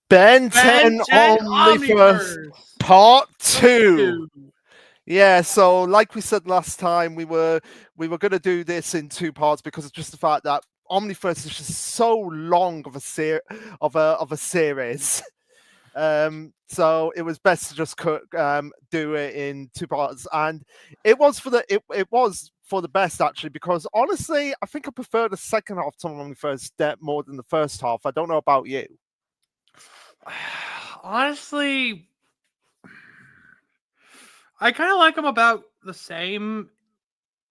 Ben Ben 10 10 Omniverse Omniverse Part Part 2. 2. Yeah, so like we said last time, we were gonna do this in two parts because of just the fact that Omniverse is just so long of a series. So it was best to just do it in two parts, and it was for the best actually, because honestly, I think I prefer the second half to Omniverse more than the first half. I don't know about you. Honestly, I kind of like them about the same.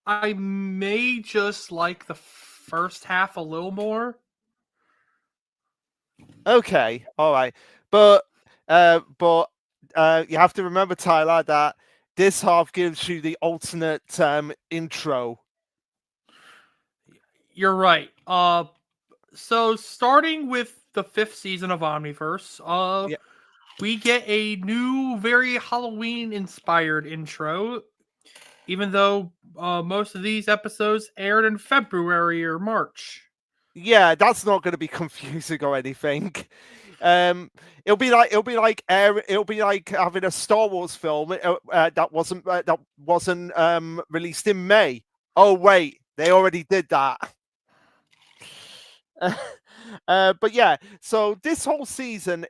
I may just like the first half a little more. Okay, all right, but you have to remember, Tyler, that this half gives you the alternate intro. You're right. So starting with the 5th season of Omniverse, Yeah, we get a new, very Halloween-inspired intro. Even though most of these episodes aired in February or March. yeah, that's not going to be confusing or anything. It'll be like having a Star Wars film that wasn't released in May. Oh wait, they already did that. But yeah, so this whole season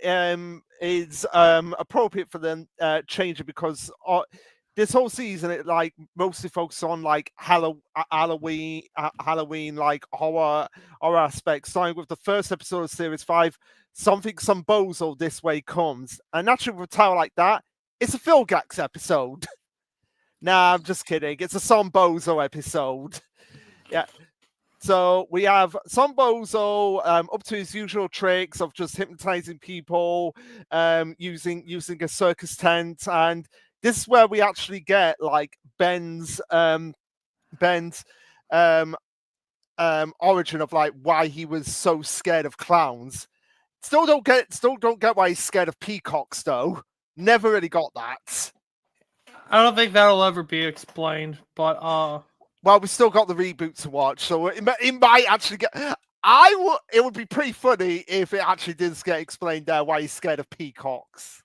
is appropriate for them changing because this whole season it like mostly focuses on like Halloween like horror aspects. Starting with the first episode of series 5, something some bozo this way comes, and naturally with a title like that, it's a Phil Gax episode. Nah, I'm just kidding. It's a some bozo episode. Yeah. So we have some bozo up to his usual tricks of just hypnotizing people, using a circus tent, and this is where we actually get like Ben's um, origin of like why he was so scared of clowns. Still don't get why he's scared of peacocks though. Never really got that. I don't think that'll ever be explained, but Well, we still got the reboot to watch, so it might actually get. It would be pretty funny if it actually did get explained there why he's scared of peacocks.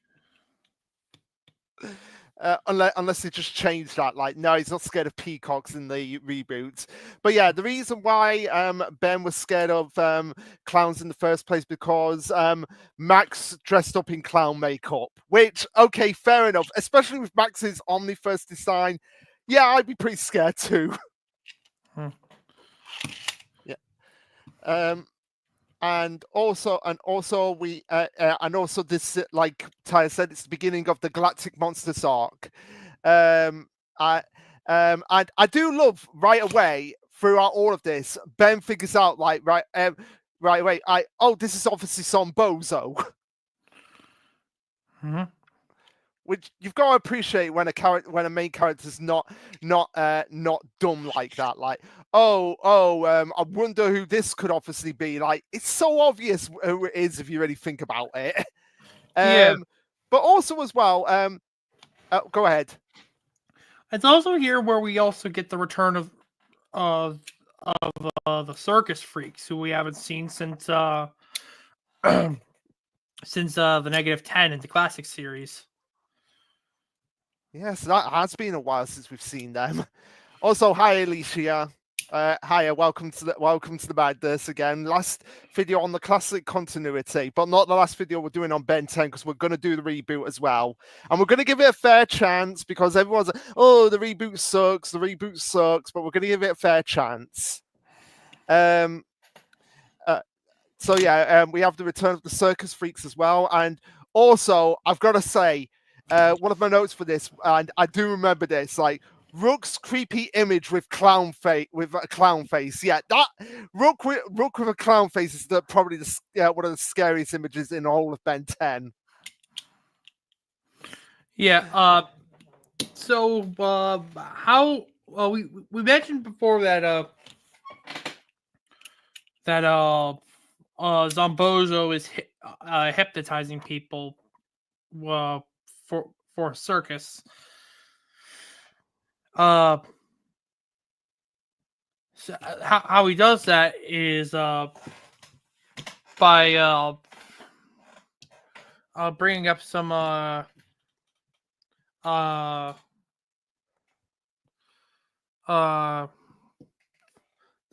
Unless they just changed that, like no, he's not scared of peacocks in the reboot. But yeah, the reason why Ben was scared of clowns in the first place because Max dressed up in clown makeup. Which okay, fair enough, especially with Max's Omniverse design. Yeah, I'd be pretty scared too. Yeah. And also this like Tyre said, it's the beginning of the Galactic Monsters arc. Um, I and I do love right away throughout all of this, Ben figures out like right away, this is obviously some bozo. mm-hmm. Which you've got to appreciate when a main character's not dumb like that. Like, I wonder who this could obviously be. Like, it's so obvious who it is if you really think about it. Yeah. But also as well, go ahead. It's also here where we also get the return of the circus freaks who we haven't seen since since the -10 in the classic series. Yes, that has been a while since we've seen them. Also, hi Alicia. Hiya, welcome to the madness again. Last video on the classic continuity, but not the last video we're doing on Ben 10 because we're going to do the reboot as well, and we're going to give it a fair chance because everyone's like, oh, the reboot sucks, but we're going to give it a fair chance. So yeah, we have the return of the circus freaks as well, and also I've got to say, one of my notes for this, and I do remember this, like Rook's creepy image with a clown face. Yeah, that Rook with a clown face is probably one of the scariest images in all of Ben 10. Yeah. So how we mentioned before that Zombozo is hypnotizing people for a circus. So how he does that is by bringing up some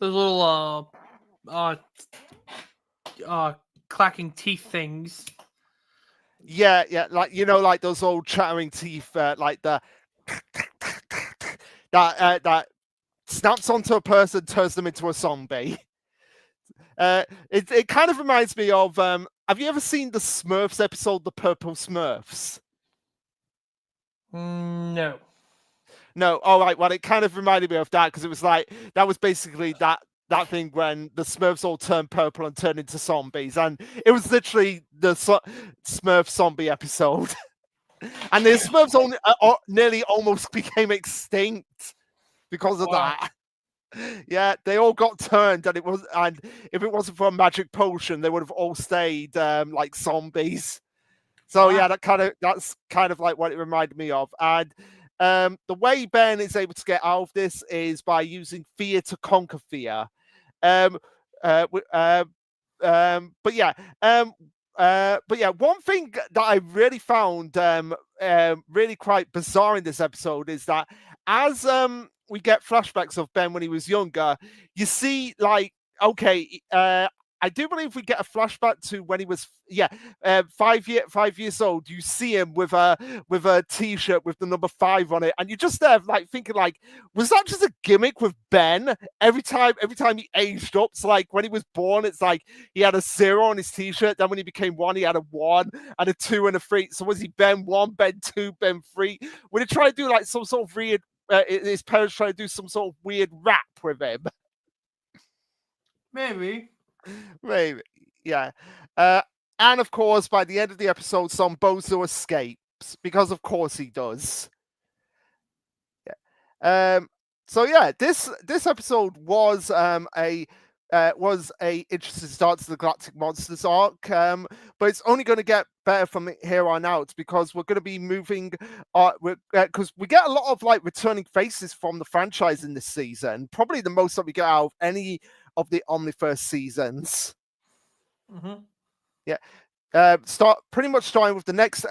those little clacking teeth things. Yeah, like like those old chattering teeth, like the that snaps onto a person, turns them into a zombie. It kind of reminds me of have you ever seen the Smurfs episode, The Purple Smurfs? No. No, all right. Well, it kind of reminded me of that because it was like that was basically that thing when the Smurfs all turned purple and turned into zombies, and it was literally the Smurf zombie episode. And the Smurfs only, nearly almost became extinct because of that. Yeah, they all got turned, and if it wasn't for a magic potion, they would have all stayed like zombies. So yeah, that's kind of like what it reminded me of. And the way Ben is able to get out of this is by using fear to conquer fear. But yeah, one thing that I really found really quite bizarre in this episode is that as we get flashbacks of Ben when he was younger, you see like okay, I do believe we get a flashback to when he was 5 years old. You see him with a t-shirt with the number 5 on it, and you're just there like thinking like, was that just a gimmick with Ben? Every time he aged up, it's like when he was born, it's like he had a 0 on his t-shirt. Then when he became 1, he had a 1 and a 2 and a 3. So was he Ben 1, Ben 2, Ben 3? Would he try to do like some sort of weird? His parents try to do some sort of weird rap with him. Maybe, yeah. And of course, by the end of the episode, some Bozo escapes because, of course, he does. Yeah. So yeah, this episode was a interesting start to the Galactic Monsters arc, but it's only going to get better from here on out because we're going to be moving, because we get a lot of like returning faces from the franchise in this season, probably the most that we get out of any of the Omniverse seasons. Mm-hmm. Yeah. Pretty much starting with the next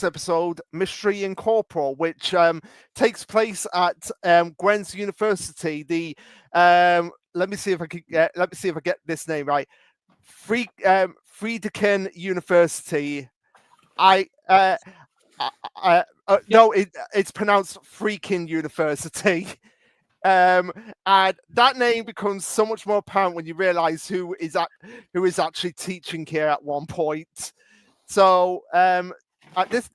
episode, Mystery Incorporeal, which takes place at Gwen's university. The let me see if I get this name right. Friedkin University. No, it's pronounced Freaking University. And that name becomes so much more apparent when you realize who is actually teaching here at one point. So at this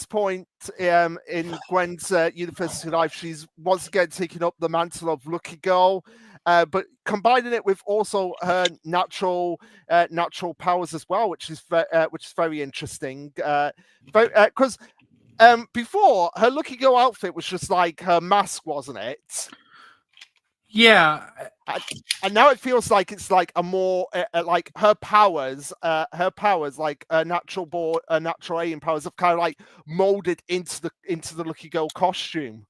point in Gwen's university life, she's once again taking up the mantle of Lucky Girl, but combining it with also her natural powers as well, which is very interesting. Because before, her Lucky Girl outfit was just like her mask, wasn't it? Yeah. And now it feels like it's like a more like her powers, like a natural alien powers have kind of like molded into the Lucky Girl costume.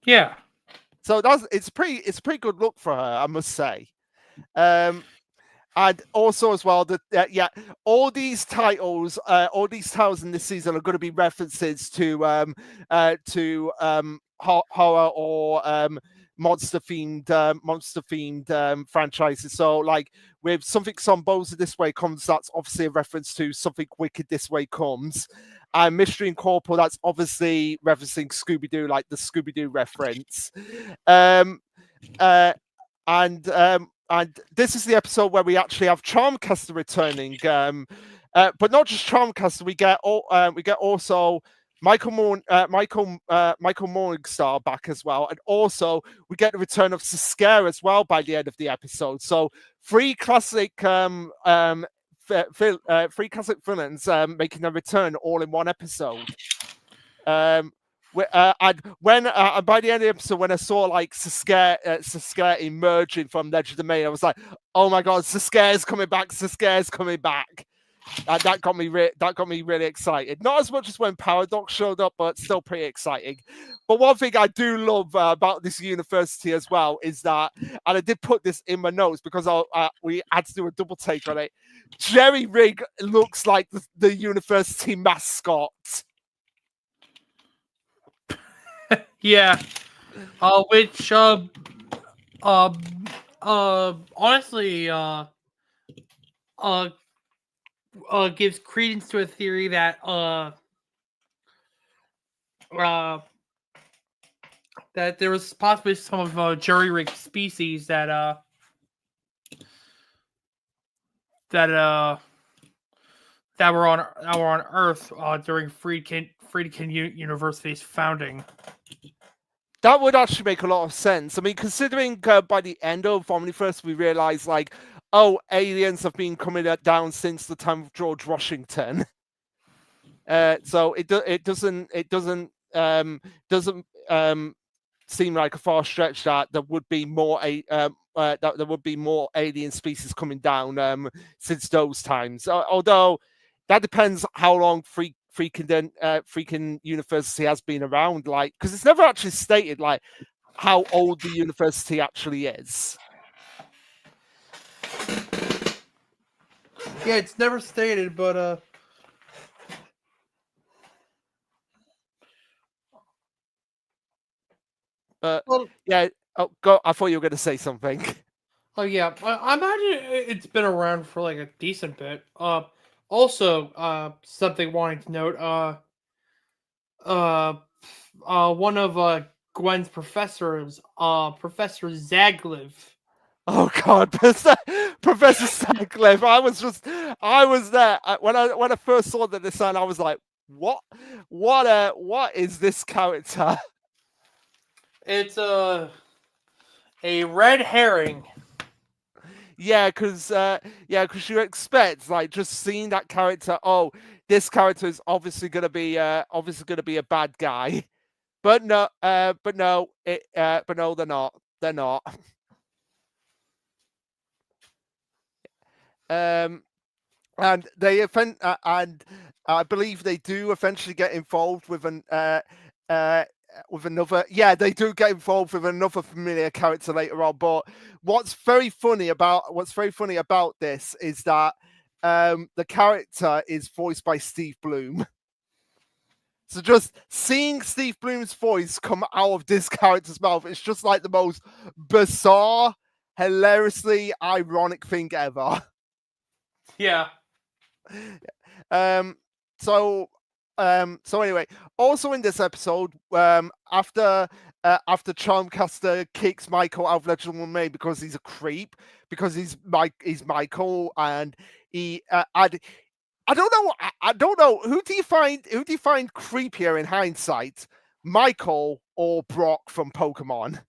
Yeah. So it's a pretty good look for her, I must say. And also as well that all these titles in this season are going to be references to horror or monster themed franchises. So like with Something Somboza This Way Comes, that's obviously a reference to Something Wicked This Way Comes. And Mystery Incorporeal, that's obviously referencing Scooby-Doo, like the Scooby-Doo reference. And this is the episode where we actually have Charmcaster returning, but not just Charmcaster. We get also Michael Morningstar back as well, and also we get the return of Saskia as well by the end of the episode. So 3 classic villains making a return all in one episode. And by the end of the episode, when I saw like Saskia emerging from Ledge of the Main, I was like, "Oh my god, Saskia's coming back! Saskia's coming back!" That got me really excited. Not as much as when Paradox showed up, but still pretty exciting. But one thing I do love about this university as well is that, and I did put this in my notes because we had to do a double take on it. Jerry Rig looks like the university mascot. Yeah. Which honestly gives credence to a theory that that there was possibly some of jury rig species that were on Earth during Friedkin University's founding. That would actually make a lot of sense. I mean, considering by the end of Omniverse, we realize like, oh, aliens have been coming down since the time of George Washington. So it doesn't seem like a far stretch that there would be more alien species coming down since those times. Although that depends how long freaking university has been around, like, because it's never actually stated like how old the university actually is. Yeah, it's never stated, but well, yeah. Oh, go. I thought you were going to say something. Oh yeah, I imagine it's been around for like a decent bit. Also, something wanting to note. One of Gwen's professors, Professor Zagliv. Oh God, Professor Sutcliffe! I was there when I first saw the design. I was like, what is this character? It's a red herring. Yeah, because you expect like just seeing that character. Oh, this character is obviously gonna be a bad guy, but no, but no, they're not. They're not. And and I believe they do eventually get involved with with another. Yeah, they do get involved with another familiar character later on. But what's very funny about this is that the character is voiced by Steve Bloom. So just seeing Steve Bloom's voice come out of this character's mouth, it's just like the most bizarre, hilariously ironic thing ever. Yeah. So anyway, also in this episode, after Charmcaster kicks Michael out of Legend of May because he's a creep, because he's Michael, and I don't know who do you find creepier in hindsight, Michael or Brock from Pokemon?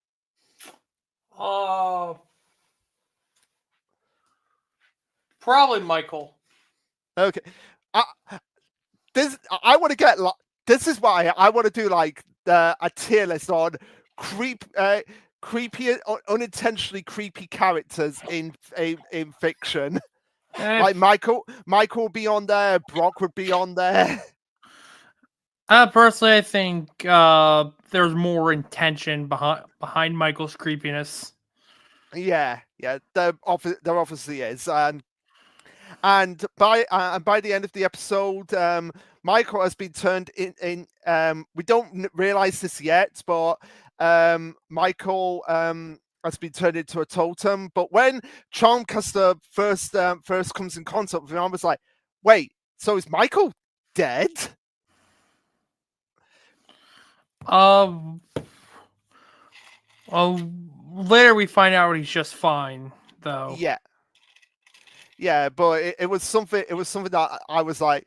Probably Michael. Okay. I want to get this is why I want to do like a tier list on creepy, unintentionally creepy characters in fiction. Like Michael would be on there, Brock would be on there. Personally, I think there's more intention behind Michael's creepiness. Yeah, there obviously is, and by the end of the episode, Michael has been turned in. We don't realize this yet, but Michael has been turned into a totem. But when Charmcaster first comes in contact with him, I was like, wait, so is Michael dead? Later we find out he's just fine, though. Yeah, but it was something. It was something that I was like,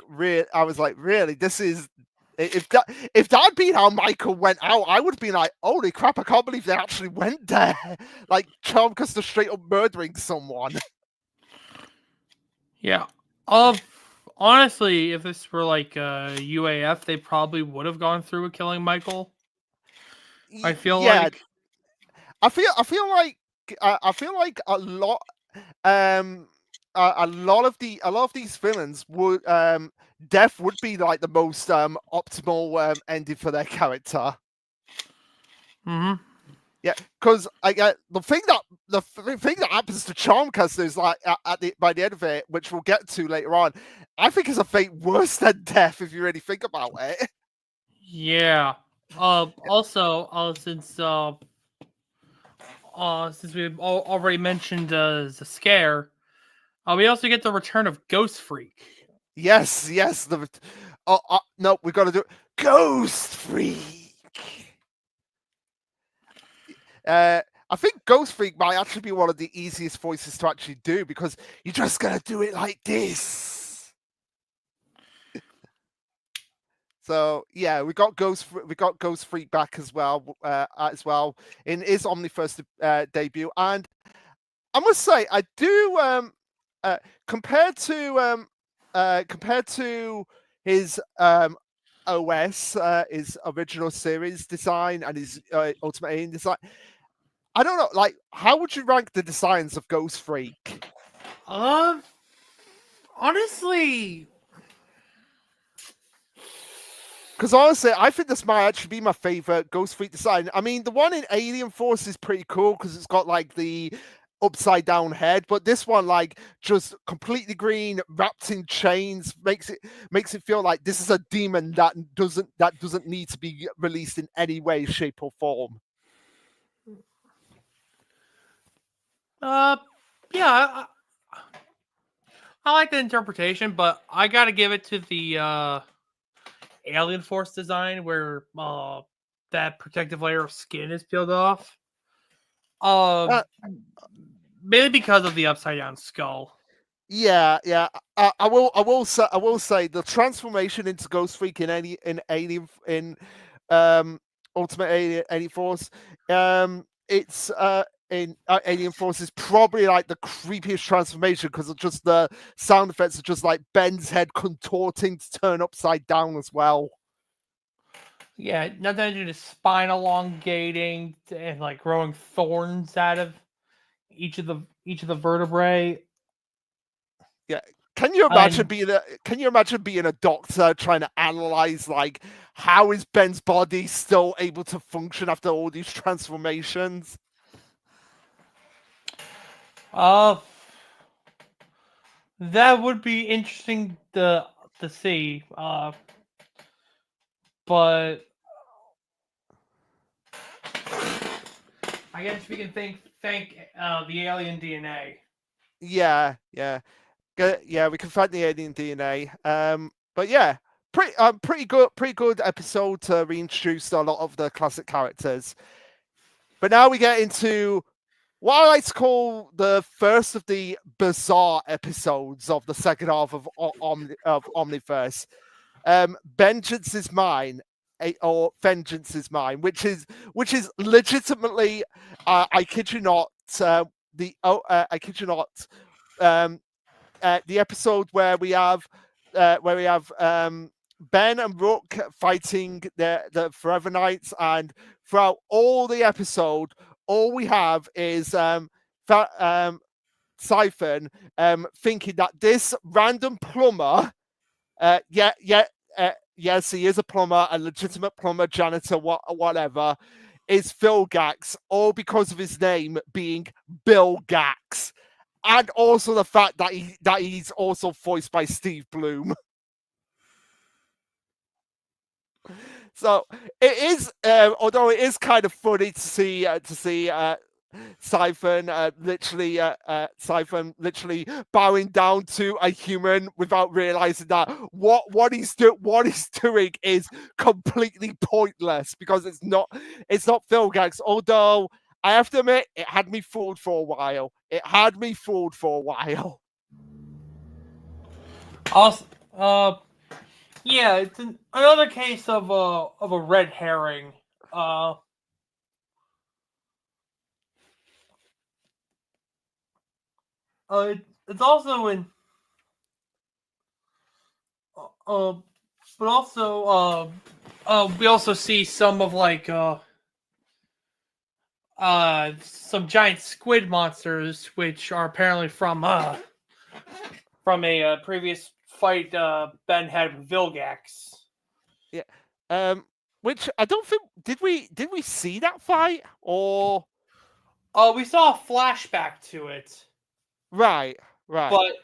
really, this is. If that had been how Michael went out, I would have been like, holy crap, I can't believe they actually went there. Like Charmcaster straight up murdering someone. Yeah. Honestly, if this were like UAF, they probably would have gone through with killing Michael. I feel like I feel like a lot a lot of these villains would death would be like the most optimal ending for their character. Mm-hmm. Yeah, because I get the thing that happens to Charmcaster is like by the end of it, which we'll get to later on. I think is a fate worse than death if you really think about it. Yeah. Also, since we've already mentioned the scare, we also get the return of Ghost Freak. Yes. No, we got to do Ghost Freak. I think Ghost Freak might actually be one of the easiest voices to actually do because you're just gonna do it like this. So yeah, we got Ghost Freak back as well in his Omniverse debut, and I must say I do compared to his OS, his original series design and his Ultimate Alien design. I don't know, like, how would you rank the designs of Ghost Freak? Honestly, Because honestly, I think this might actually be my favorite Ghost Freak design. I mean, the one in Alien Force is pretty cool because it's got like the upside down head, but this one, like, just completely green, wrapped in chains, makes it feel like this is a demon that doesn't need to be released in any way, shape, or form. yeah, I like the interpretation, but I gotta give it to the Alien Force design where that protective layer of skin is peeled off. Maybe because of the upside down skull. Yeah. I will say the transformation into Ghost Freak in Ultimate Alien Force, it's in Alien Force is probably like the creepiest transformation because of just the sound effects of just like Ben's head contorting to turn upside down as well. Yeah, not to mention his spine elongating and like growing thorns out of each of the vertebrae. Yeah. Can you imagine And being a doctor trying to analyze like how is Ben's body still able to function after all these transformations? that would be interesting to see. But I guess we can thank the alien DNA. Yeah. Yeah, we can find the alien DNA. But yeah, pretty good episode to reintroduce a lot of the classic characters. But now we get into what I like to call the first of the bizarre episodes of the second half of Omniverse. Vengeance is Mine, or Vengeance is Mine, which is legitimately, I kid you not, I kid you not, the episode where we have Ben and Rook fighting the Forever Knights, and throughout all the episode, all we have is Siphon thinking that this random plumber, yes, he is a plumber, a legitimate plumber, janitor, whatever, is Phil Gax, all because of his name being Bill Gax. And also the fact that he's also voiced by Steve Bloom. So it is, although it is kind of funny to see Siphon literally bowing down to a human without realizing that what he's doing is completely pointless because it's not Phil Gags. Although I have to admit, it had me fooled for a while. Also, yeah, it's another case of a red herring. It's also in but also we also see some of like some giant squid monsters which are apparently from from a previous fight Ben had with Vilgax. Yeah. Which I don't think did we see that fight or We saw a flashback to it, right. but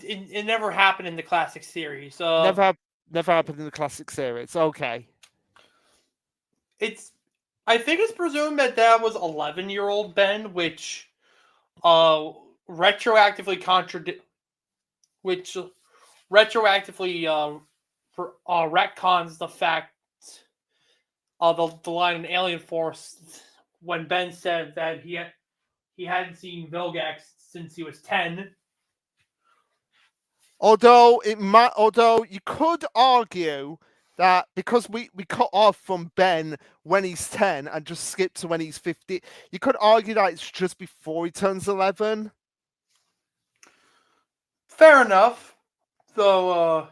it never happened in the classic series. Never happened in the classic series. Okay. I think it's presumed that was 11-year-old Ben, which retroactively retcons the fact the line in Alien Force when Ben said that he hadn't seen Vilgax since he was 10. Although you could argue that because we cut off from Ben when he's 10 and just skip to when he's 50, you could argue that it's just before he turns 11. Fair enough. Though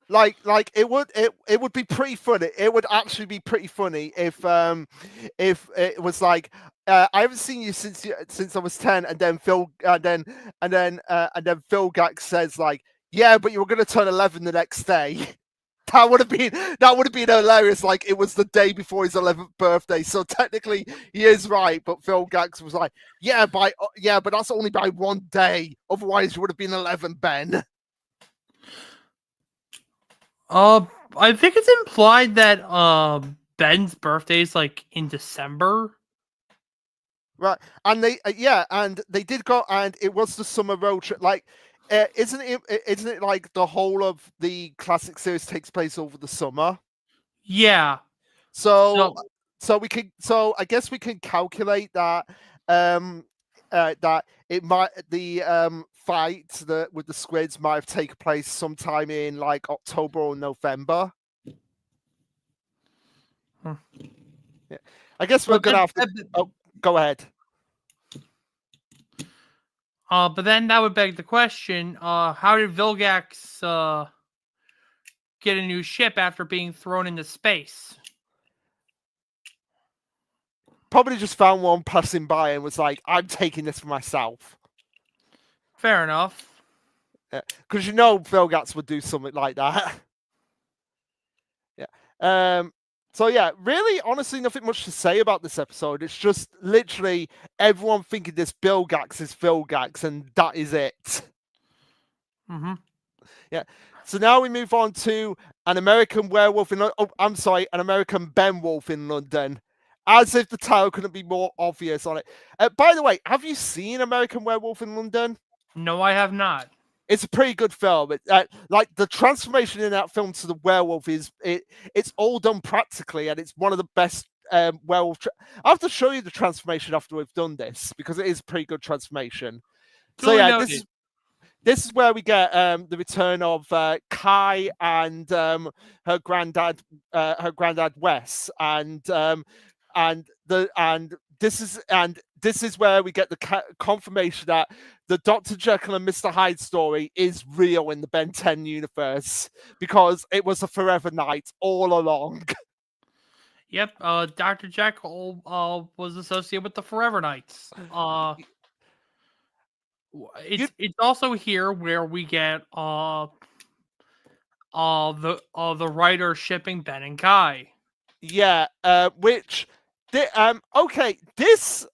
like it would be pretty funny. It would actually be pretty funny if it was like I haven't seen you since I was 10, and then Phil Gax says like, yeah, but you were going to turn 11 the next day. That would have been hilarious. Like it was the day before his 11th birthday, so technically he is right. But Phil Gax was like, yeah, but that's only by one day. Otherwise, you would have been 11, Ben. I think it's implied that Ben's birthday is like in December. Right, and they did go, and it was the summer road trip. Like, isn't it like the whole of the classic series takes place over the summer? Yeah. So I guess we can calculate that that it might fight with the squids might have taken place sometime in like October or November. Yeah. I guess we're gonna have to. Oh, go ahead. But then that would beg the question: how did Vilgax get a new ship after being thrown into space? Probably just found one passing by and was like, "I'm taking this for myself." Fair enough. Because Vilgax would do something like that. Yeah. So yeah, really, honestly, nothing much to say about this episode. It's just literally everyone thinking this Vilgax is Vilgax, and that is it. Mm-hmm. Yeah. So now we move on to an American werewolf in. Oh, I'm sorry, an American Ben Wolf in London. As if the title couldn't be more obvious on it. By the way, have you seen American Werewolf in London? No, I have not. It's a pretty good film. Like the transformation in that film to the werewolf it's all done practically, and it's one of the best werewolf. I have to show you the transformation after we've done this because it is a pretty good transformation. So yeah, this is where we get the return of Kai and her granddad Wes, and this is where we get the confirmation that the Dr. Jekyll and Mr. Hyde story is real in the Ben 10 universe, because it was a forever night all along. Yep, Dr. Jekyll was associated with the Forever Knights. It's also here where we get the writer shipping Ben and Kai. Yeah, which okay, this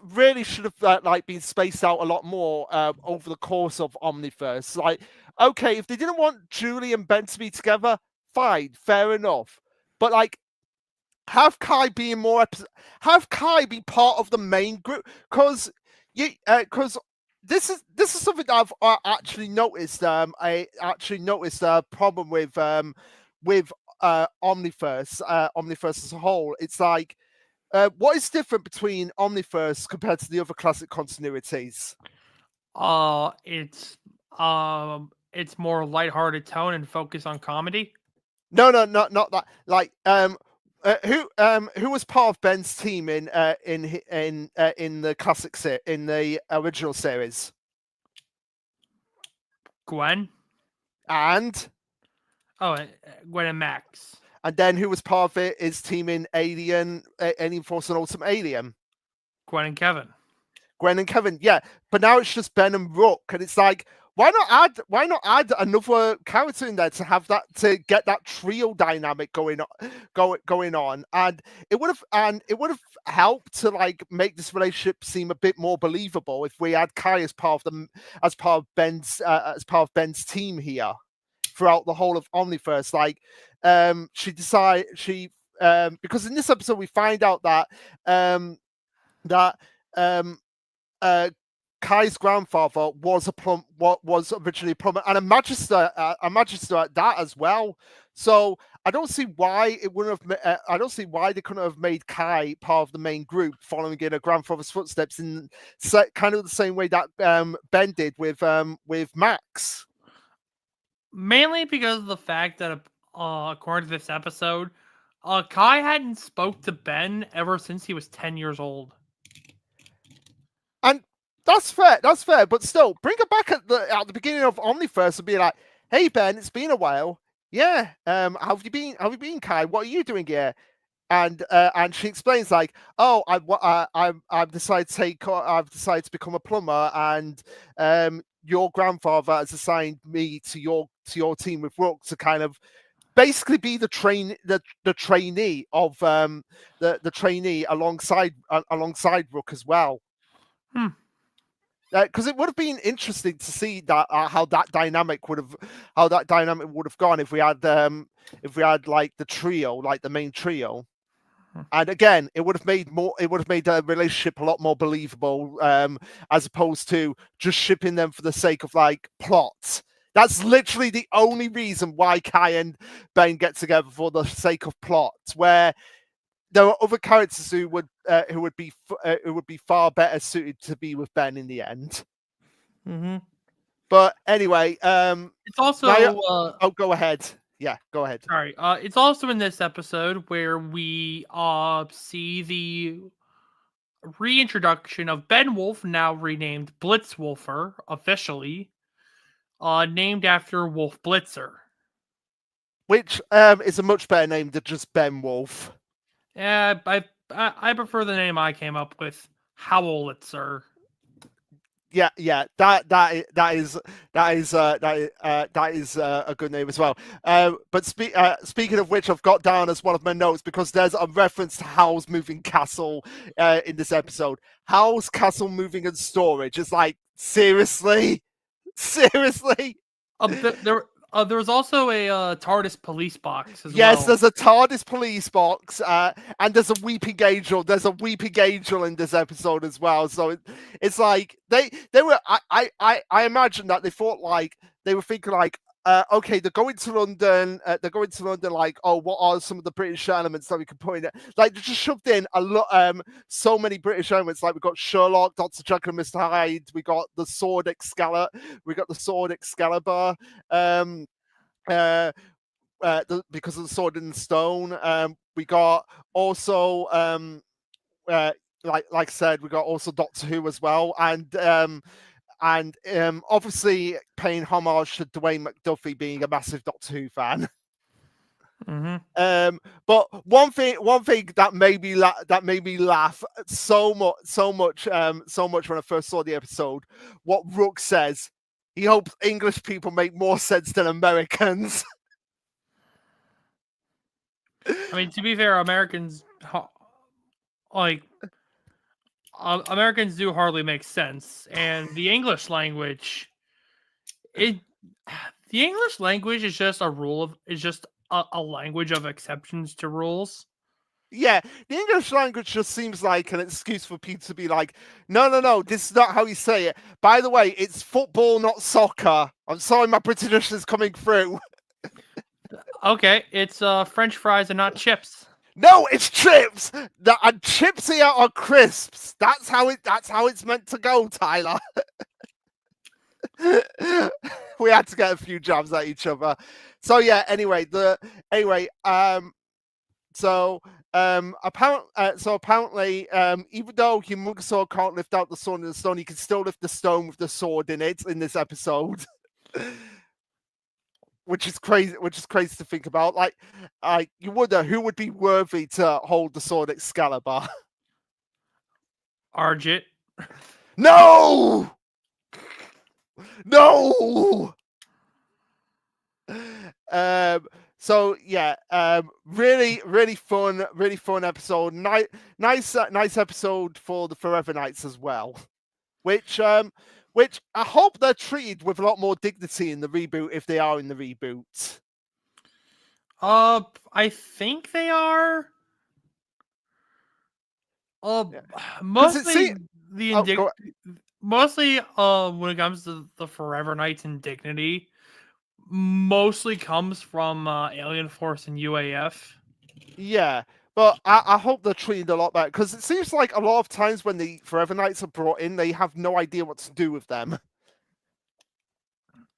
really should have like been spaced out a lot more over the course of Omniverse. Like, okay, if they didn't want Julie and Ben to be together, fine, fair enough. But like, have Kai be part of the main group, because this is something that I've actually noticed. I actually noticed a problem with Omniverse as a whole. It's like, what is different between Omniverse compared to the other classic continuities? It's more lighthearted tone and focus on comedy. No, not that. Like, who was part of Ben's team in the classic in the original series? Gwen. And Gwen and Max. And then who was part of his team in Alien Force and Ultimate Alien? Gwen and Kevin. Gwen and Kevin. Yeah, but now it's just Ben and Rook, and it's like, why not add another character in there to have that, to get that trio dynamic going on, and it would have helped to like make this relationship seem a bit more believable if we had Kai as part of Ben's team here throughout the whole of Omniverse. Like, because in this episode we find out that that um Kai's grandfather was was originally a plumber and a magister at that as well. So I don't see why it wouldn't have. I don't see why they couldn't have made Kai part of the main group, following in her grandfather's footsteps, in kind of the same way that Ben did with Max. Mainly because of the fact that, according to this episode, Kai hadn't spoke to Ben ever since he was 10 years old. And that's fair. That's fair. But still, bring it back at the beginning of Omniverse and be like, "Hey Ben, it's been a while. Yeah. How have you been? How have you been, Kai? What are you doing here?" And she explains like, "Oh, I've decided to become a plumber, and your grandfather has assigned me to your team with Rook to kind of basically be the trainee of the trainee alongside Rook as well." Because it would have been interesting to see that how that dynamic would have gone if we had like the trio, like the main trio. And again, it would have made the relationship a lot more believable, as opposed to just shipping them for the sake of like plot. That's literally the only reason why Kai and Ben get together, for the sake of plot, where there are other characters who would be far better suited to be with Ben in the end. But anyway, it's also go ahead. Yeah, go ahead. Sorry. It's also in this episode where we see the reintroduction of Ben Wolf, now renamed Blitzwolfer officially, named after Wolf Blitzer, which is a much better name than just Ben Wolf. Yeah, I prefer the name I came up with, Howlitzer. Yeah, that is a good name as well. But speaking of which, I've got down as one of my notes, because there's a reference to Howl's moving castle in this episode. Howl's castle moving and storage is like, seriously. There's also a TARDIS police box as well. Yes, there's a TARDIS police box, and there's a weeping angel. There's a weeping angel in this episode as well. So it's like they were. I imagine that they thought, like, they were thinking like, okay, they're going to London. Like, oh, what are some of the British elements that we can put in it? Like, they just shoved in a lot, so many British elements. Like, we got Sherlock, Dr. Jekyll and Mr. Hyde. We got the sword Excalibur. Because of the sword in stone. We got also, like I said, we got also Doctor Who as well, and obviously paying homage to Dwayne McDuffie being a massive Doctor Who fan. But one thing that made me laugh so much when I first saw the episode, what Rook says, he hopes English people make more sense than Americans. I mean, to be fair, Americans do hardly make sense, and the English language, the English language is just a language of exceptions to rules. Yeah, the English language just seems like an excuse for people to be like, no, this is not how you say it. By the way, it's football, not soccer. I'm sorry, my Britishness is coming through. Okay, it's French fries and not chips. No, it's chips. And chips here are crisps. That's how it's meant to go, Tyler. We had to get a few jabs at each other. So yeah. Anyway, apparently, even though Humongous Sword can't lift out the sword in the stone, he can still lift the stone with the sword in it in this episode. Which is crazy to think about. Like, you wonder who would be worthy to hold the sword Excalibur. Argit. No! No! So yeah, really fun episode. Nice episode for the Forever Knights as well. Which I hope they're treated with a lot more dignity in the reboot if they are in the reboot. I think they are. Yeah. Mostly Go, mostly when it comes to the Forever Knights indignity, mostly comes from Alien Force and UAF. yeah, but I hope they're treated a lot better because it seems like a lot of times when the Forever Knights are brought in, they have no idea what to do with them.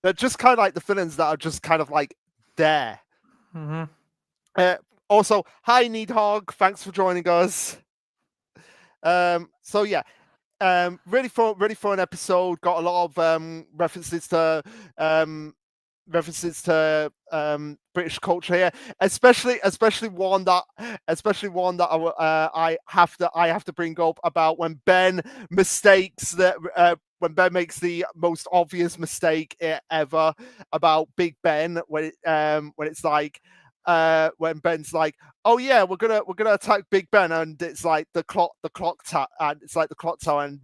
They're just kind of like the villains that are just kind of like there. Mm-hmm. Also, hi Needhog, thanks for joining us. So yeah, really fun episode. Got a lot of references to British culture here, especially one that I have to bring up about when Ben mistakes that when Ben makes the most obvious mistake ever about Big Ben when it's like when Ben's like, oh yeah, we're gonna attack Big Ben, and it's like the clock tower, and it's like the clock tower, and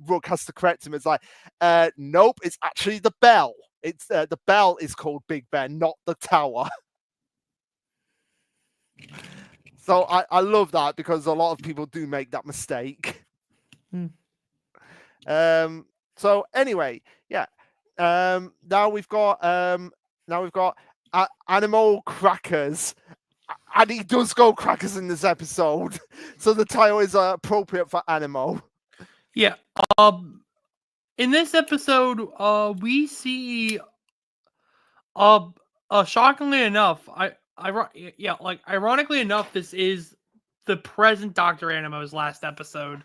Rook has to correct him. It's like, nope, it's actually the bell. It's the bell is called Big Ben, not the tower. So I love that because a lot of people do make that mistake. So anyway, yeah. Now we've got animal crackers. And he does go crackers in this episode, so the title is appropriate for Animo. Yeah. In this episode, we see, shockingly enough, ironically enough, this is the present Dr. Animo's last episode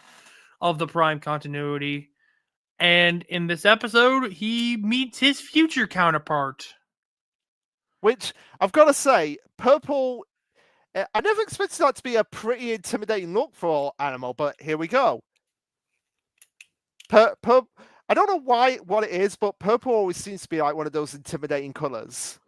of the Prime continuity, and in this episode, he meets his future counterpart. Which I've got to say, purple. I never expected that to be a pretty intimidating look for Animal, but here we go. I don't know what it is, but purple always seems to be like one of those intimidating colors.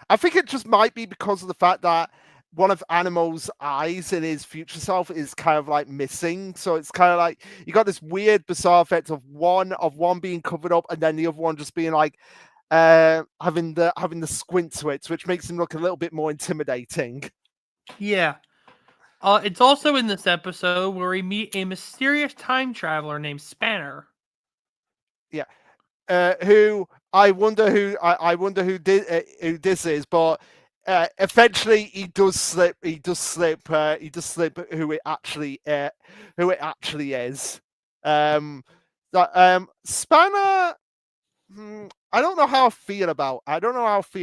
I think it just might be because of the fact that one of Animal's eyes in his future self is kind of like missing. So it's kind of like you got this weird, bizarre effect of one being covered up and then the other one just being like having the squint to it, which makes him look a little bit more intimidating. Yeah. It's also in this episode where we meet a mysterious time traveler named Spanner. Yeah. Who I wonder who this is, but eventually he does slip who it actually is. Spanner. I don't know how I feel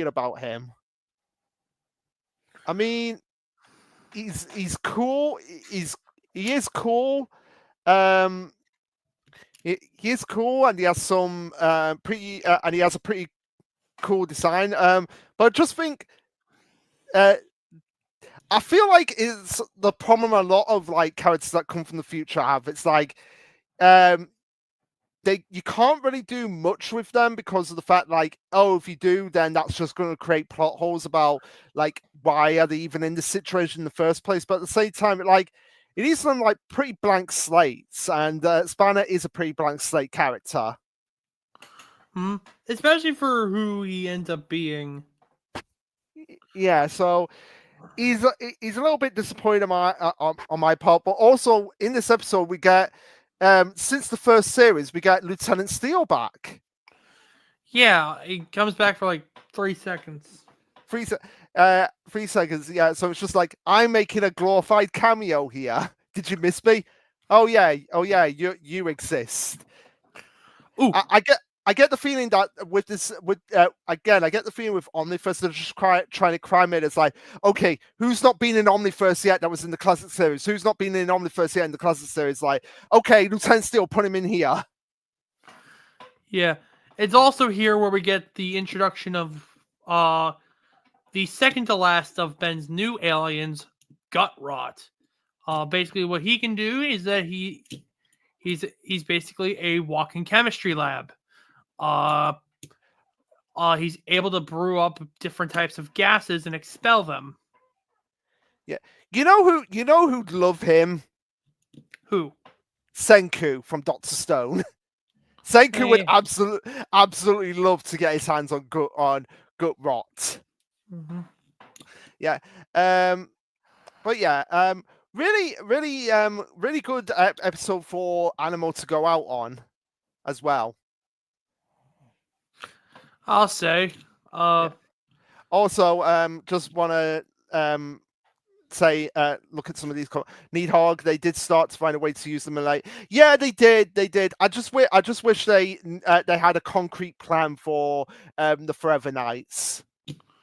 about him. I mean, he's cool. He is cool. He is cool, and he has some and he has a pretty cool design. But I just think, I feel like it's the problem a lot of like characters that come from the future have. It's like, you can't really do much with them because of the fact like, oh, if you do, then that's just going to create plot holes about like why are they even in this situation in the first place. But at the same time, like it is some like pretty blank slates, and Spanner is a pretty blank slate character. Especially for who he ends up being. Yeah, so he's a little bit disappointed on my part, but also in this episode we get since the first series we get Lieutenant Steele back. Yeah, he comes back for like 3 seconds. 3 seconds, yeah. So it's just like, I'm making a glorified cameo here. Did you miss me? Oh yeah, you exist. Ooh. I get the feeling that with this, I get the feeling with Omniverse, they're just trying to crime it. It's like, okay, who's not been in Omniverse yet that was in the classic series? Who's not been in Omniverse yet in the classic series? Like, okay, Lieutenant Steele, put him in here. Yeah. It's also here where we get the introduction of the second to last of Ben's new aliens, Gut Rot. Basically, what he can do is that he He's basically a walking chemistry lab. He's able to brew up different types of gases and expel them. Yeah. You know who'd love him? Who? Senku from Doctor Stone. Senku would Eh. absolutely love to get his hands on gut rot. Mm-hmm. Yeah. But yeah, really good episode for Animal to go out on as well. I'll say. Also, just want to say, look at some of these. Needhog, they did start to find a way to use them. And like, yeah, they did. I just wish they had a concrete plan for the Forever Knights.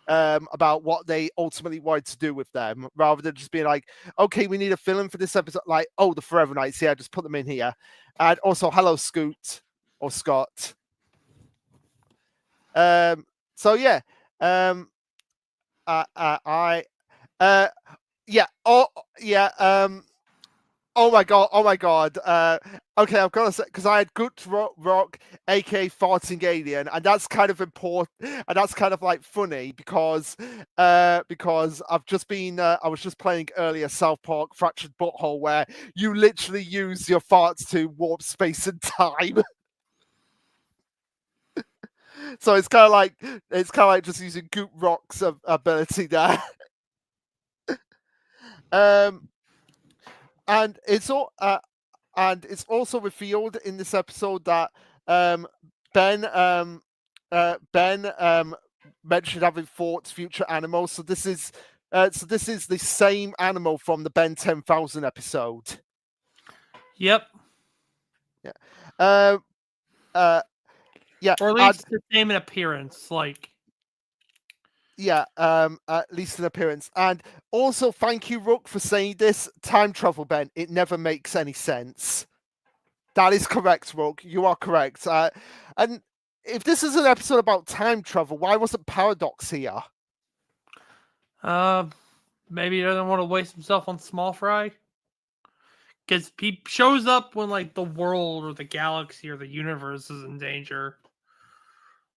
About what they ultimately wanted to do with them, rather than just being like, okay, we need a villain for this episode. Like, oh, the Forever Knights, yeah, just put them in here. And also, hello, Scoot or Scott. So yeah, yeah, oh my god. Okay, I've got to say, because I had Gut Rock, aka Farting Alien, and that's kind of important, and that's kind of like funny because I've just been I was just playing earlier South Park Fractured Butthole, where you literally use your farts to warp space and time. So it's kind of like just using Goot Rock's ability there. And it's also revealed in this episode that Ben mentioned having fought future animals. So this is the same animal from the Ben 10,000 episode. Yep. Yeah. Yeah. Or at least the same in appearance, like. Yeah, at least an appearance. And also, thank you, Rook, for saying this. Time travel, Ben. It never makes any sense. That is correct, Rook. You are correct. And if this is an episode about time travel, why wasn't Paradox here? Maybe he doesn't want to waste himself on small fry. Because he shows up when like the world or the galaxy or the universe is in danger.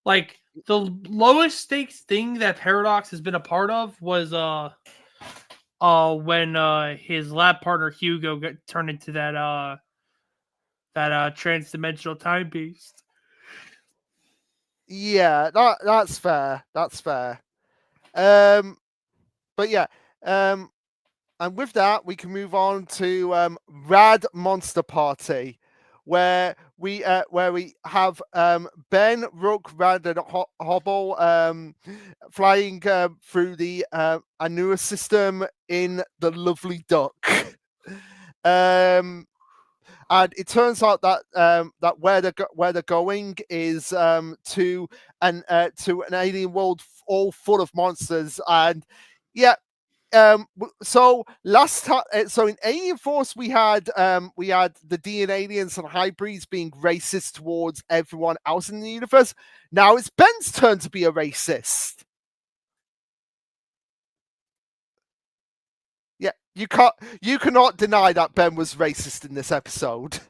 Like the lowest stakes thing that Paradox has been a part of was when his lab partner Hugo got turned into that trans-dimensional time beast. Yeah, that's fair. That's fair. But yeah, and with that, we can move on to Rad Monster Party, where we have Ben, Rook, Rad, and Hobble flying through the Anua system in the Lovely Duck. And it turns out that that where they're going is to an alien world all full of monsters. And yeah, so last time, so in Alien Force we had the DNA aliens and hybrids being racist towards everyone else in the universe. Now it's Ben's turn to be a racist. Yeah, you cannot deny that Ben was racist in this episode.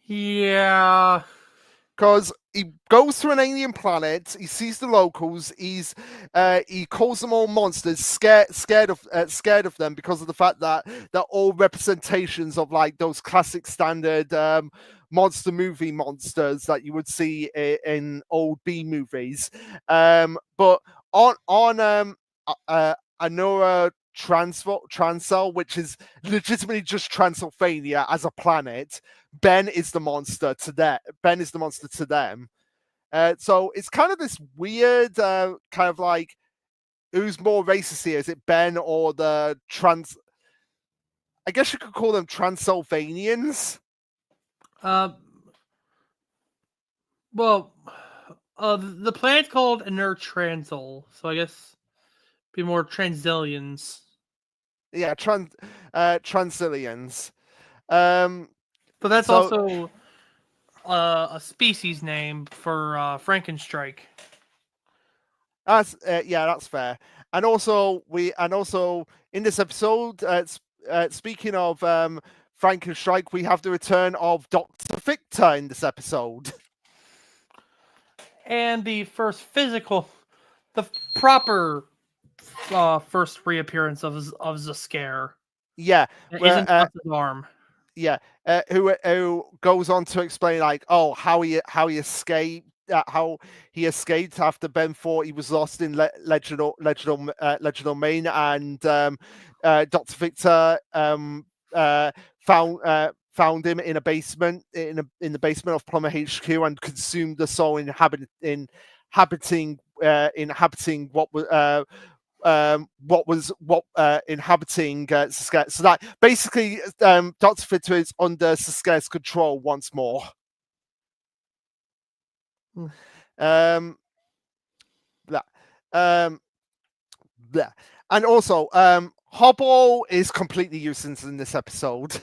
Yeah. Because he goes to an alien planet, he sees the locals, he calls them all monsters, scared of them because of the fact that they're all representations of like those classic standard monster movie monsters that you would see in old B movies. But on Anora Transel, which is legitimately just Transylvania as a planet, Ben is the monster to them. So it's kind of this weird kind of like, who's more racist here? Is it Ben or the I guess you could call them Transylvanians. Well, the planet's called Inner Transil, so I guess be more Transillians. Yeah, Transilians. But that's also a species name for Frankenstrike. That's that's fair. And also in this episode, speaking of Frankenstrike, we have the return of Dr. Victor in this episode. And the first the proper first reappearance of the scare. Yeah, It isn't just his arm. Yeah, who goes on to explain like, oh, how he escaped. How he escaped after Ben thought he was lost in Legional Main, and Dr. Victor found him in a basement in the basement of Plumber HQ and consumed the soul inhabiting what was inhabiting Sasuke. So that basically Dr. Victor is under Sasuke's control once more. Blah. Blah. And also, Hobble is completely useless in this episode.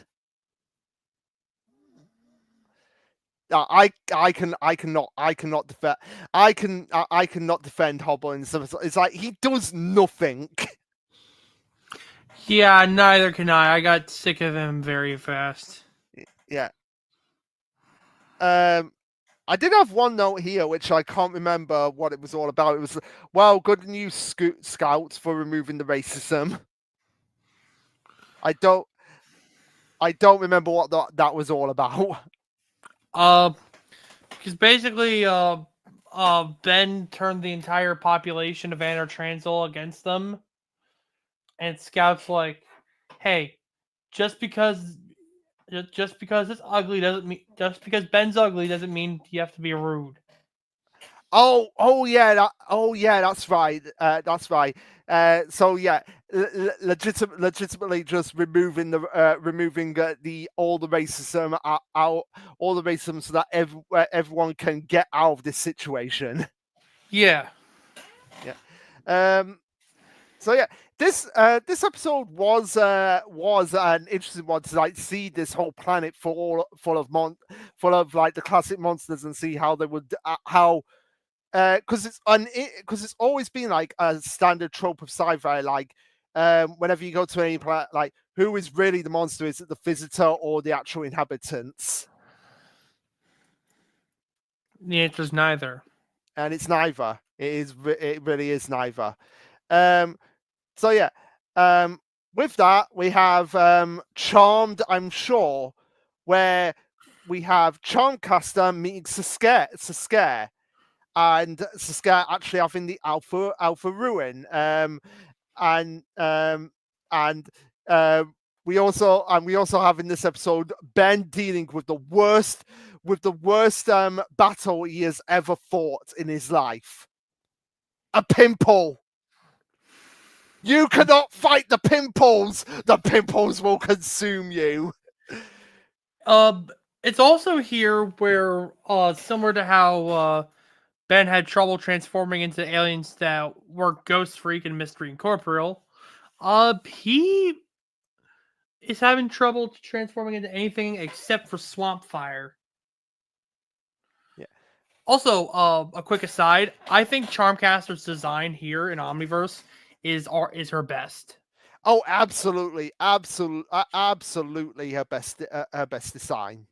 I cannot defend Hobble in this episode. It's like he does nothing. Yeah, neither can I. I got sick of him very fast. Yeah. I did have one note here, which I can't remember what it was all about. It was, well, good news, Scouts, for removing the racism. I don't remember what that was all about. Because basically, Ben turned the entire population of Transil against them, and Scout's like, "Hey, just because it's ugly doesn't mean just because Ben's ugly doesn't mean you have to be rude." Oh yeah, that's right. So yeah, legitimately just removing all the racism out, all the racism, so that everyone can get out of this situation. Yeah. Yeah. So yeah, this episode was an interesting one to like see this whole planet full of like the classic monsters and see how they would because it's always been like a standard trope of sci-fi, like whenever you go to any planet, like who is really the monster? Is it the visitor or the actual inhabitants? The answer's neither. And it's neither. It really is neither. So yeah, with that we have Charmed, I'm sure, where we have Charmcaster meeting Sasuke, and Sasuke actually having the Alpha Ruin, and we also have in this episode Ben dealing with the worst battle he has ever fought in his life. A pimple. You cannot fight the pimples. The pimples will consume you. It's also here where, similar to how Ben had trouble transforming into aliens that were Ghost Freak and Mystery Incorporeal, he is having trouble transforming into anything except for Swamp Fire. Yeah. Also, a quick aside, I think Charmcaster's design here in Omniverse is her best. Oh, absolutely her best design.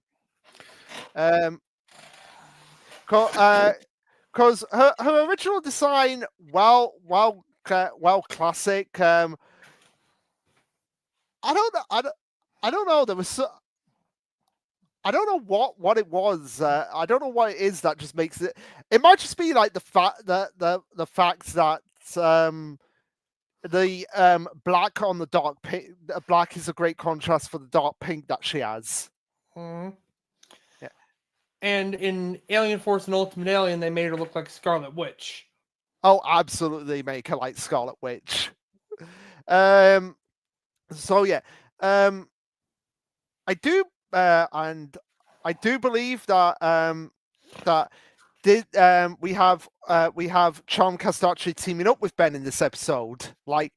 Because her original design, well, classic. I don't know. There was I don't know what it was. I don't know what it is that just makes it. It might just be like the fact that the fact that the black on the dark pink. Black is a great contrast for the dark pink that she has. Mm-hmm. Yeah. And in Alien Force and Ultimate Alien, they made her look like Scarlet Witch. Oh, absolutely, make her like Scarlet Witch. So yeah, I do believe that we have Charmcaster actually teaming up with Ben in this episode, like,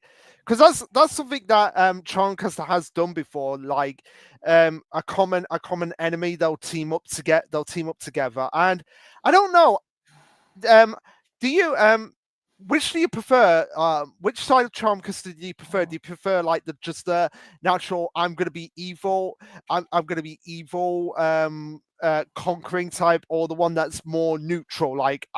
because that's something that Charmcaster has done before, like a common enemy. They'll team up together, and I don't know. Do you which do you prefer? Which side of Charmcaster do you prefer? Do you prefer like the natural? I'm gonna be evil. I'm gonna be evil. Conquering type, or the one that's more neutral, like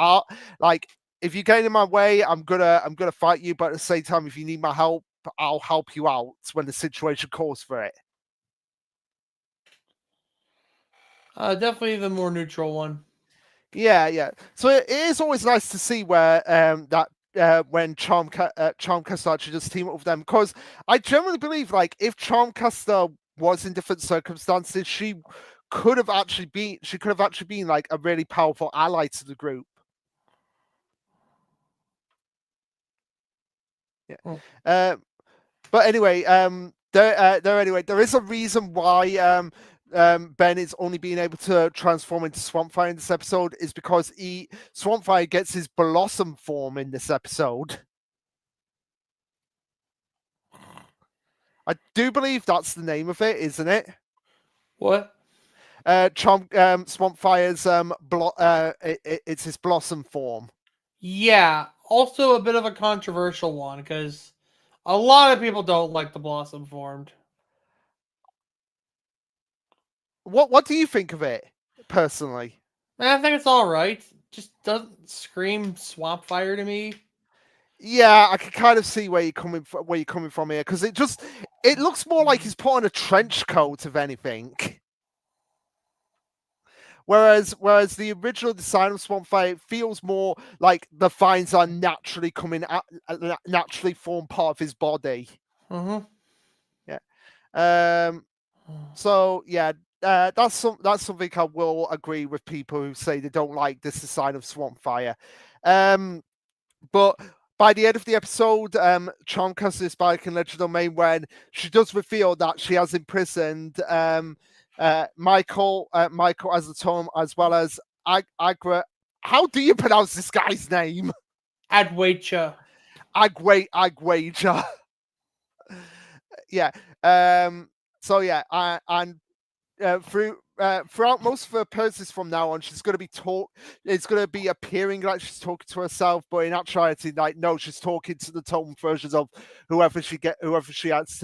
if you get in my way, I'm gonna fight you, but at the same time, if you need my help, I'll help you out when the situation calls for it. Definitely the more neutral one. Yeah, yeah. So it is always nice to see where that when Charmcaster actually just team up with them, because I generally believe like if Charmcaster was in different circumstances, she could have actually been like a really powerful ally to the group. Yeah. Hmm. But anyway, there is a reason why Ben is only being able to transform into Swampfire in this episode, is because Swampfire gets his Blossom form in this episode. I do believe that's the name of it, isn't it? What? Swampfire's it's his Blossom form. Yeah. Also a bit of a controversial one because a lot of people don't like the Blossom formed. What do you think of it personally? And I think it's all right. Just doesn't scream swamp fire to me. Yeah, I can kind of see where you're coming from here, because it looks more like he's put on a trench coat, if anything. Whereas the original design of Swampfire feels more like the vines are naturally naturally form part of his body. Mm-hmm. Yeah. So yeah, that's something I will agree with people who say they don't like this design of Swampfire. But by the end of the episode, Charmcaster is back in Legend Domain when she does reveal that she has imprisoned Michael as the Tom, as well as Agra. How do you pronounce this guy's name? Adwecha. Agwaja. Yeah. So yeah, and throughout most of her poses from now on, she's going to be It's going to be appearing like she's talking to herself, but in actuality, like no, she's talking to the totem versions of whoever she has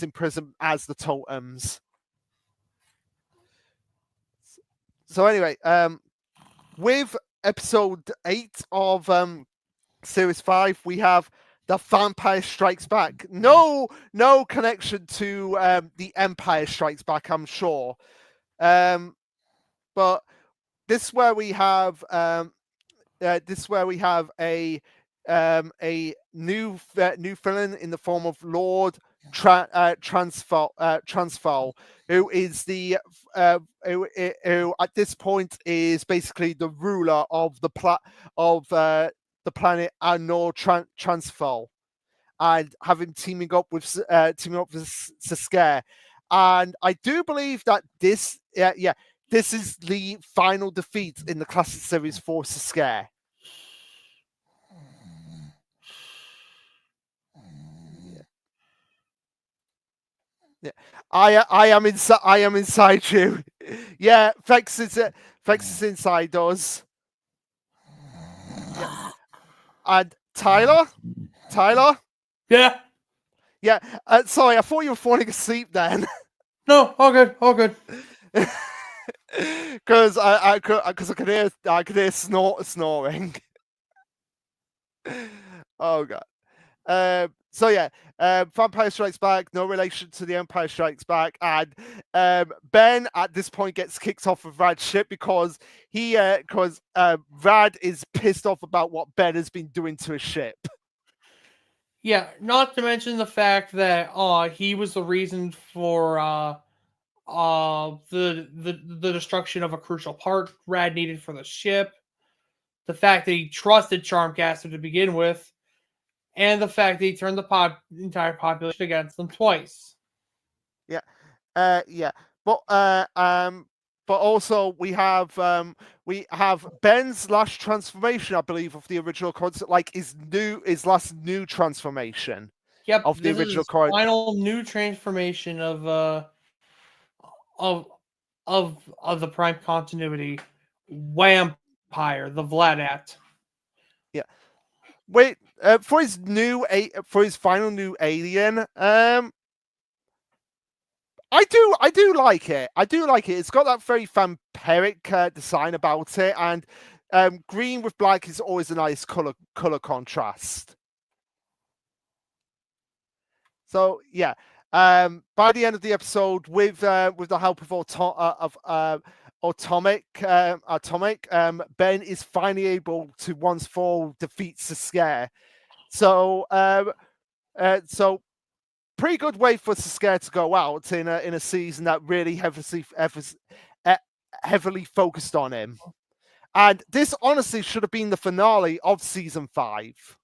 in prison as the totems. So anyway, with episode 8 of series 5, we have The Vampire Strikes Back. No connection to The Empire Strikes Back, I'm sure. But this is where we have a new villain in the form of Lord Transfall, who is who at this point is basically the ruler of the planet Anor Transfall, and have him teaming up with Sasuke. And I do believe that this is the final defeat in the classic series for Sasuke. Yeah. I am inside. I am inside you. Yeah, Vex is inside us. Yeah. And Tyler. Yeah. Yeah. Sorry, I thought you were falling asleep then. No, all good, all good. Because I could hear snoring. Oh god. So yeah, Vampire Strikes Back, no relation to the Empire Strikes Back, and Ben at this point gets kicked off of Rad's ship because Rad is pissed off about what Ben has been doing to his ship. Yeah, not to mention the fact that he was the reason for the destruction of a crucial part Rad needed for the ship. The fact that he trusted Charmcaster to begin with, and the fact that he turned the entire population against them twice. Yeah, yeah, but also we have Ben's last transformation, I believe, of the original concept, like his last new transformation. Yep, Of the this original is final new transformation of of the Prime continuity. Vampire, the Vladat. Wait, for his final new alien, I do like it. I do like it. It's got that very vampiric design about it, and green with black is always a nice color contrast. So yeah, by the end of the episode, with the help of Atomic, Ben is finally able to once for all defeat the scare. So so pretty good way for Sasuke to go out in a season that really heavily focused on him. And this honestly should have been the finale of season 5.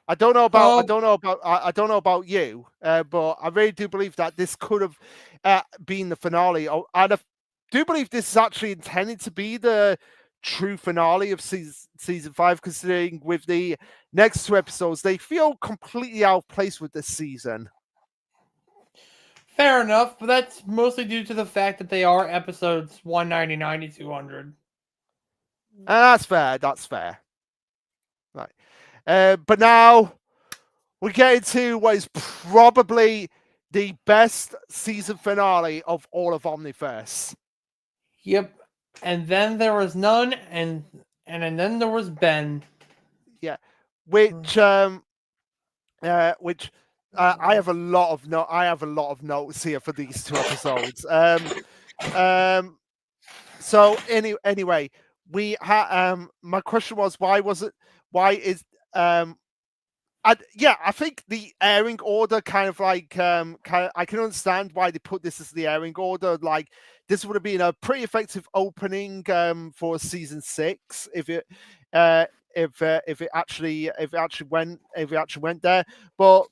I don't know about you, but I really do believe that this could have been the finale. And I do believe this is actually intended to be the true finale of season 5, considering with the next 2 episodes they feel completely out of place with this season. Fair enough, but that's mostly due to the fact that they are episodes 199 to 200. That's fair. Right. But now we get into what is probably the best season finale of all of Omniverse. Yep. And then there was none, and then there was Ben. Yeah, which I have a lot of notes here for these 2 episodes. So anyway, we my question was, why is I think the airing order kind of I can understand why they put this as the airing order. Like, this would have been a pretty effective opening for season 6 if it actually went there. But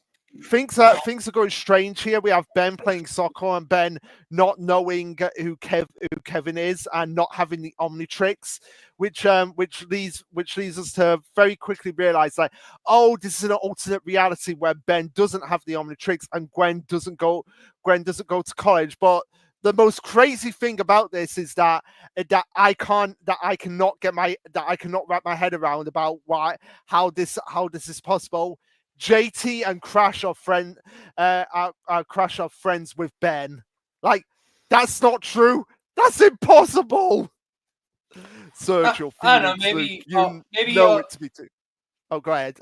things are going strange here. We have Ben playing soccer and Ben not knowing who Kevin is and not having the Omnitrix, which leads us to very quickly realize that, oh, this is an alternate reality where Ben doesn't have the Omnitrix and Gwen doesn't go to college. But the most crazy thing about this is that I cannot wrap my head around about how this is possible. JT and Crash are friends with Ben. Like, that's not true. That's impossible. Search your feelings. I don't know. Maybe it to be true. Oh, go ahead.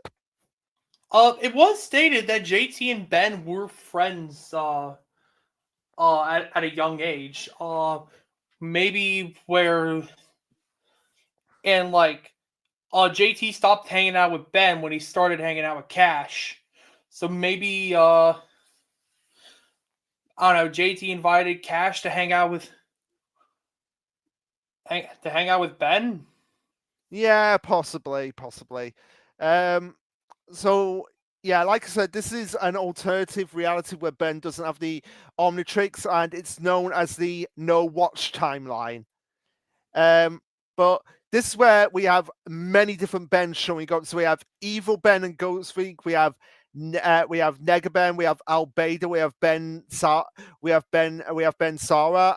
It was stated that JT and Ben were friends. At a young age. Maybe where, and like, JT stopped hanging out with Ben when he started hanging out with Cash. So maybe, I don't know, JT invited Cash to hang out with Ben? Yeah, possibly. So, yeah, like I said, this is an alternative reality where Ben doesn't have the Omnitrix, and it's known as the No Watch timeline. But this is where we have many different Bens showing up. So we have Evil Ben and Ghost Freak. We have Nega Ben. We have Albedo. We have Ben Sara,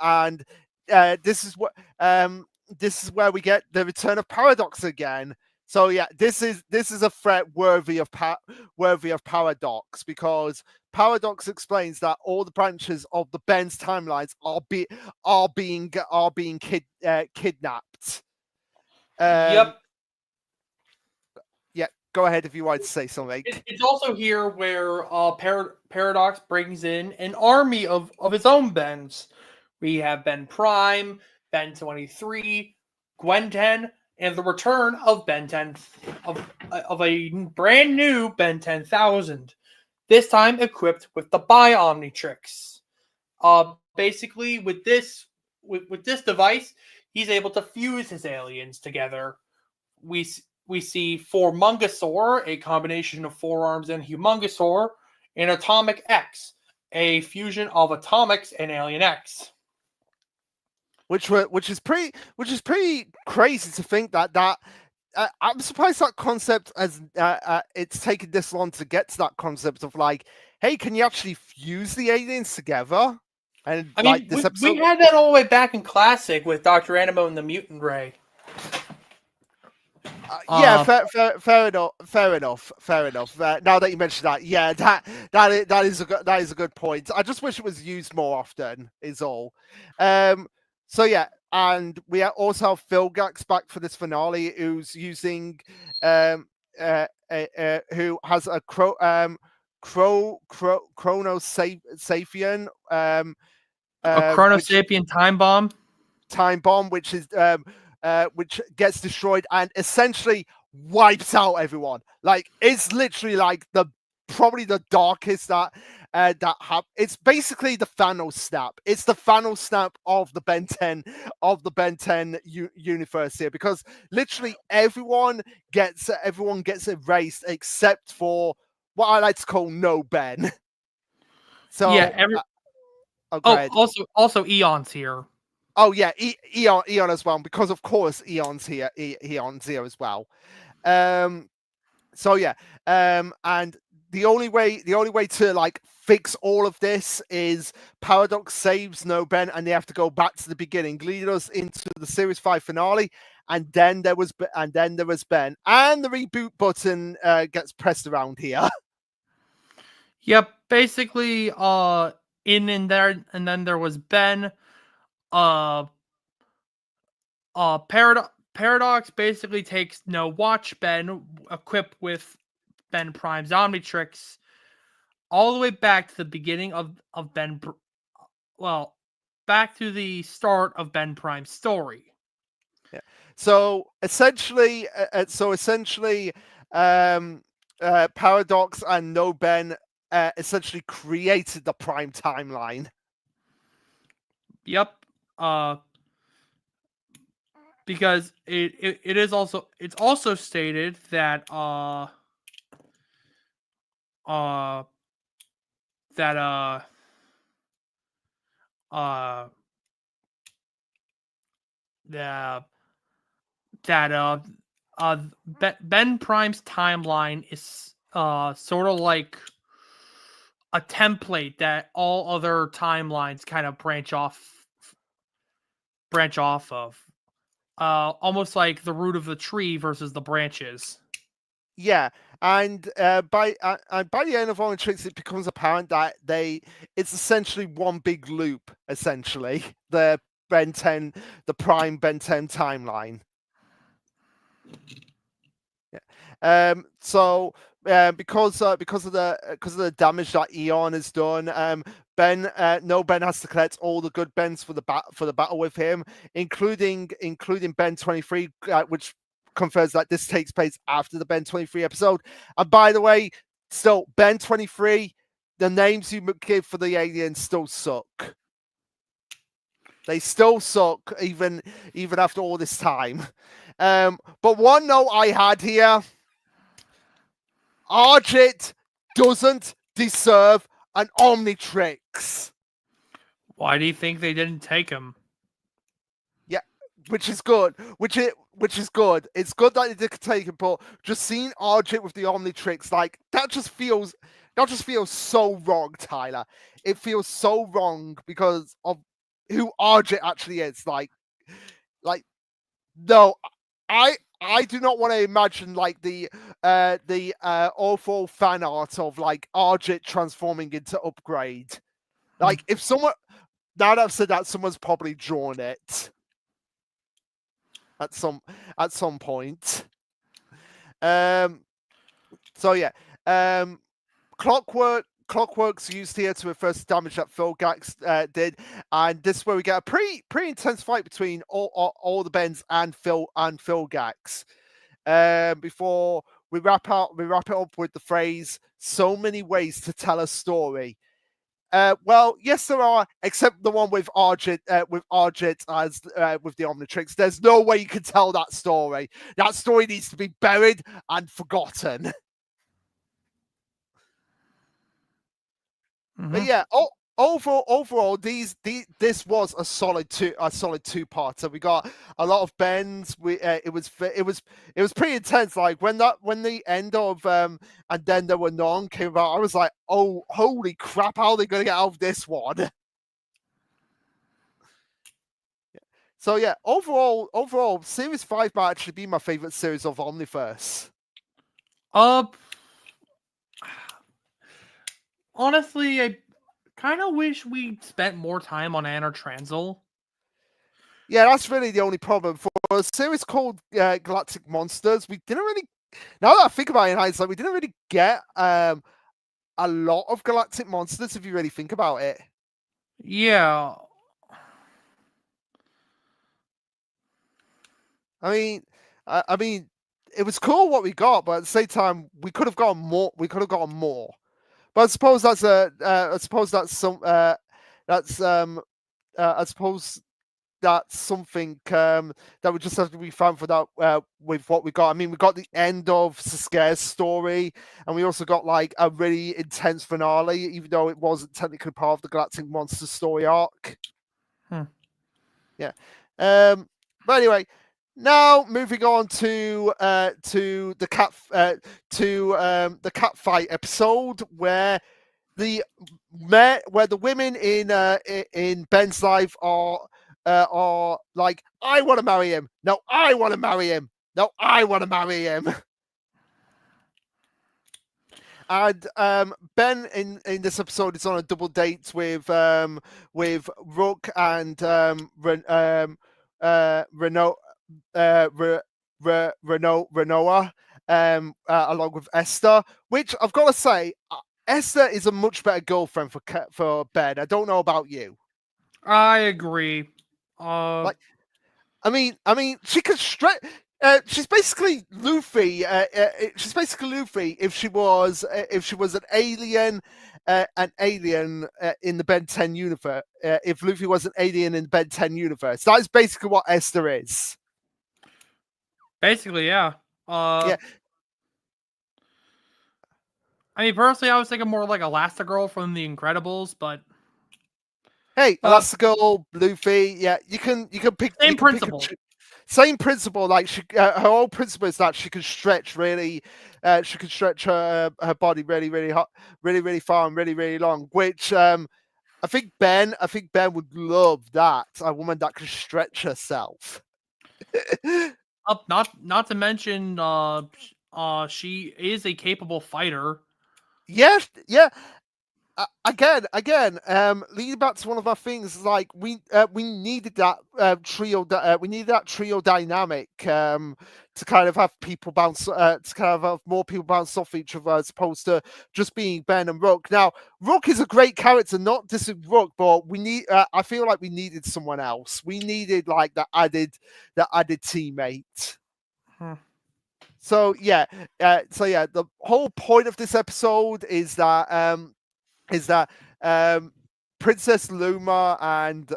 and this is where we get the return of Paradox again. So yeah, this is a threat worthy of Paradox, because Paradox explains that all the branches of the Ben's timelines are being kidnapped. Yep. Yeah, go ahead if you want to say something. It's also here where Paradox brings in an army of his own Bens. We have Ben Prime, Ben 23, Gwen 10, and the return of Ben 10 of a brand new Ben 10,000. This time equipped with the Bi-Omnitrix. Basically, with this device, he's able to fuse his aliens together. We see Formungosaur, a combination of forearms and Humongosaur, and Atomic X, a fusion of Atomics and Alien X. Which is pretty crazy to think that I'm surprised that concept has it's taken this long to get to that concept of like, hey, can you actually fuse the aliens together? And I mean, we had that all the way back in Classic with Dr. Animo and the Mutant Ray. Yeah, fair enough. Now that you mention that, yeah, that is a good point. I just wish it was used more often. Is all. So yeah, and we also have Phil Gax back for this finale, who's using who has a chrono sapien A chronosapien time bomb. time bomb, which gets destroyed and essentially wipes out everyone. Like it's literally like probably the darkest that it's basically the Thanos snap. It's the Thanos snap of the Ben 10 universe here, because literally everyone gets erased except for what I like to call no Ben. So yeah, also Eon's here. Oh yeah, Eon as well, because of course Eon's here. Eon's here as well. So yeah, and the only way to like fix all of this is Paradox saves No Ben, and they have to go back to the beginning, leading us into the Series 5 finale. And then there was Ben, and the reboot button gets pressed around here. Yep, basically, in there, and then there was Ben. Paradox basically takes Watch Ben, equipped with Ben Prime's Omnitrix, all the way back to the beginning of Ben. Well, back to the start of Ben Prime's story. Yeah. So essentially, Paradox and No Ben essentially created the Prime timeline. Yep. Because it's also stated that Ben Prime's timeline is sort of like a template that all other timelines kind of branch off of. Almost like the root of the tree versus the branches. Yeah, and by the end of Omnitrix, it becomes apparent that it's essentially one big loop. Essentially, the Prime Ben 10 timeline. Yeah. So because of the damage that Eon has done, No Ben has to collect all the good Bens for the battle with him, including Ben 23, which confirms that this takes place after the Ben 23 episode. And by the way, still Ben 23, the names you give for the aliens still suck. They still suck even after all this time. But one note I had here: Argit doesn't deserve an Omnitrix. Why do you think they didn't take him? Yeah, which is good. Which is good. It's good that they did take him, but just seeing Argit with the Omnitrix, like that just feels so wrong, Tyler. It feels so wrong because of who Argit actually is. Like no, I do not want to imagine like the awful fan art of like Argit transforming into Upgrade. Like if someone, now that I've said that, someone's probably drawn it at some point. So yeah, Clockwork's used here to reverse the damage that Phil Gax did, and this is where we get a pretty intense fight between all the Bens and Phil Gax. Before we wrap it up with the phrase, "So many ways to tell a story." Well, yes, there are, except the one with Argit as with the Omnitrix. There's no way you can tell that story. That story needs to be buried and forgotten. Mm-hmm. But yeah, overall, this was a solid two-parter. We got a lot of bends. It was pretty intense. Like when the end of and then there were none came about, I was like, oh, holy crap! How are they going to get out of this one? So yeah, overall, series 5 might actually be my favorite series of Omniverse. Honestly, I kind of wish we spent more time on Anna Transl. Yeah, that's really the only problem. For a series called Galactic Monsters, we didn't really. Now that I think about it in hindsight, we didn't really get a lot of Galactic Monsters if you really think about it. Yeah. I mean, it was cool what we got, but at the same time, we could have gotten more. We could have gotten more. But I suppose that's I suppose that's some. That's I suppose that's something that we just have to be thankful that with what we got. I mean, we got the end of Sasuke's story, and we also got like a really intense finale, even though it wasn't technically part of the Galactic Monster story arc. Yeah. But anyway, now moving on to the cat fight episode where the women in Ben's life are like, I want to marry him. No, I want to marry him. No, I want to marry him. And Ben in this episode is on a double date with Rook and Renault Renoa along with Esther, which I've got to say, Esther is a much better girlfriend for Ben. I don't know about you. I agree. Like, I mean, she could stretch. She's basically Luffy. She's basically Luffy if she was an alien in the Ben 10 universe. If Luffy was an alien in the Ben 10 universe, that is basically what Esther is. Basically, yeah. Yeah. I mean, personally, I was thinking more like Elastigirl from The Incredibles, but hey, Elastigirl, Luffy. Yeah, you can pick same principle. Same principle. Like her whole principle is that she can stretch really. She can stretch her body really hot, really far and really long. Which I think Ben would love that, a woman that can stretch herself. Not to mention, she is a capable fighter. Yeah. Again, leading back to one of my things, like we needed that trio. We needed that trio dynamic to kind of have people bounce, to kind of have more people bounce off each other as opposed to just being Ben and Rook. Now, Rook is a great character, not dissing Rook, but we need. I feel like we needed someone else. We needed like that added teammate. So yeah, the whole point of this episode is that Princess Luma and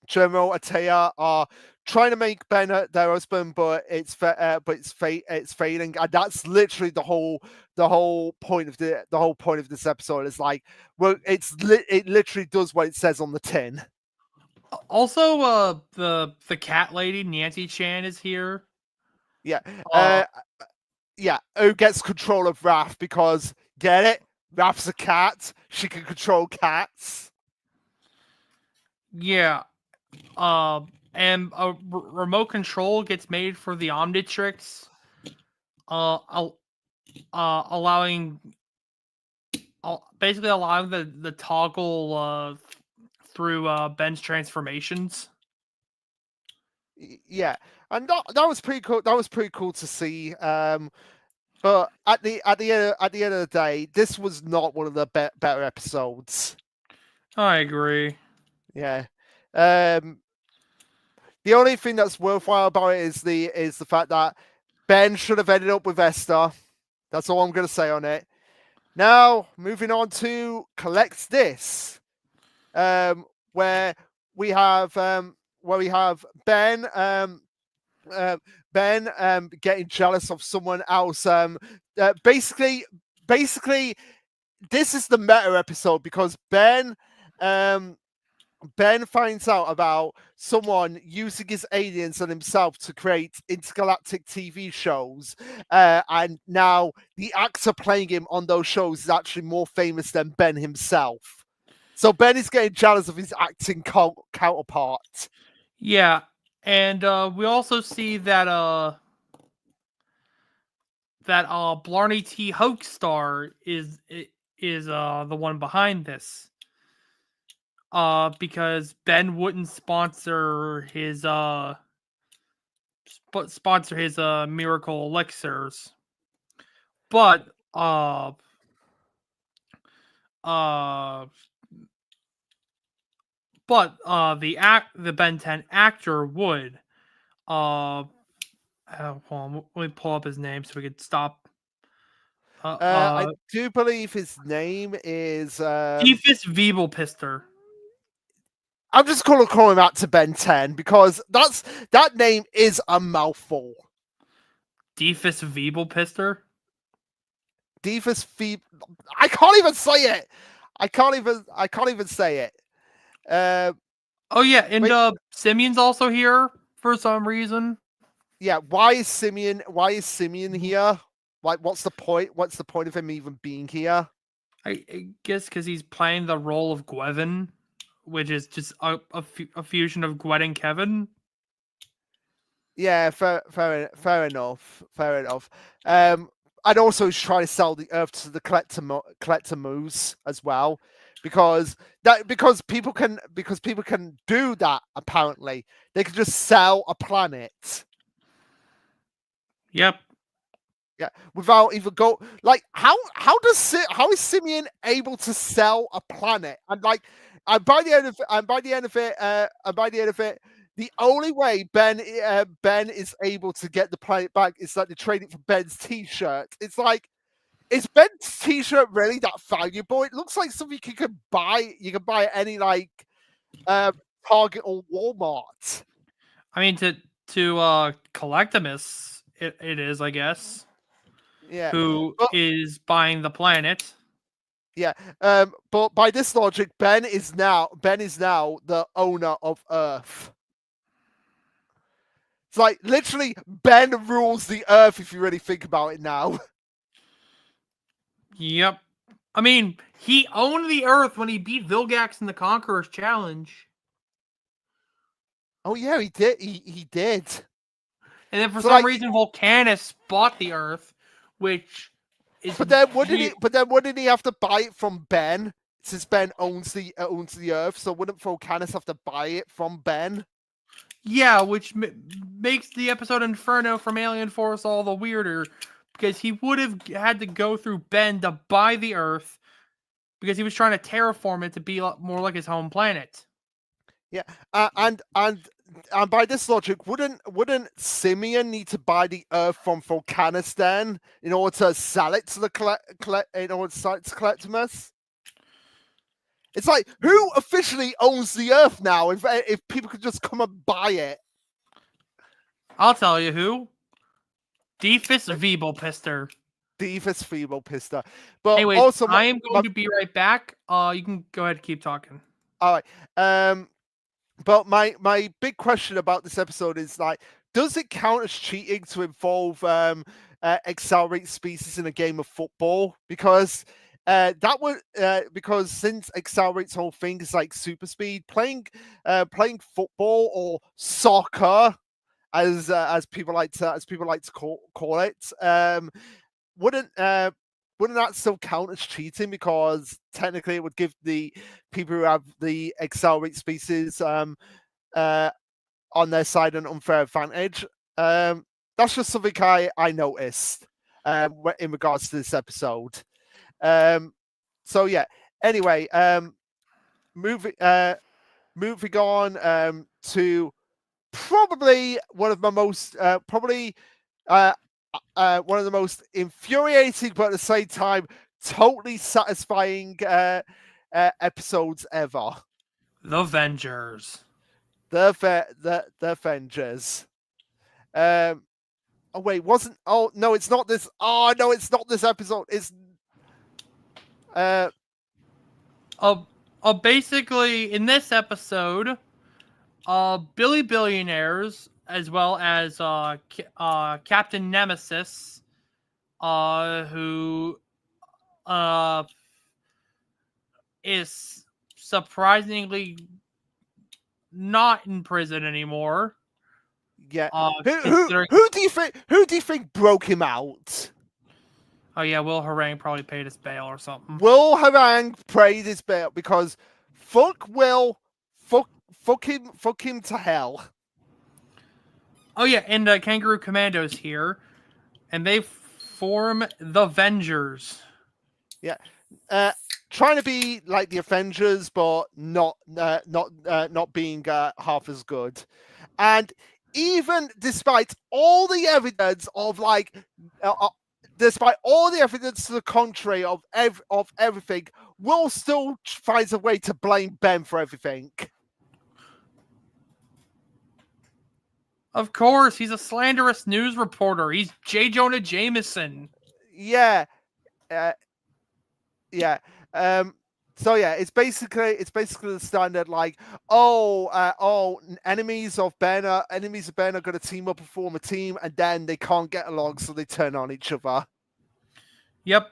General Atea are trying to make Ben their husband, but it's failing, and that's literally the whole point of this episode. Is like, well, it literally does what it says on the tin. Also, the cat lady Nancy Chan is here. Yeah, who gets control of Raph because get it? Raph's a cat. She can control cats. Yeah. And a remote control gets made for the Omnitrix. Allowing basically allowing the toggle through Ben's transformations. Yeah, and that was pretty cool. That was pretty cool to see. But at the end of the day, this was not one of the better episodes. I agree. Yeah. The only thing that's worthwhile about it is the fact that Ben should have ended up with Esther. That's all I'm going to say on it. Now, moving on to Collect This, where we have Ben getting jealous of someone else. Basically, this is the meta episode because Ben finds out about someone using his aliens and himself to create intergalactic TV shows, and now the actor playing him on those shows is actually more famous than Ben himself. So Ben is getting jealous of his acting counterpart. Yeah, And we also see that Blarney T. Hoaxstar is the one behind this. Because Ben wouldn't sponsor his miracle elixirs, but the Ben 10 actor would. Hold on, let me pull up his name so we could stop. I do believe his name is. Deefus Veebelpister. I'm just gonna call him out to Ben 10 because that name is a mouthful. Deefus Veebelpister. Deefus Feeb. I can't even say it. I can't even say it. Oh yeah, and Simeon's also here for some reason. Yeah, why is Simeon here? Like, what's the point? What's the point of him even being here? I guess because he's playing the role of Gwevin, which is just a fusion of Gwen and Kevin. Yeah, fair enough. Fair enough. I'd also try to sell the Earth to the collector moves as well, because people can do that. Apparently, they can just sell a planet. Yep. Yeah, without even how is Simeon able to sell a planet? And by the end of it, the only way Ben is able to get the planet back is that they trade it for Ben's T-shirt. It's like, is Ben's T-shirt really that valuable? It looks like something you can buy. You can buy at any Target or Walmart. I mean, to Collectimus, it is, I guess. Yeah. Who is buying the planet? Yeah. But by this logic, Ben is now the owner of Earth. It's like literally Ben rules the Earth if you really think about it now. Yep. I mean, he owned the Earth when he beat Vilgax in the Conqueror's Challenge. Oh yeah, he did. He did. And then for some reason, Volcanus bought the Earth, which is. But then wouldn't he have to buy it from Ben? Since Ben owns the Earth, so wouldn't Volcanus have to buy it from Ben? Yeah, which makes the episode Inferno from Alien Force all the weirder, because he would have had to go through Ben to buy the Earth, because he was trying to terraform it to be more like his home planet. Yeah, and by this logic, wouldn't Simeon need to buy the Earth from Volcanus then in order to sell it to Collectimus? It's like, who officially owns the Earth now? If people could just come and buy it, I'll tell you who. Deefus Veebelpister. Deefus Veebelpister. But anyways, also, I am going to be right back. You can go ahead and keep talking. All right. But my big question about this episode is like, does it count as cheating to involve accelerate species in a game of football? Because that would because since accelerate's whole thing is like super speed, playing football or soccer, as people like to call it, wouldn't that still count as cheating? Because technically it would give the people who have the accelerate species on their side an unfair advantage. That's just something I noticed in regards to this episode. So yeah. Anyway, moving on to probably one of my most one of the most infuriating, but at the same time, totally satisfying episodes ever. The Vengers. The Avengers. Oh wait, wasn't? Oh no, it's not this. Oh no, it's not this episode. It's basically in this episode, Billy Billionaires as well as Captain Nemesis, who is surprisingly not in prison anymore. Yeah. Considering, Who do you think broke him out? oh yeah, Will Harang probably paid his bail or something. Will Harang paid his bail because fuck Will, fuck him to hell. Oh yeah, and Kangaroo Commando's here, and they form the Avengers. Yeah. Trying to be like the Avengers, but not being half as good. And even despite all the evidence of despite all the evidence to the contrary of everything, Will still finds a way to blame Ben for everything. Of course, he's a slanderous news reporter. He's J. Jonah Jameson. Yeah. Yeah. So yeah, it's basically the standard like, enemies of Ben are going to team up and form a team, and then they can't get along, so they turn on each other. Yep.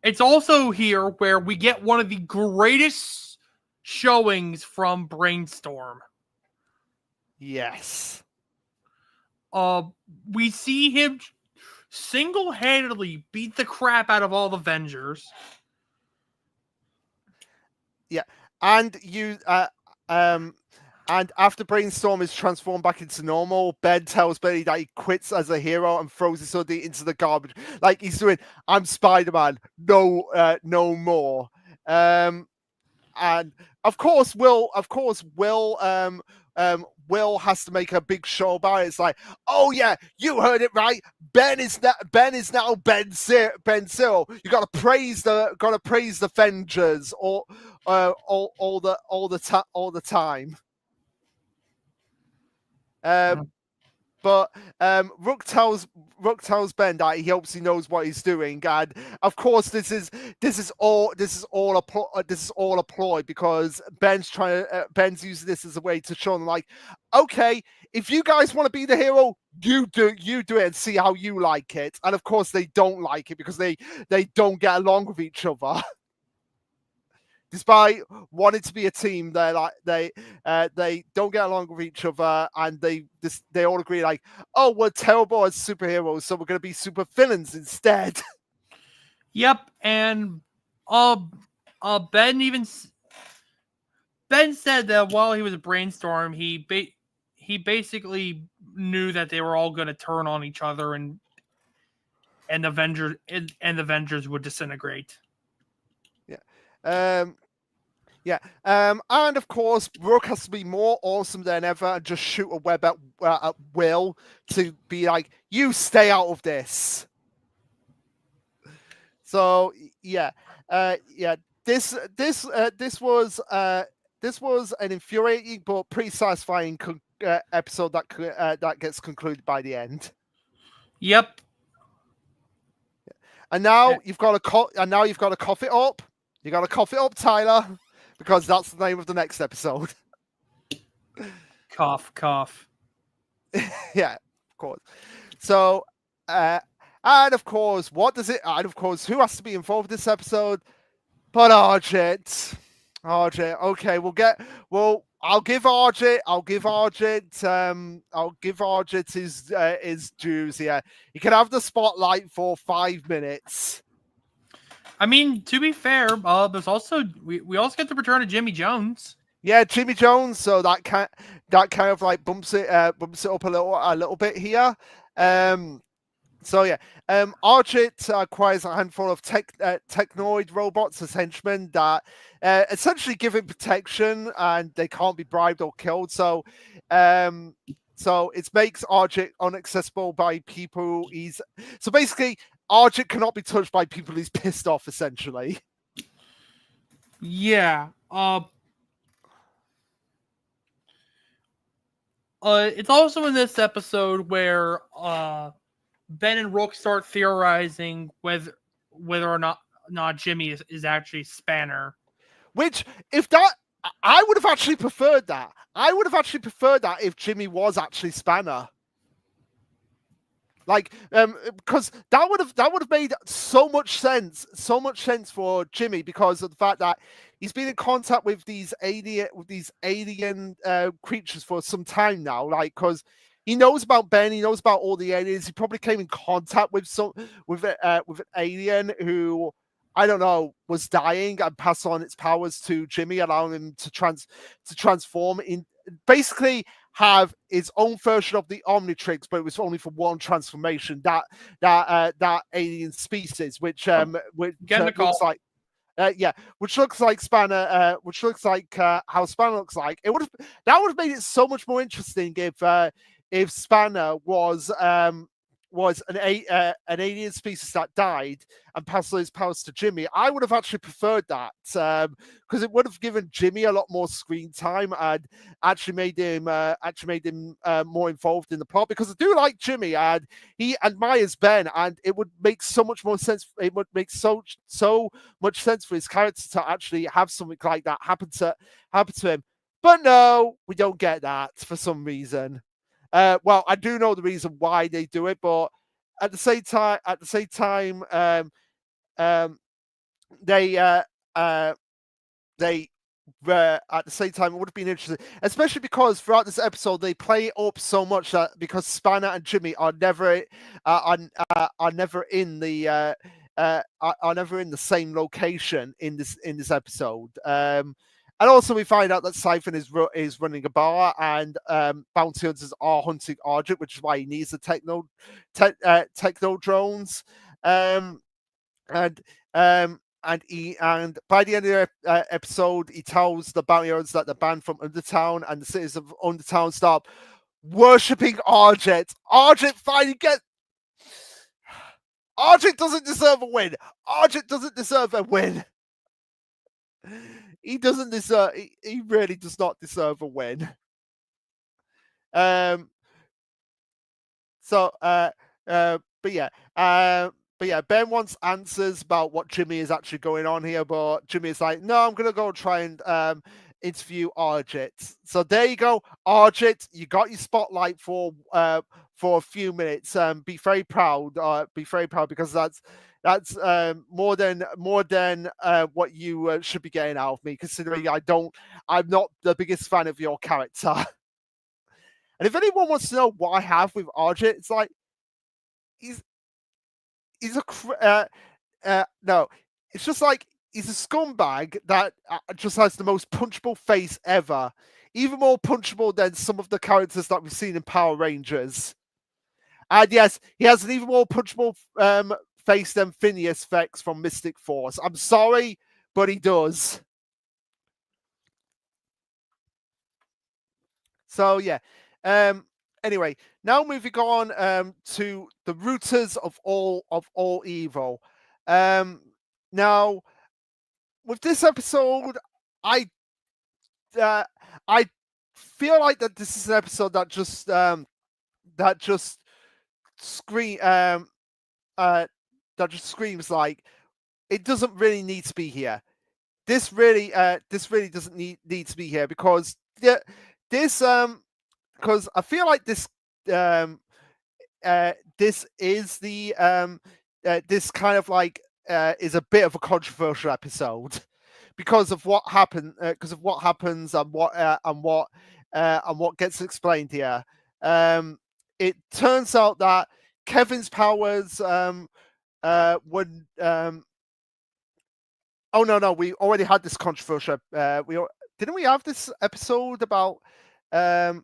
It's also here where we get one of the greatest showings from Brainstorm. Yes. We see him single-handedly beat the crap out of all the Avengers. Yeah, and and after Brainstorm is transformed back into normal, Ben tells Benny that he quits as a hero and throws his hoodie into the garbage, like he's doing, "I'm Spider-Man, no more." And of course, Will has to make a big show about it. It's like, oh yeah, you heard it right. Ben is now Ben Zero. You gotta praise the Avengers all the time. But Rook tells Ben that he hopes he knows what he's doing, and of course this is all a ploy because Ben's using this as a way to show them like, okay, if you guys want to be the hero, you do it and see how you like it. And of course they don't like it because they don't get along with each other. Despite wanting to be a team, they don't get along with each other, and they all agree like, oh, we're terrible as superheroes, so we're going to be super villains instead. Yep, and Ben said that while he was a Brainstorm, he basically knew that they were all going to turn on each other, and the Avengers would disintegrate. Yeah. Yeah, and of course, Rook has to be more awesome than ever and just shoot a web at Will to be like, you stay out of this. So yeah, this was an infuriating but pretty satisfying episode that gets concluded by the end. Yep. And now you've got to cough it up. You got to cough it up, Tyler. Because that's the name of the next episode. Cough, cough. Yeah, of course. So, and of course, who has to be involved in this episode? But Argent. Okay, I'll give Argent his dues here. He can have the spotlight for 5 minutes. I mean, to be fair, there's also we also get the return of Jimmy Jones. Yeah, Jimmy Jones. So that kind of like bumps it up a little bit here. So yeah, Argent acquires a handful of technoid robots as henchmen that essentially give him protection, and they can't be bribed or killed. So it makes Argent inaccessible by people so basically Argent cannot be touched by people he's pissed off, essentially. Yeah. It's also in this episode where Ben and Rook start theorizing whether or not Jimmy is actually Spanner. Which, I would have actually preferred that. I would have actually preferred that if Jimmy was actually Spanner. Like, because that would have made so much sense for Jimmy because of the fact that he's been in contact with these alien creatures for some time now. Like, because he knows about Ben, he knows about all the aliens. He probably came in contact with with an alien who, I don't know, was dying and passed on its powers to Jimmy, allowing him to transform in basically have its own version of the Omnitrix, but it was only for one transformation. That alien species, which Getting the looks call. like. Which looks like Spanner, which looks like how Spanner looks like. That would have made it so much more interesting if Spanner was an alien species that died and passed those powers to Jimmy. I would have actually preferred that because it would have given Jimmy a lot more screen time and actually made him more involved in the plot. Because I do like Jimmy and he admires Ben, and it would make so much more sense. It would make so much sense for his character to actually have something like that happen to him. But no, we don't get that for some reason. Well, I do know the reason why they do it, but at the same time, they at the same time, it would have been interesting, especially because throughout this episode they play it up so much that because Spanner and Jimmy are never are never in the are never in the same location in this episode. And also, we find out that Siphon is running a bar, and bounty hunters are hunting Argent, which is why he needs the techno drones. And and by the end of the episode, he tells the bounty hunters that they're banned from Undertown, and the citizens of Undertown start worshipping Argent. Argent finally Argent doesn't deserve a win. Argent doesn't deserve a win. He doesn't deserve. He really does not deserve a win. So, but yeah, Ben wants answers about what Jimmy is actually going on here, but Jimmy is like, no, I'm gonna go try and interview Argit. So there you go, Argit. You got your spotlight for a few minutes. Be very proud. Be very proud because that's more than what you should be getting out of me, considering I'm not the biggest fan of your character. And if anyone wants to know what I have with Argit, it's like he's no, it's just like he's a scumbag that just has the most punchable face ever, even more punchable than some of the characters that we've seen in Power Rangers. And yes, he has an even more punchable face than Phineas Vex from Mystic Force. I'm sorry, but he does. So yeah. Anyway, now moving on to the rooters of all evil. Now, with this episode, I feel like that this is an episode that just scream that just screams like it doesn't really need to be here. This really doesn't need to be here because this because I feel like this this is the this kind of like is a bit of a controversial episode because of what happened and what gets explained here. It turns out that Kevin's powers when oh no, we already had this controversial didn't we have this episode about the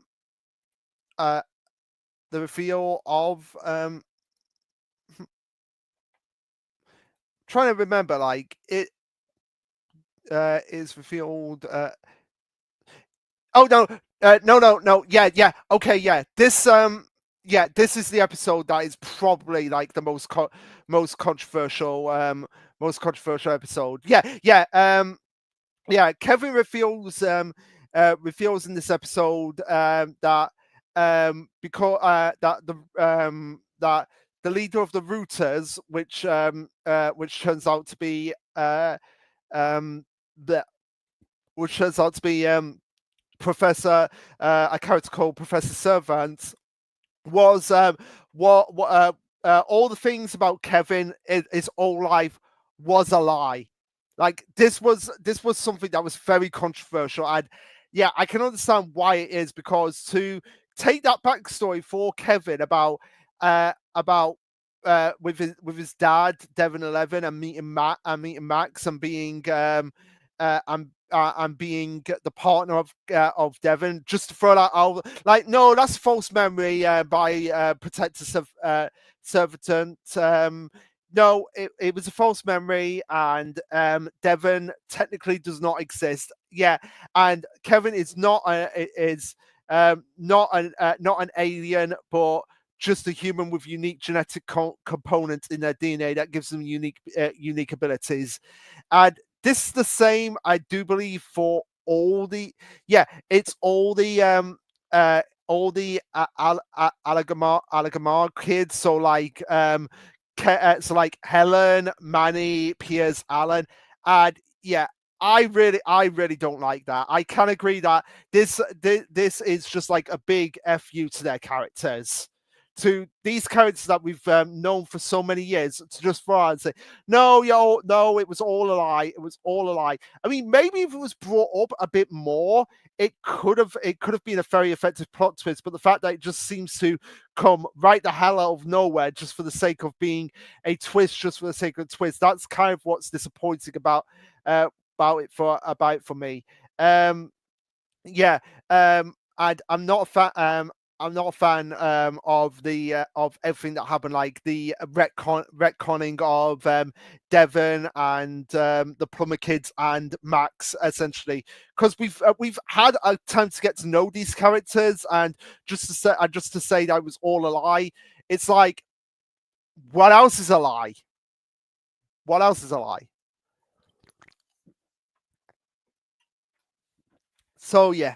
reveal of trying to remember, like it is revealed oh no, yeah, okay, yeah, this is the episode that is probably like the most controversial episode. Kevin reveals in this episode that because that the leader of the Rooters, which turns out to be Professor a character called Professor Servant, was what all the things about Kevin is all life was a lie. Like this was something that was very controversial, and yeah, I can understand why it is, because to take that backstory for Kevin about with his dad Devon 11 and meeting Max and being and being the partner of Devon, just to throw that out. Like, no, that's false memory by Protector Servatant. No, it was a false memory, and Devon technically does not exist. Yeah, and Kevin is not an alien, but just a human with unique genetic components in their DNA that gives them unique abilities. And this is the same, I do believe, for it's all the Alagamar kids. So like Helen, Manny, Piers, Alan, and yeah. I really don't like that. I can agree that this is just like a big fu to their characters, to these characters that we've known for so many years, to just throw out and say, no, no, it was all a lie. It was all a lie. I mean, maybe if it was brought up a bit more, it could have been a very effective plot twist. But the fact that it just seems to come right the hell out of nowhere, just for the sake of being a twist, just for the sake of a twist, that's kind of what's disappointing about it for me. Yeah, and I'm not a fan. I'm not a fan of everything that happened, like the retconning of Devon and the plumber kids and Max, essentially, because we've had a time to get to know these characters, and just to say that it was all a lie. It's like, what else is a lie? What else is a lie? So yeah,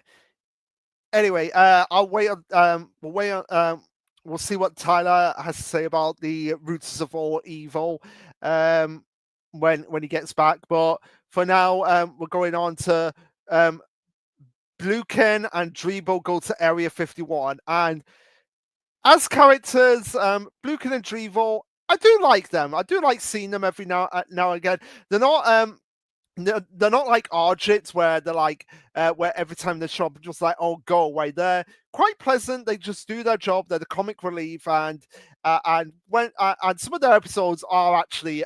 anyway, I'll wait on. We'll wait on. We'll see what Tyler has to say about the roots of all evil when he gets back. But for now, we're going on to Bluken and Drebo go to Area 51, and as characters, Bluken and Drebo, I do like them. I do like seeing them every now and again. They're not they're not like Argits, where they're like where every time they show up, just like, oh, go away. They're quite pleasant. They just do their job. They're the comic relief, and some of their episodes are actually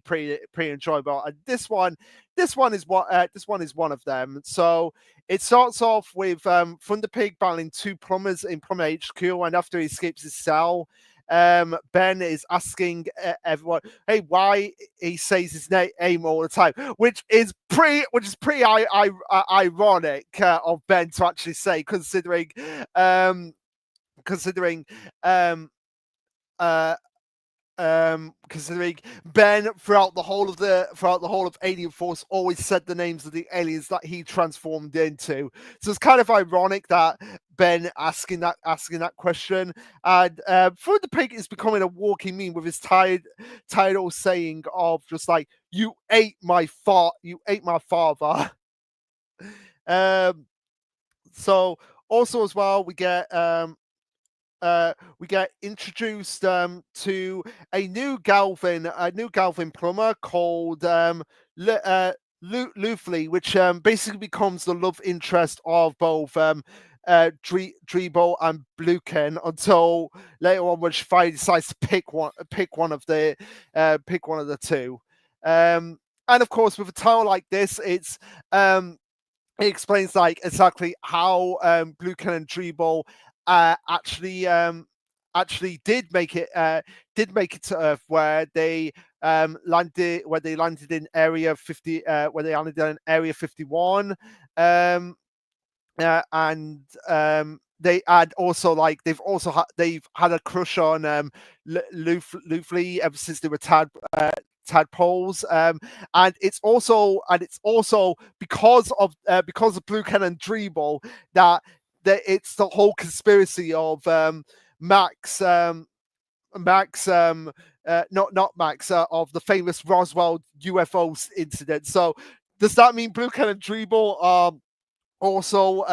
pretty enjoyable. And this one is one of them. So it starts off with Thunderpig battling two plumbers in Plumber HQ, and after he escapes his cell, Ben is asking everyone, "Hey, why he says his name all the time?" Which is pretty ironic of Ben to actually say, um, considering um, uh, considering Ben throughout the whole of Alien Force always said the names of the aliens that he transformed into. So it's kind of ironic that Ben asking that question, and Fruit the Pig is becoming a walking meme with his tired old saying of just like, "You ate my father." um, so also as well, we get introduced to a new Galvin plumber called Lufley, which basically becomes the love interest of both Drebo and Bluken, until later on when she finally decides to pick one of the two. And of course, with a title like this, it explains like exactly how Bluken and Drebo actually did make it to Earth, where they landed in Area 50, where they landed in Area 51, um, and they had also like they've had a crush on Lufley ever since they were tadpoles, and it's also because of Blue Ken and Dribble that it's the whole conspiracy of Max Max not Max of the famous Roswell UFO incident. So does that mean Blue Ken and Dribble Also,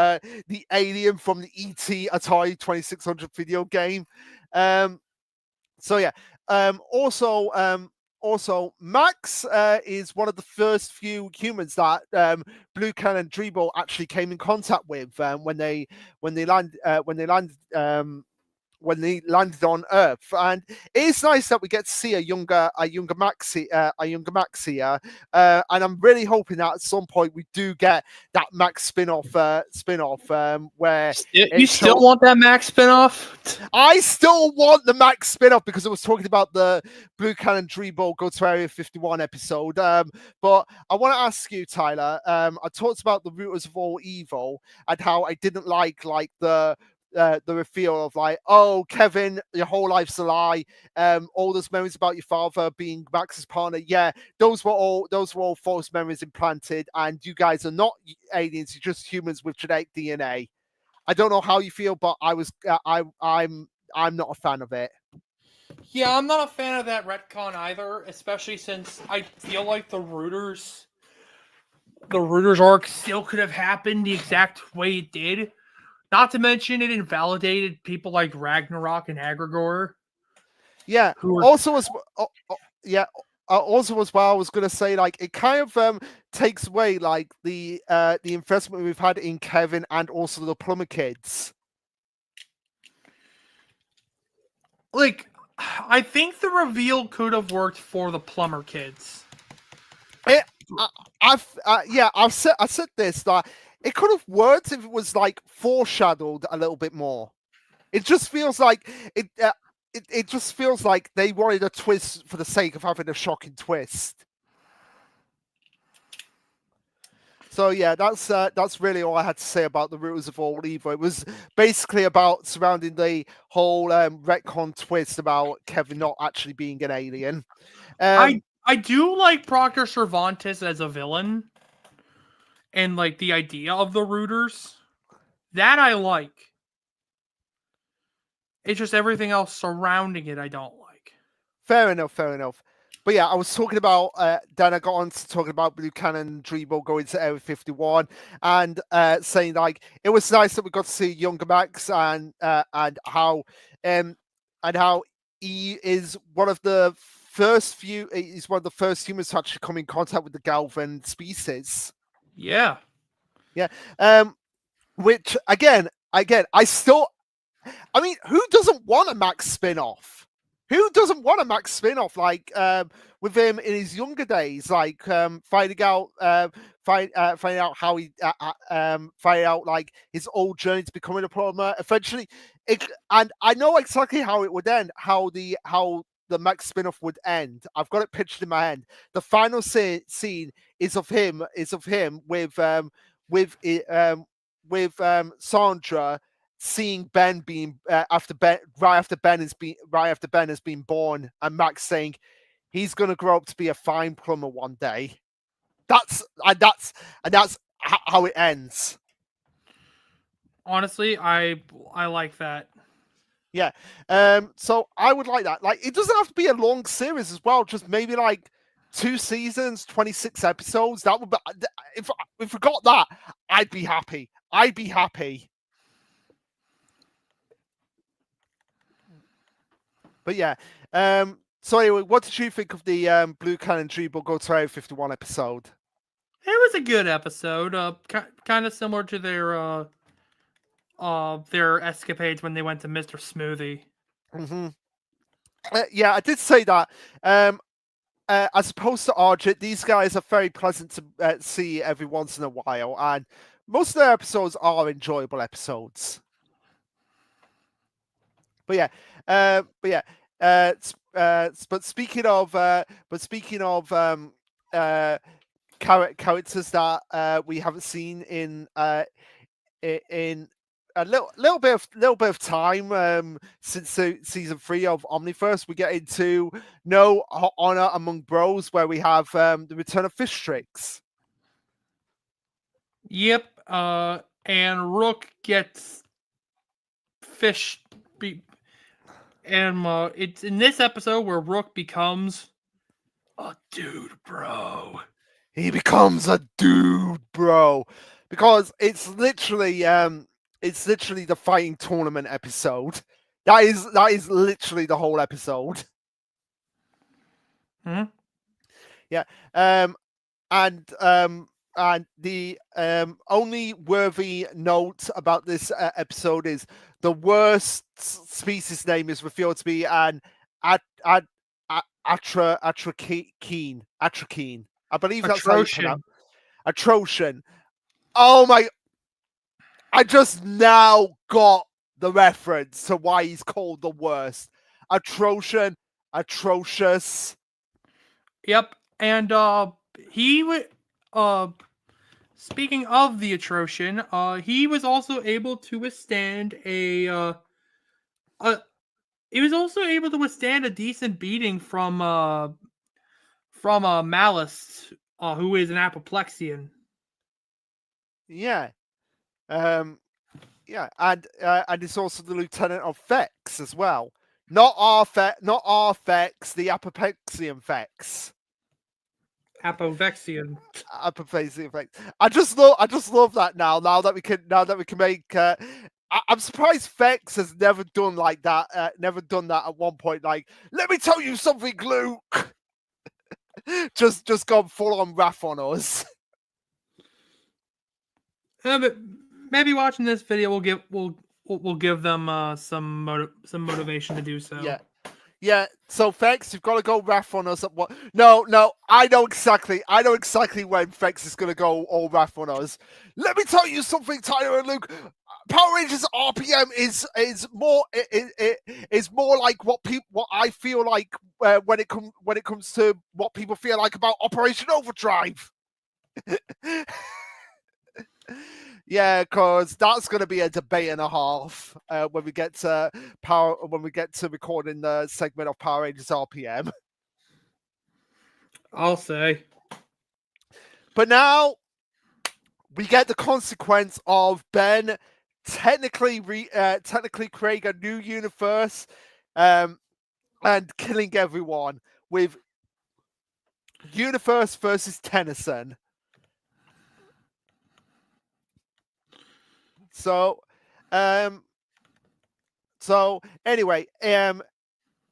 the alien from the ET Atari 2600 video game. So yeah. Also, Max is one of the first few humans that Blue Can and Drebo actually came in contact with when they landed on Earth, and it's nice that we get to see a younger Max here, and I'm really hoping that at some point we do get that Max spin-off where You still want that Max spinoff? I still want the Max spin-off because I was talking about the Blue Cannon Dreamball Go to Area 51 episode. But I want to ask you, Tyler. I talked about the rooters of all evil and how I didn't like the reveal of like, oh, Kevin, your whole life's a lie. All those memories about your father being Max's partner, yeah, those were all false memories implanted, and you guys are not aliens, you're just humans with genetic DNA. I don't know how you feel, but I'm not a fan of it. Yeah, I'm not a fan of that retcon either, especially since I feel like the Rooters arc still could have happened the exact way it did. Not to mention, it invalidated people like Ragnarok and Agrigor. Yeah. Also, as well, I was gonna say, like, it kind of takes away like the investment we've had in Kevin and also the plumber kids. Like, I think the reveal could have worked for the plumber kids. I've said this, that it could have worked if it was like foreshadowed a little bit more. It just feels like it just feels like they wanted a twist for the sake of having a shocking twist. So yeah, that's really all I had to say about the Rooters of All Evil. It was basically about surrounding the whole retcon twist about Kevin not actually being an alien. I do like Proctor Cervantes as a villain, and like the idea of the Rooters. That I like. It's just everything else surrounding it I don't like. Fair enough. But yeah, I was talking about, then I got on to talking about Blue Cannon Dreamboat going to Area 51 and saying like it was nice that we got to see younger Max and how he is one of the first humans to actually come in contact with the Galvan species. Yeah. Yeah. Which again, I mean, who doesn't want a Max spin-off? Who doesn't want a Max spin-off like with him in his younger days, like finding out how he finding out like his old journey to becoming a plumber. Eventually, and I know exactly how it would end, how the Max spin-off would end. I've got it pictured in my head. The final scene is of him with Sandra seeing Ben being after Ben has been born, and Max saying he's going to grow up to be a fine plumber one day. That's how it ends. Honestly, I like that. Yeah. So I would like that. Like, it doesn't have to be a long series as well. Just maybe like 2 seasons, 26 episodes. That would be, if we got that, I'd be happy. But yeah. So anyway, what did you think of the Blue Cannon Dreamboat Go to Area 51 episode? It was a good episode. Kind of similar to their escapades when they went to Mr. Smoothie. Mm-hmm. Yeah, I did say that. As opposed to Argent, these guys are very pleasant to see every once in a while, and most of their episodes are enjoyable episodes. But speaking of characters that we haven't seen in a little bit of time since season 3 of Omniverse, we get into No Honor Among Bros, where we have the return of Fish Tricks. Yep. And Rook gets fish. And it's in this episode where Rook becomes a dude, bro. He becomes a dude, bro. because it's literally the fighting tournament episode. That is literally the whole episode. Hmm? Yeah. And the only worthy note about this episode is the worst species name is revealed to be an atrakeen. I believe that's how you pronounce Atrocian. Oh my! I just now got the reference to why he's called the worst. Atrocian, atrocious. Yep, and he would. Speaking of the Atrocian, he was also able to withstand a he was also able to withstand a decent beating from Malice, who is an apoplexian. Yeah. Yeah, and it's also the lieutenant of Vex as well. Not our Vex, the Apoplexian Vex. Apovexian. Apoplexian Vex. I just love that now. Now that we can make. I'm surprised Vex has never done like that. Never done that at one point. Like, let me tell you something, Luke. just gone full on wrath on us. But maybe watching this video will give them some motivation to do so. Yeah, so Vex, you've got to go wrath on us at what? No, I know exactly when Vex is going to go all wrath on us. Let me tell you something, Tyler and Luke. Power Rangers RPM is more like what I feel like when it comes to what people feel like about Operation Overdrive. Yeah, because that's going to be a debate and a half when we get to recording the segment of Power Rangers RPM. I'll say. But now we get the consequence of Ben technically creating a new universe and killing everyone with Universe versus Tennyson. So anyway,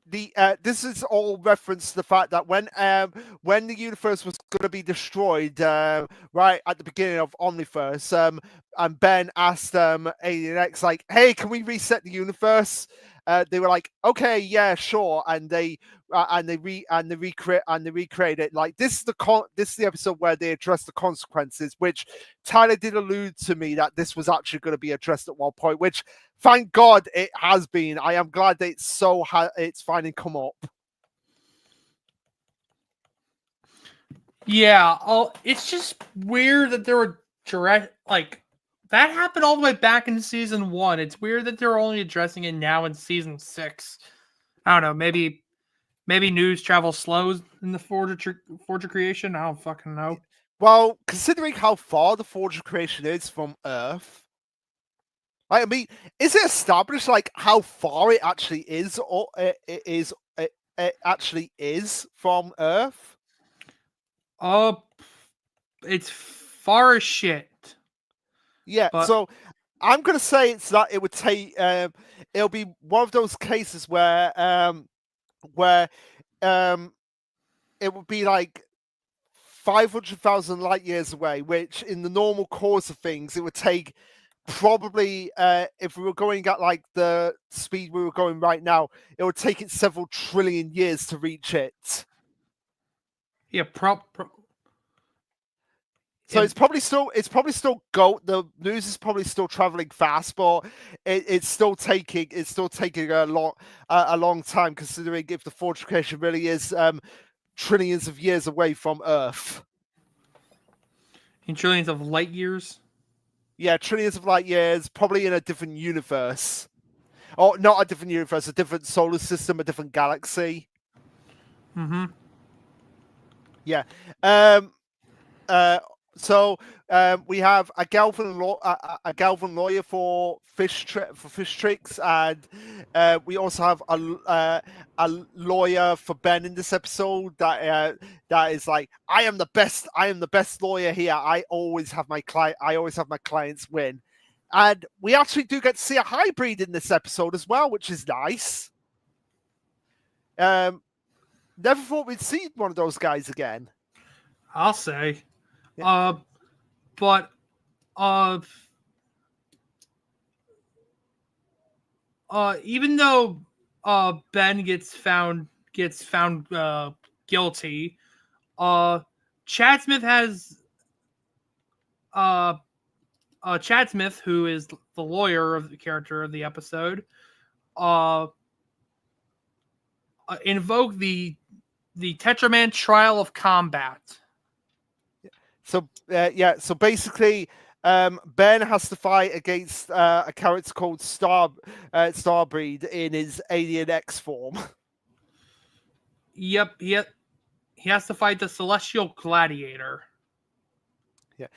this is all reference to the fact that when the universe was going to be destroyed, right at the beginning of Omniverse, and Ben asked Alien X like, "Hey, can we reset the universe?" They were like, "Okay, yeah, sure," and they recreate it. Like this is the episode where they address the consequences, which Tyler did allude to me that this was actually going to be addressed at one point, which thank God it has been. I am glad that it's finally come up. Yeah, it's just weird that there were that happened all the way back in season 1. It's weird that they're only addressing it now in season 6. I don't know, maybe news travels slow in the Forge of Creation. I don't fucking know. Well, considering how far the Forge of Creation is from Earth, I mean, is it established like how far it actually is, or it actually is from Earth? It's far as shit. Yeah, but... so I'm gonna say it's that it would take. It'll be one of those cases where it would be like 500,000 light years away, which in the normal course of things, it would take probably, if we were going at like the speed we were going right now, it would take it several trillion years to reach it. Yeah, so it's probably still the news is probably still traveling fast, but it's still taking a long time, considering if the fortification really is trillions of years away from Earth. In trillions of light years? Yeah, trillions of light years, probably in a different universe. Or not a different universe, a different solar system, a different galaxy. Mm-hmm. Yeah. So we have a Galvan lawyer for fish tricks, and we also have a lawyer for Ben in this episode that is like, I am the best lawyer here. I always have my clients win, and we actually do get to see a hybrid in this episode as well, which is nice. Never thought we'd see one of those guys again. I'll say. Yeah. But even though Ben gets found guilty, Chad Smith has Chad Smith, who is the lawyer of the character of the episode, invoke the Tetraman Trial of Combat. So so basically, Ben has to fight against a character called Starbreed in his Alien X form. Yep, he has to fight the Celestial Gladiator. Yeah.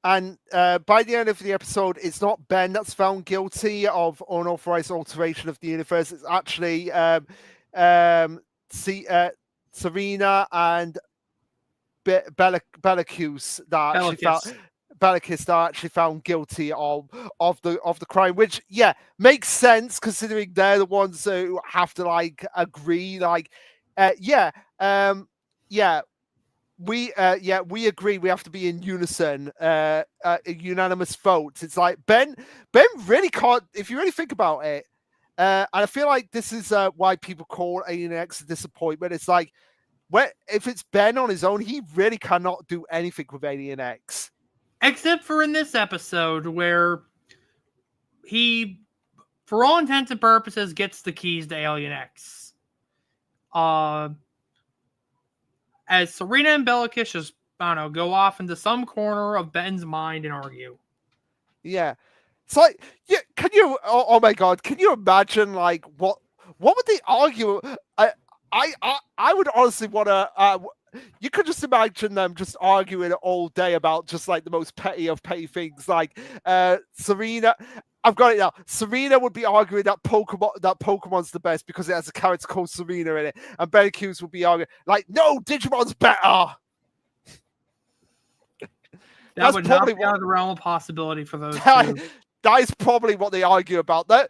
And by the end of the episode, it's not Ben that's found guilty of unauthorized alteration of the universe. It's actually Serena and Bellicus that actually found guilty of the crime, which makes sense considering they're the ones who have to like agree. We agree. We have to be in unison, a unanimous vote. It's like Ben really can't. If you really think about it, and I feel like this is why people call Alien X a disappointment. It's like, if it's Ben on his own, he really cannot do anything with Alien X, except for in this episode where he, for all intents and purposes, gets the keys to Alien X. As Serena and Bellicus just, I don't know, go off into some corner of Ben's mind and argue. Yeah. It's like, can you, oh my God, can you imagine, like, what would they argue? I would honestly want to, you could just imagine them just arguing all day about just, like, the most petty of petty things, like, Serena... I've got it now. Serena would be arguing that Pokemon's the best because it has a character called Serena in it, and Bellicus would be arguing like, no, Digimon's better. That would not be out of the realm of possibility for those two. That is probably what they argue about. They're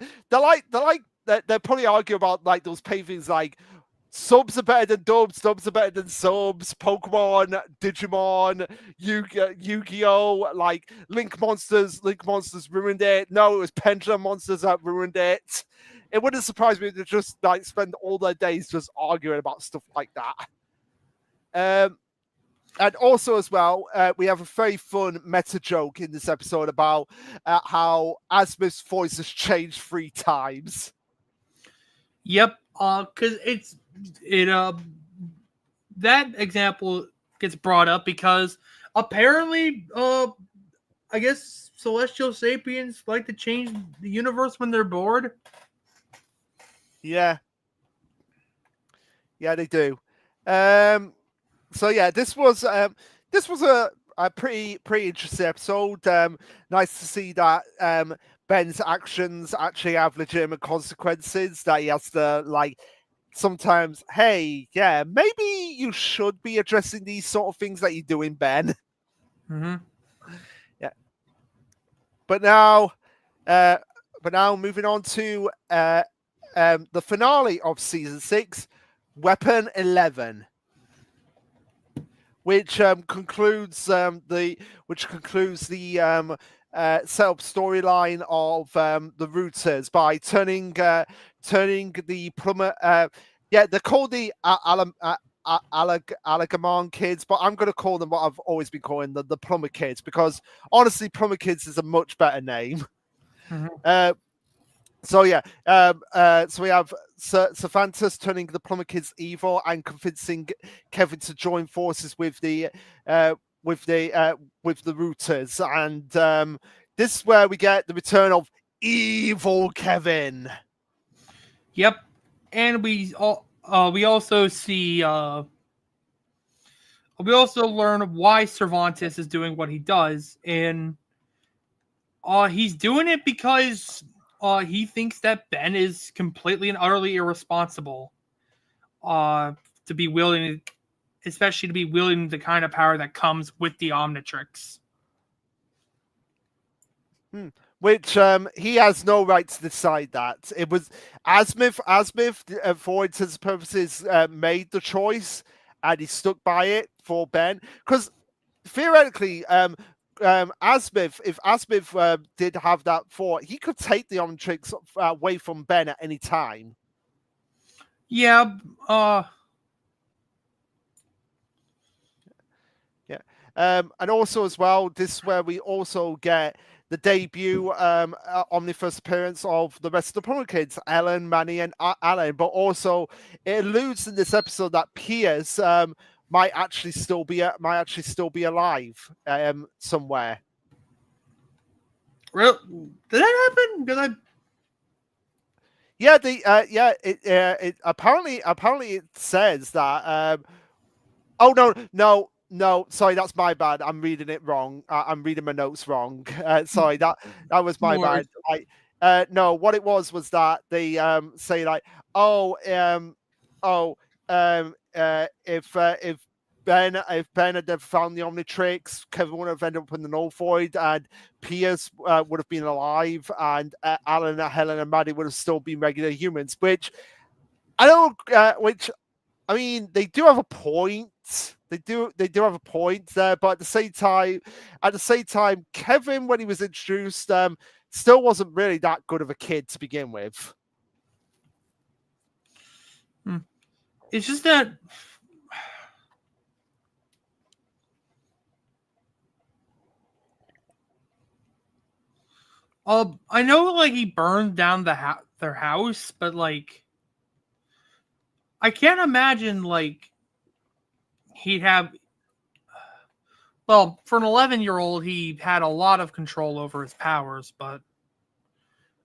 probably argue about like those petty things like subs are better than dubs, dubs are better than subs, Pokemon, Digimon, Yu-Gi-Oh, like Link Monsters ruined it. No, it was Pendulum Monsters that ruined it. It wouldn't surprise me to just like spend all their days just arguing about stuff like that. And also as well, we have a very fun meta joke in this episode about how Asmus' voice has changed 3 times. Yep, because that example gets brought up because apparently, I guess Celestial Sapiens like to change the universe when they're bored. Yeah, they do. So yeah, this was a pretty interesting episode. Nice to see that Ben's actions actually have legitimate consequences. That he has to like sometimes, hey, yeah, maybe you should be addressing these sort of things that you're doing, Ben. Mm-hmm. Yeah. But now moving on to the finale of season 6, Weapon 11. Which concludes the setup storyline of the Rooters by turning the plumber. They're called the Alagamon kids, but I'm going to call them what I've always been calling the plumber kids because honestly, plumber kids is a much better name. Mm-hmm. So we have Cervantes turning the plumber kids evil and convincing Kevin to join forces with the Rooters, and this is where we get the return of evil Kevin. Yep, and we also see we also learn why Cervantes is doing what he does, and he's doing it because he thinks that Ben is completely and utterly irresponsible to be wielding, especially to be wielding the kind of power that comes with the Omnitrix. Which he has no right to decide that. It was Asmith, for his purposes, made the choice, and he stuck by it for Ben. Because theoretically, Asmith, if Asmith did have that thought, he could take the Omnitrix away from Ben at any time. Yeah. And also as well, this is where we also get the debut Omniverse appearance of the rest of the Pumpkin Kids, Ellen, Manny, and Alan. But also, it alludes in this episode that Piers might actually still be alive somewhere. Did that happen? Because Yeah, it apparently it says that. Oh no, sorry, that's my bad. I'm reading it wrong. I'm reading my notes wrong. Sorry, that was my bad. No, what it was that they say like, if Ben had never found the Omnitrix, Kevin would have ended up in the Null Void, and Piers would have been alive, and Alan, Helen, and Maddie would have still been regular humans. Which I don't. I mean, they do have a point. They do have a point there, but at the same time, Kevin, when he was introduced, still wasn't really that good of a kid to begin with. It's just that I know like he burned down their house, but like I can't imagine like he'd have. Well, for an 11-year-old, he had a lot of control over his powers, but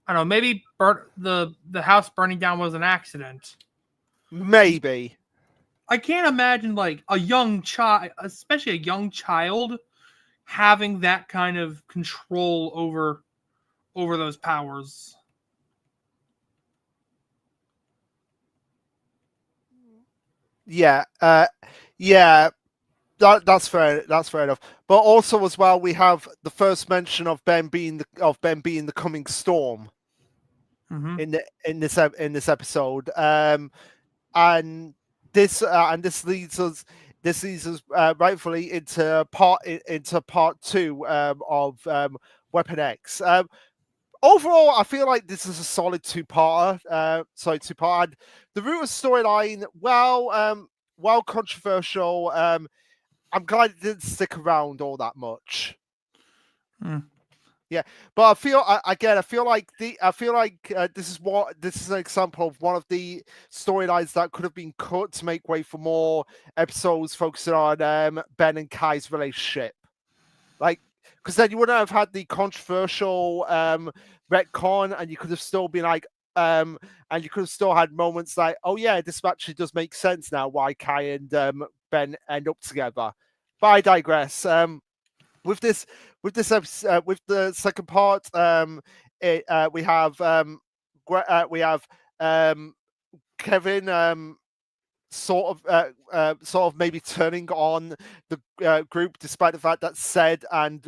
I don't know. Maybe the house burning down was an accident. Maybe. I can't imagine like a young child, especially a young child, having that kind of control over those powers. Yeah. Yeah. That's fair. That's fair enough. But also, as well, we have the first mention of Ben being the coming storm in this episode. And this leads us rightfully into part two of Weapon X. Overall, I feel like this is a solid two-parter. Two-part. The root of storyline, well controversial. I'm glad it didn't stick around all that much. Yeah, but I feel like this is an example of one of the storylines that could have been cut to make way for more episodes focusing on Ben and Kai's relationship. Like, because then you wouldn't have had the controversial retcon, and you could have still been like, and you could have still had moments like, oh yeah, this actually does make sense now why Kai and Ben end up together. But I digress. With the second part, we have Kevin sort of maybe turning on the group, despite the fact that Ced and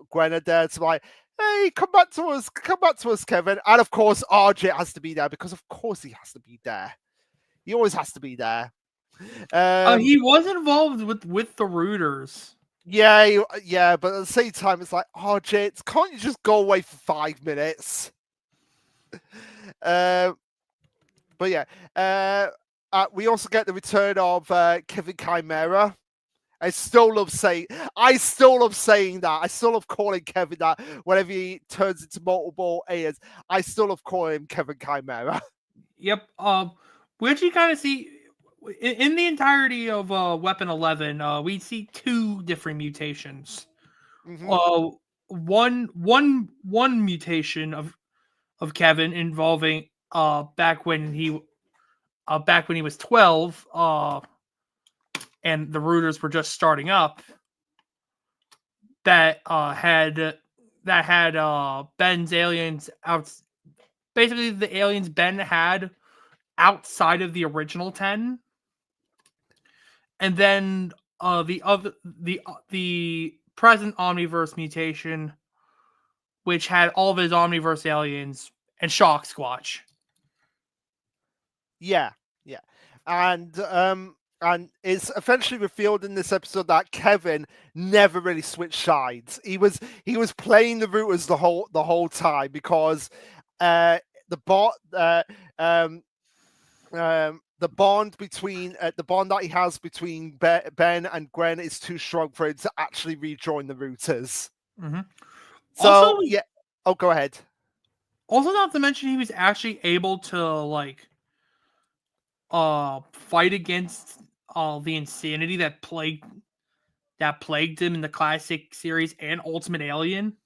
Gwen are there to like, hey, come back to us, Kevin. And of course, RJ has to be there because of course he has to be there. He always has to be there. He was involved with the Rooters. Yeah, but at the same time, it's like, RJ, can't you just go away for 5 minutes? But yeah, we also get the return of Kevin Chimera. I still love saying that. I still love calling Kevin that whenever he turns into multiple aliens. I still love calling him Kevin Chimera. Yep. We actually kind of see in the entirety of Weapon 11, we see two different mutations. One mutation of Kevin involving back when he was 12, and the rooters were just starting up, that had Ben's aliens out. Basically, the aliens Ben had outside of the original 10, and then the present Omniverse mutation, which had all of his Omniverse aliens and Shock Squatch. Yeah, yeah, and it's eventually revealed in this episode that Kevin never really switched sides. He was playing the rooters the whole time because the bond between the bond that he has between Ben and Gwen is too strong for him to actually rejoin the rooters. Mm-hmm. So Also, yeah, go ahead. Also, not to mention, he was actually able to fight against the insanity that plagued him in the classic series and Ultimate Alien.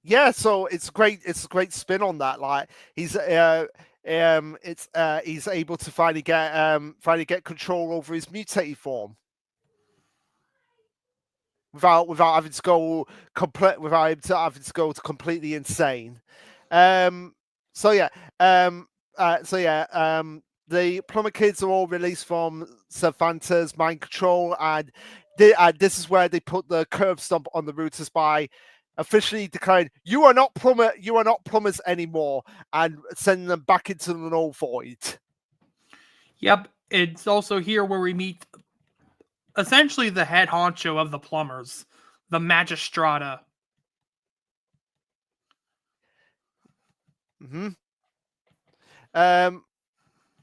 Yeah, so it's great. It's a great spin on that. Like he's he's able to finally get control over his mutated form without having to go completely insane. So yeah, the plumber kids are all released from Savanta's mind control, and this is where they put the curb stomp on the rooters by officially declaring you are not plumbers anymore, and sending them back into the null void. Yep, it's also here where we meet essentially the head honcho of the plumbers, the Magistrata. Mm-hmm.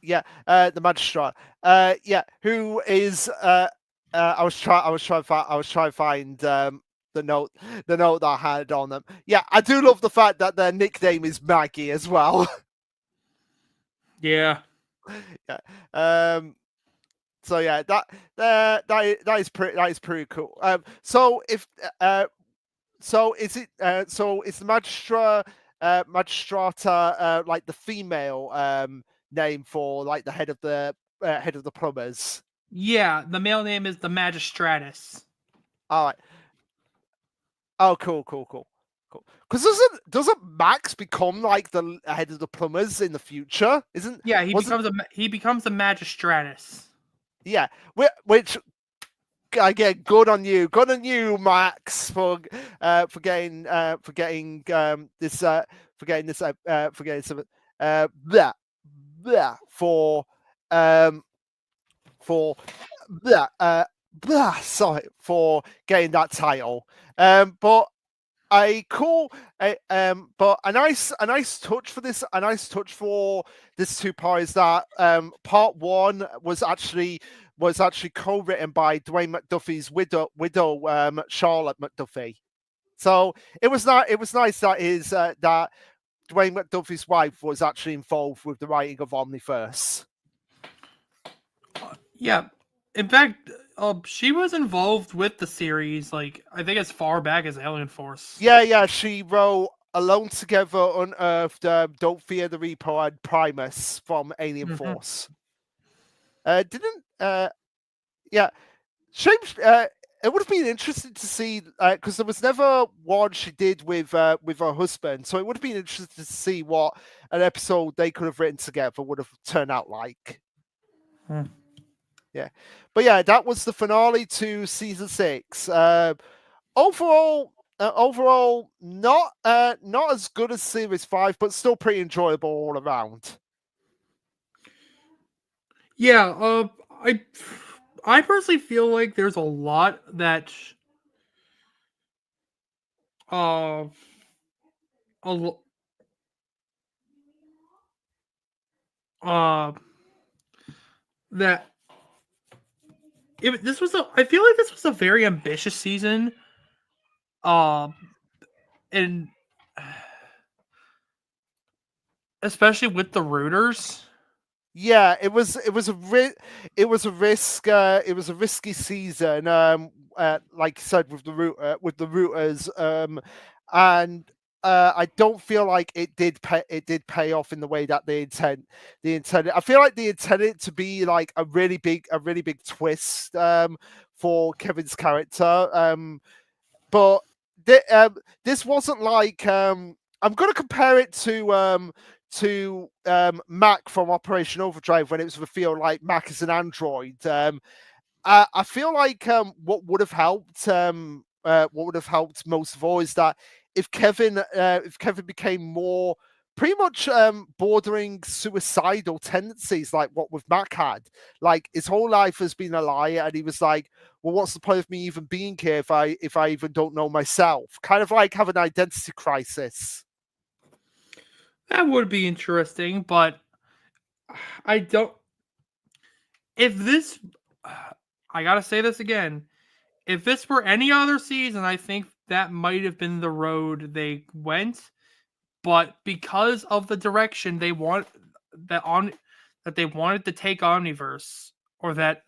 Yeah, the Magistrate. Yeah, who is I was trying to find the note that I had on them. Yeah, I do love the fact that their nickname is Maggie as well. Yeah. Yeah. So yeah, that is pretty cool. So if so is it so is the Magistrata like the female name for like the head of the plumbers? Yeah, the male name is the Magistratus. All right. Oh, cool. Because doesn't Max become like the head of the plumbers in the future? Isn't Yeah, he becomes the Magistratus. yeah, which again, good on you, Max, for getting that title. But but a nice touch for this two parts that part one was actually co-written by Dwayne McDuffie's widow Charlotte McDuffie. So it was nice that that Dwayne McDuffie's wife was actually involved with the writing of Omniverse. Yeah, in fact, she was involved with the series, like I think as far back as Alien Force. Yeah, she wrote Alone Together, Unearthed, Don't Fear the Reaper, and Primus from Alien Force. Shame. It would have been interesting to see because there was never one she did with her husband, so it would have been interesting to see what an episode they could have written together would have turned out like. Yeah, but yeah, that was the finale to season 6. Overall, not as good as series 5, but still pretty enjoyable all around. Yeah, I personally feel like there's a lot that that I feel like this was a very ambitious season. And especially with the rooters. Yeah, it was a risky season. Like you said, with the rooters, and I don't feel like it did pay off in the way that they intended. I feel like they intended it to be like a really big twist for Kevin's character. But this wasn't like I'm gonna compare it to Mac from Operation Overdrive when it was revealed like Mac is an android. I feel like what would have helped most of all is that if Kevin became more pretty much bordering suicidal tendencies like what with Mac had. Like his whole life has been a lie, and he was like, well, what's the point of me even being here if I even don't know myself? Kind of like have an identity crisis. That would be interesting, but I don't. If this, I gotta say this again. If this were any other season, I think that might have been the road they went. But because of the direction they want that they wanted to take Omniverse, or that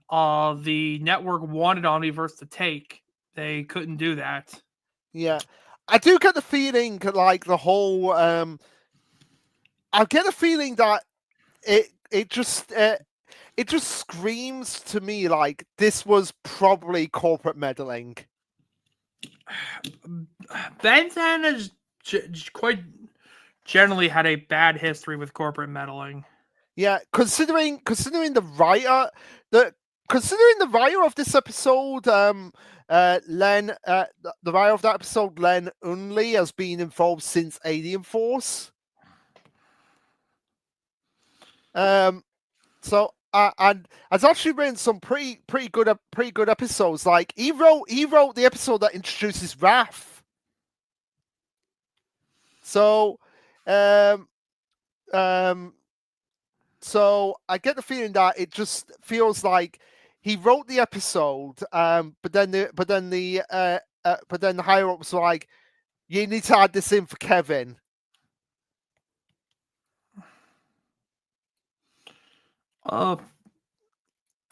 the network wanted Omniverse to take, they couldn't do that. Yeah. I do get the feeling like the whole I get the feeling that it just screams to me like this was probably corporate meddling. Ben 10 has quite generally had a bad history with corporate meddling. Yeah, considering the writer, the writer of this episode, Len, the writer of that episode, Len Unley, has been involved since Alien Force. So and has actually written some pretty good episodes. Like he wrote the episode that introduces Wrath. So, so I get the feeling that it just feels like he wrote the episode, but then the higher ups were like, you need to add this in for Kevin.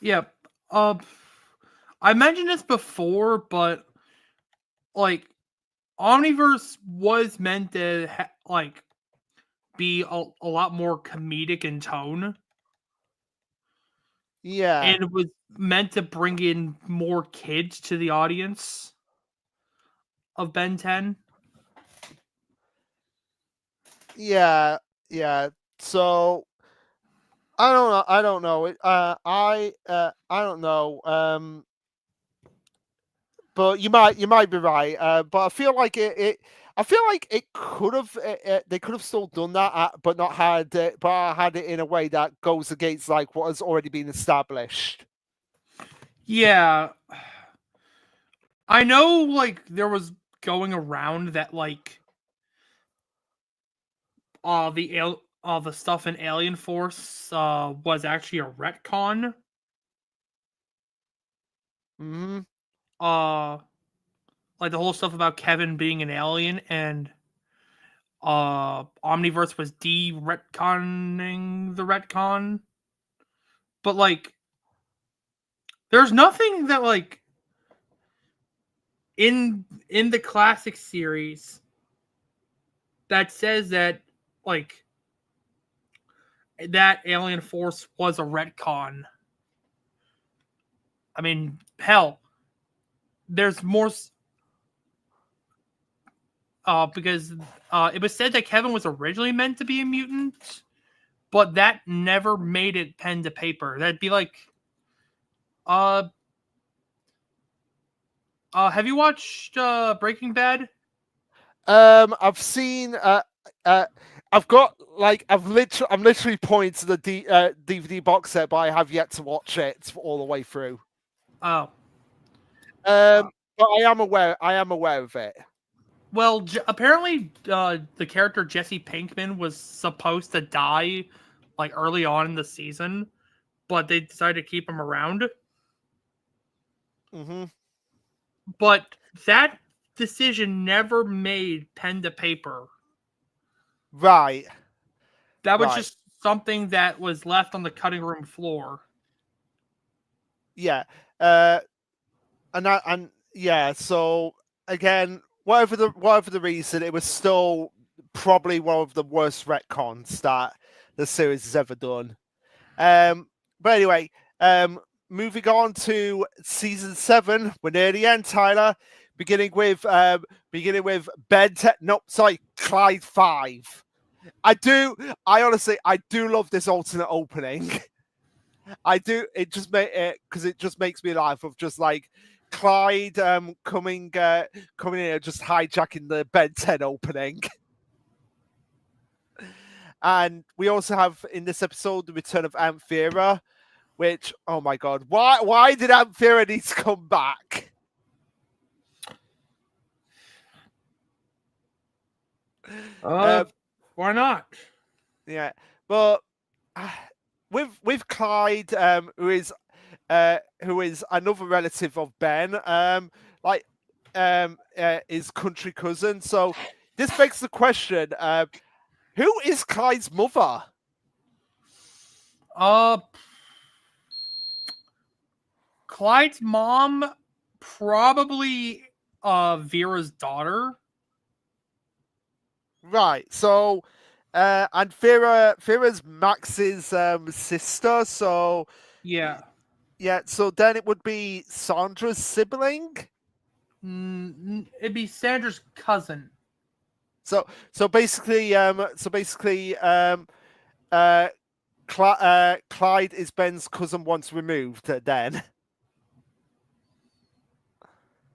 Yeah. I mentioned this before, but like Omniverse was meant to be a lot more comedic in tone. Yeah. And it was meant to bring in more kids to the audience of Ben 10. Yeah. So I don't know. I don't know. I don't know. But you might be right. But I feel like I feel like it could have they could have still done that, but not had but had it in a way that goes against like what has already been established. Yeah. I know like there was going around that like the stuff in Alien Force was actually a retcon. Hmm. Like the whole stuff about Kevin being an alien, and Omniverse was de-retconning the retcon. But like there's nothing that like in the classic series that says that like that Alien Force was a retcon. I mean, hell, there's more because it was said that Kevin was originally meant to be a mutant, but that never made it pen to paper. That'd be like have you watched Breaking Bad? I've seen I've got like I'm literally pointing to the DVD box set, but I have yet to watch it all the way through. Oh. But I am aware of it. Well, apparently the character Jesse Pinkman was supposed to die like early on in the season, but they decided to keep him around. Mm-hmm. But that decision never made pen to paper. Right. That was just something that was left on the cutting room floor. Yeah. And yeah, so again, whatever the reason, it was still probably one of the worst retcons that the series has ever done. But anyway, moving on to season 7, we're near the end, Tyler. Beginning with Clyde 5. I honestly love this alternate opening. I do. It just makes me laugh of just like Clyde coming in and just hijacking the Ben 10 opening. And we also have in this episode the return of Amphira, which, oh my god, why did Amphira need to come back? Why not? Yeah, but with Clyde, who is another relative of Ben, his country cousin. So this begs the question: who is Clyde's mother? Clyde's mom, probably Vera's daughter. Right. So, and Vera's Max's sister. So Yeah. Yeah. So then it would be Sandra's sibling. It'd be Sandra's cousin. So basically, Clyde is Ben's cousin once removed. Then.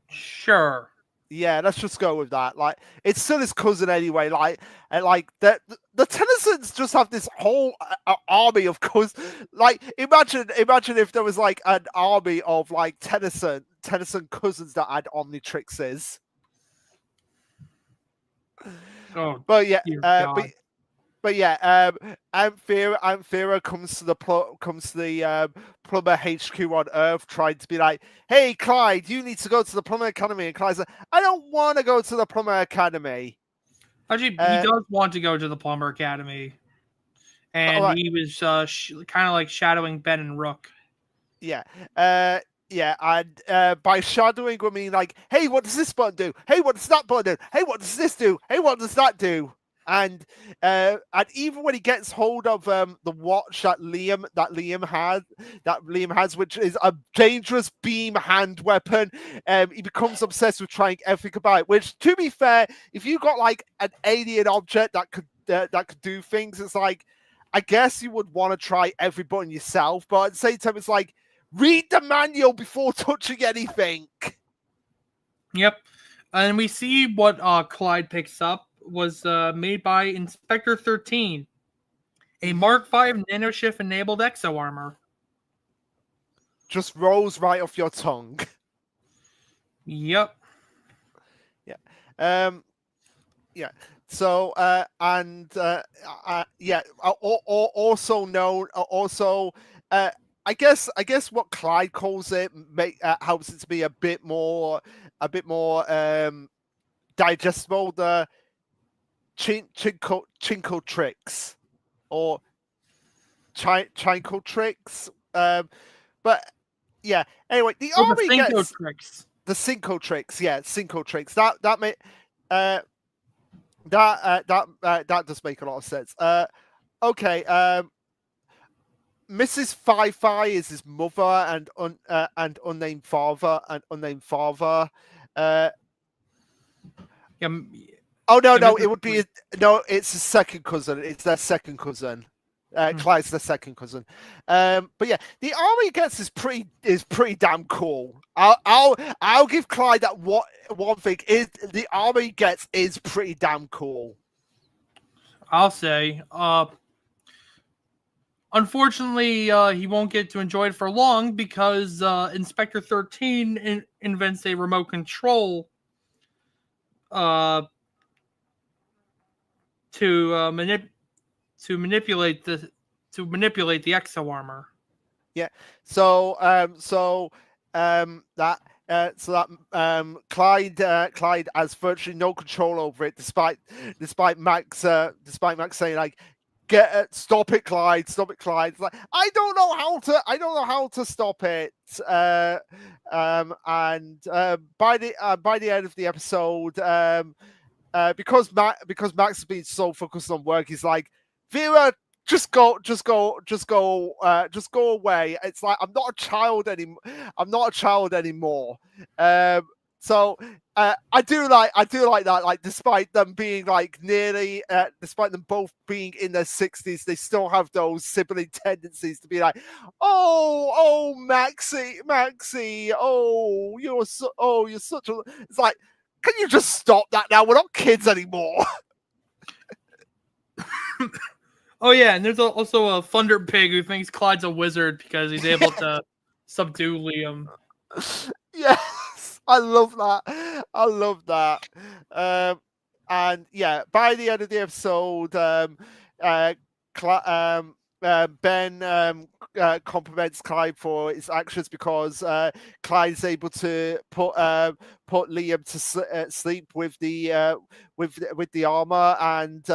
Sure. Yeah, let's just go with that. Like, it's still his cousin anyway. Like the Tennysons just have this whole army of cousins. Like, imagine if there was like an army of like Tennyson cousins that had Omnitrixes. Oh, but yeah, God. but yeah, Amphira comes to the plumber HQ on Earth, trying to be like, "Hey, Clyde, you need to go to the plumber academy." And Clyde's like, "I don't want to go to the plumber academy." Actually, he does want to go to the plumber academy, and he was kind of like shadowing Ben and Rook. Yeah. Yeah, and by shadowing, I mean like, "Hey, what does this button do? Hey, what does that button do? Hey, what does this do? Hey, what does that do?" And even when he gets hold of the watch that Liam has, which is a dangerous beam hand weapon, he becomes obsessed with trying everything about it. Which, to be fair, if you got like an alien object that could do things, it's like, I guess you would want to try every button yourself. But at the same time, it's like, read the manual before touching anything. Yep, and we see what Clyde picks up was made by Inspector 13, a Mark V nanoshift enabled exo armor. Just rolls right off your tongue. Yep. Yeah. Yeah. So also known. I guess what Clyde calls it helps it to be a bit more digestible. The Chinkle tricks or Chinkle tricks. But yeah. Anyway, the army gets tricks. The Cinco tricks. Yeah, Cinco tricks. That may that does make a lot of sense. Okay. Mrs. Fi is his mother and unnamed father Oh no! It would be it's a second cousin. It's their second cousin. Clyde's their second cousin. But yeah, the army gets is pretty damn cool. I'll give Clyde that one thing is the army gets is pretty damn cool. I'll say. Unfortunately, he won't get to enjoy it for long because Inspector 13 invents a remote control to manipulate the exo armor. Yeah. So Clyde has virtually no control over it, despite Max saying like, stop it, Clyde. Stop it, Clyde. It's like, I don't know how to stop it. By the end of the episode, because Max has been so focused on work, he's like, Vera, just go away. It's like, I'm not a child anymore. So I do like that. Like, despite them being like despite them both being in their 60s, they still have those sibling tendencies to be like, oh, Maxie, oh, you're such a. It's like, can you just stop that now? We're not kids anymore. Oh yeah, and there's also a Thunder Pig who thinks Clyde's a wizard because he's able to subdue Liam. Yes, I love that. And yeah, by the end of the episode, Ben compliments Clyde for his actions because Clyde is able to put Liam to sleep with the armor, and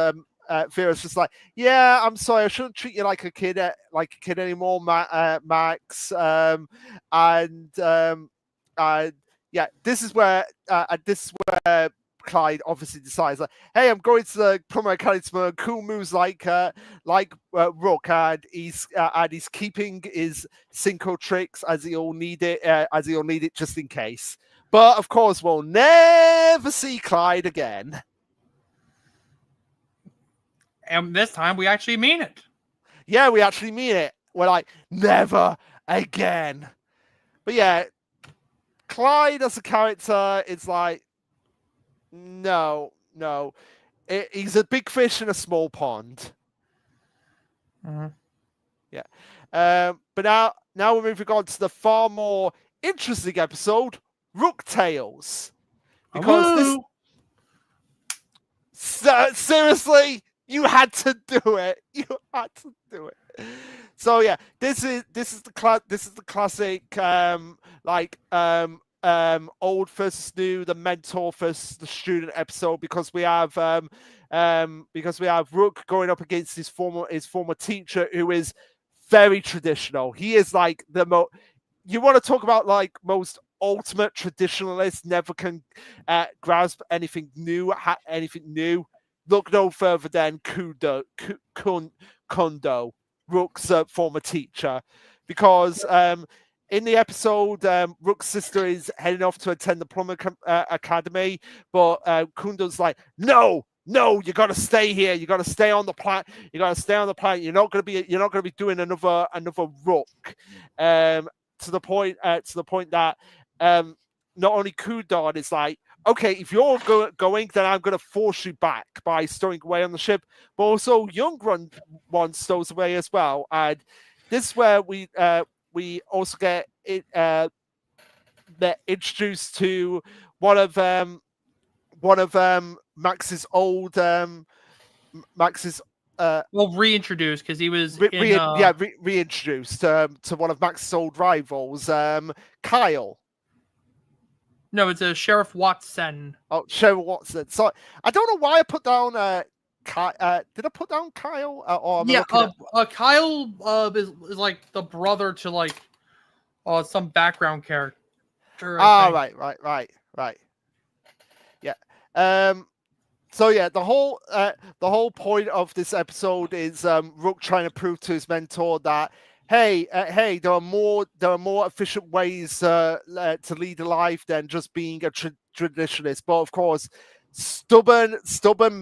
Vera's just like, yeah, I'm sorry, I shouldn't treat you like a kid anymore, Max. Yeah, this is where Clyde obviously decides, like, hey, I'm going to the Plumber Academy to learn cool moves like Rook, and he's keeping his Cinco tricks as he'll need it just in case. But of course, we'll never see Clyde again. And this time we actually mean it. Yeah, we actually mean it. We're like, never again. But yeah, Clyde as a character is like, no. He's a big fish in a small pond. Mm-hmm. Yeah. But now we're moving on to the far more interesting episode, Rook Tales. Because seriously, you had to do it. So yeah, this is the classic old versus new, the mentor versus the student episode, because we have Rook going up against his former teacher, who is very traditional. He is like you want to talk about like most ultimate traditionalist, never can grasp anything new. Look no further than Kundo, Rook's former teacher, because in the episode, Rook's sister is heading off to attend the Plumber Academy, but Kundo's like, no, you got to stay here. You got to stay on the planet. You're not going to be doing another Rook. To the point that not only Kudon is like, okay, if you're going, then I'm going to force you back by stowing away on the ship. But also, Youngrun stows away as well, and this is where we also get introduced to one of Max's old reintroduced, because he was reintroduced to one of Max's old rivals, Kyle. No, it's a Sheriff Watson. Oh, Sheriff Watson. So I don't know why I put down did I put down Kyle? Kyle is like the brother to like some background character. Right. Yeah. So yeah, the whole point of this episode is Rook trying to prove to his mentor that hey, there are more efficient ways to lead a life than just being a traditionalist. But of course, stubborn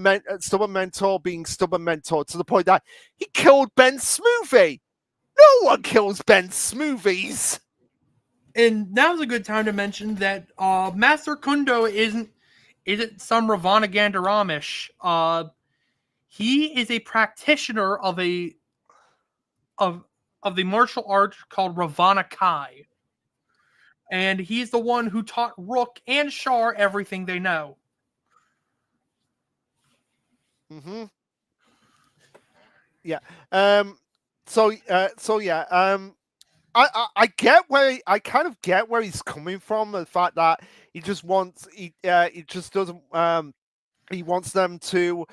mentor being stubborn mentor, to the point that he killed Ben's smoothie. No one kills Ben's smoothies. And now's a good time to mention that Master Kundo isn't some Ravana Gandaramish. He is a practitioner of the martial art called Ravana Kai. And he's the one who taught Rook and Shar everything they know. Mm-hmm. Yeah. I get I kind of get where he's coming from. The fact that he just doesn't he wants them to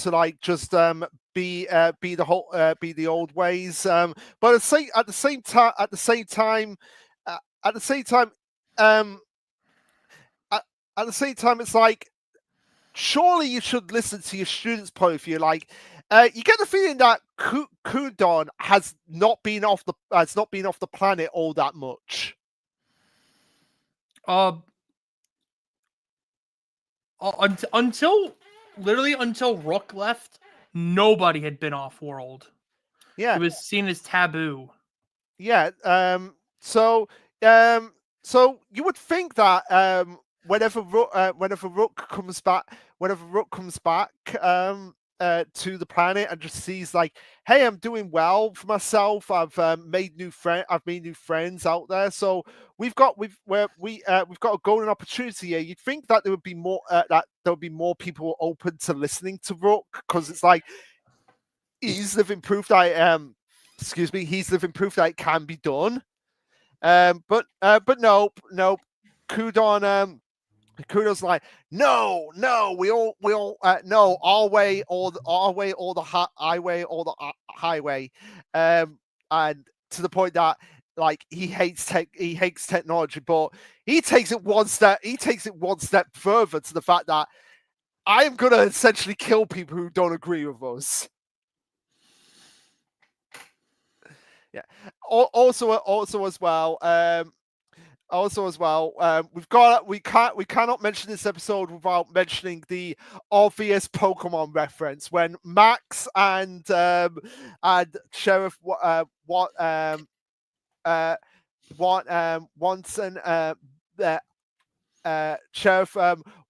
like just be the old ways. But at the same time, um, at the same time, it's like surely you should listen to your students' point of view. Like, you get the feeling that Kudon has not been off the planet all that much. Until Rook left, nobody had been off world. Yeah, it was seen as taboo. Yeah. So you would think that whenever Rook comes back, to the planet and just sees like, hey, I'm doing well for myself. I've made new friends out there. So we've got a golden opportunity here. You'd think that there would be more people open to listening to Rook, because it's like he's living proof that he's living proof that it can be done. But nope. Kudon's like, no, we all no, our way or the highway or the highway, and to the point that like he hates technology, but he takes it one step further to the fact that I am gonna essentially kill people who don't agree with us. Yeah. Also as well, we cannot mention this episode without mentioning the obvious Pokemon reference when Max and Sheriff Watson Sheriff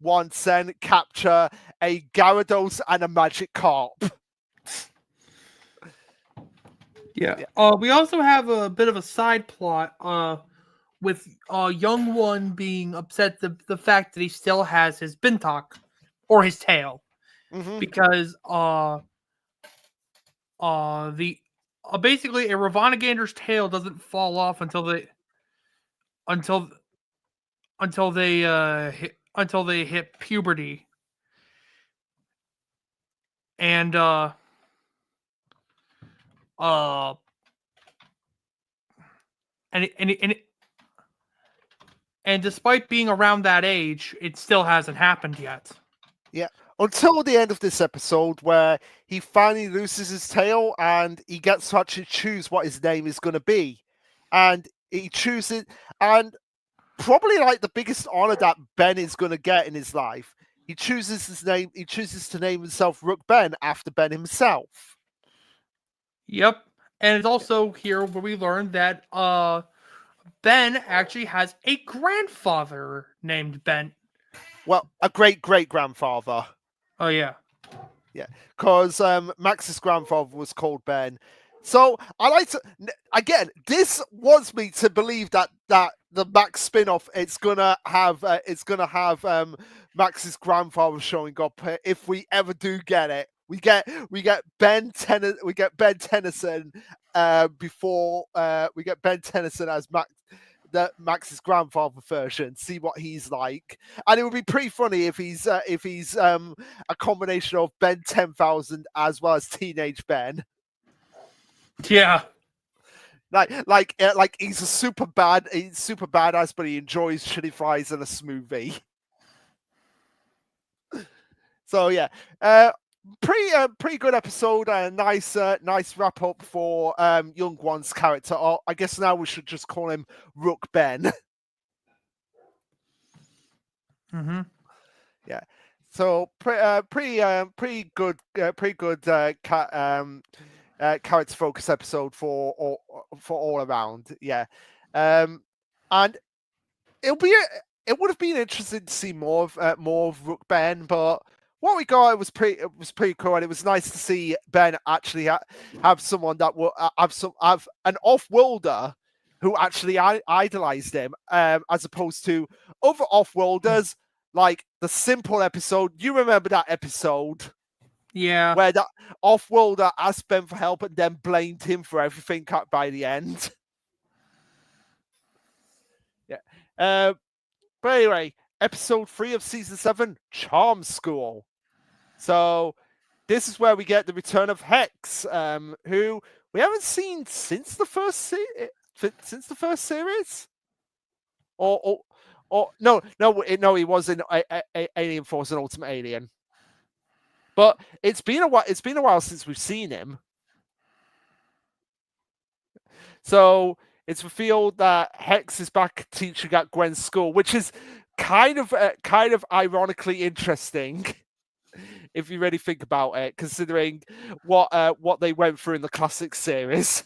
Watson capture a Gyarados and a Magikarp. Yeah. We also have a bit of a side plot with Young One being upset the fact that he still has his Bintok or his tail, because basically a Ravanagander's tail doesn't fall off until they hit puberty, and and despite being around that age, it still hasn't happened yet. Yeah, until the end of this episode, where he finally loses his tail and he gets to actually choose what his name is going to be, and he chooses, and probably like the biggest honor that Ben is going to get in his life, he chooses his name. He chooses to name himself Rook Ben after Ben himself. Yep, and it's also here where we learn that Ben actually has a grandfather named Ben. Well, a great-great-grandfather. Oh, yeah. Yeah, because Max's grandfather was called Ben. So I like to, again, this wants me to believe that the Max spin-off it's gonna have Max's grandfather showing up if we ever do get it. We get Ben Tennyson before we get Ben Tennyson as Max's grandfather version, see what he's like, and it would be pretty funny if he's a combination of Ben 10,000 as well as teenage Ben. Yeah, like he's a super badass, but he enjoys chili fries and a smoothie. So yeah, pretty good episode, and nice wrap up for Young One's character. I guess now we should just call him Rook Ben. Yeah. So pretty good character focus episode for all around. Yeah. And it would have been interesting to see more of Rook Ben, but what we got was pretty cool, and it was nice to see Ben actually have someone that will have an off-worlder who actually idolized him, as opposed to other off-worlders like the Simple episode. You remember that episode? Yeah. Where that off-worlder asked Ben for help and then blamed him for everything by the end. Yeah. But anyway, episode 3 of season 7, Charm School. So this is where we get the return of Hex, who we haven't seen since the first series. Or no, he was in Alien Force and Ultimate Alien. But it's been a while. It's been a while since we've seen him. So it's revealed that Hex is back teaching at Gwen's school, which is kind of ironically interesting if you really think about it, considering what they went through in the classic series.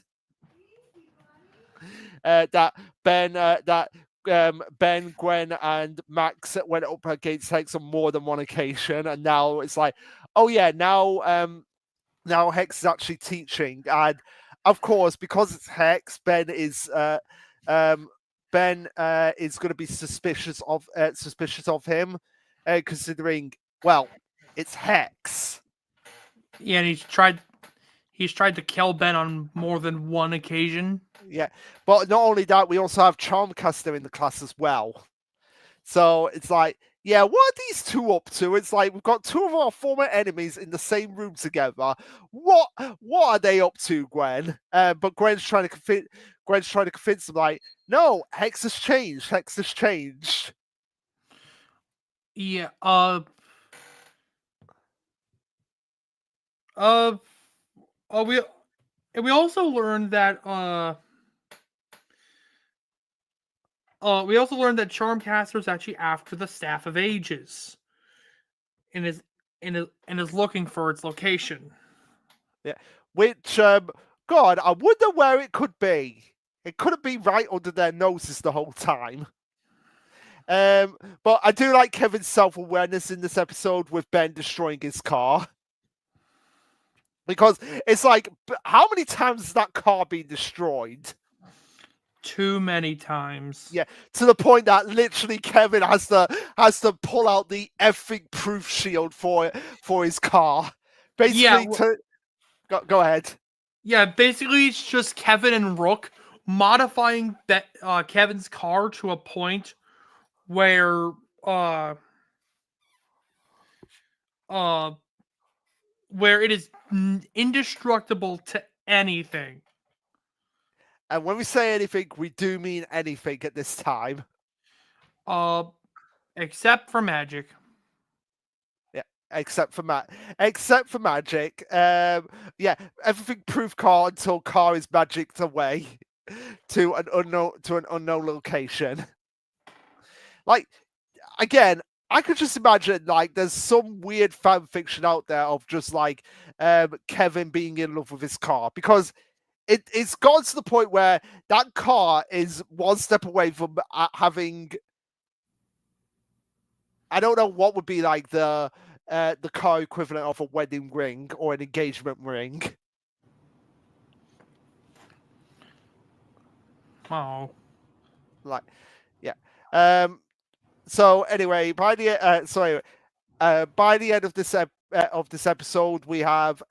That Ben, Gwen, and Max went up against Hex on more than one occasion, and now it's like, oh yeah, now Hex is actually teaching, and of course, because it's Hex, Ben is going to be suspicious of him, considering, well, it's Hex. Yeah, and he's tried to kill Ben on more than one occasion. Yeah, but not only that, we also have Charmcaster in the class as well. So it's like, yeah, what are these two up to? It's like we've got two of our former enemies in the same room together. What are they up to, Gwen? But Gwen's trying to convince them, like, no, Hex has changed. Hex has changed. Yeah. We also learned that Charmcaster is actually after the Staff of Ages, and is looking for its location. Yeah, which God, I wonder where it could be. It couldn't be right under their noses the whole time. But I do like Kevin's self-awareness in this episode with Ben destroying his car. Because it's like, how many times has that car been destroyed? Too many times. Yeah, to the point that literally Kevin has to pull out the effing proof shield for his car. Basically, go ahead. Yeah, basically it's just Kevin and Rook modifying that Kevin's car to a point where it is indestructible to anything. And when we say anything, we do mean anything at this time. Except for magic. Yeah, except for magic. Yeah, everything proof car until car is magicked away to an unknown location. Like, again, I could just imagine, like, there's some weird fan fiction out there of just like Kevin being in love with his car, because it's gotten to the point where that car is one step away from having, I don't know what would be like the car equivalent of a wedding ring or an engagement ring. Oh, like, yeah. So anyway, by the end of this episode, we have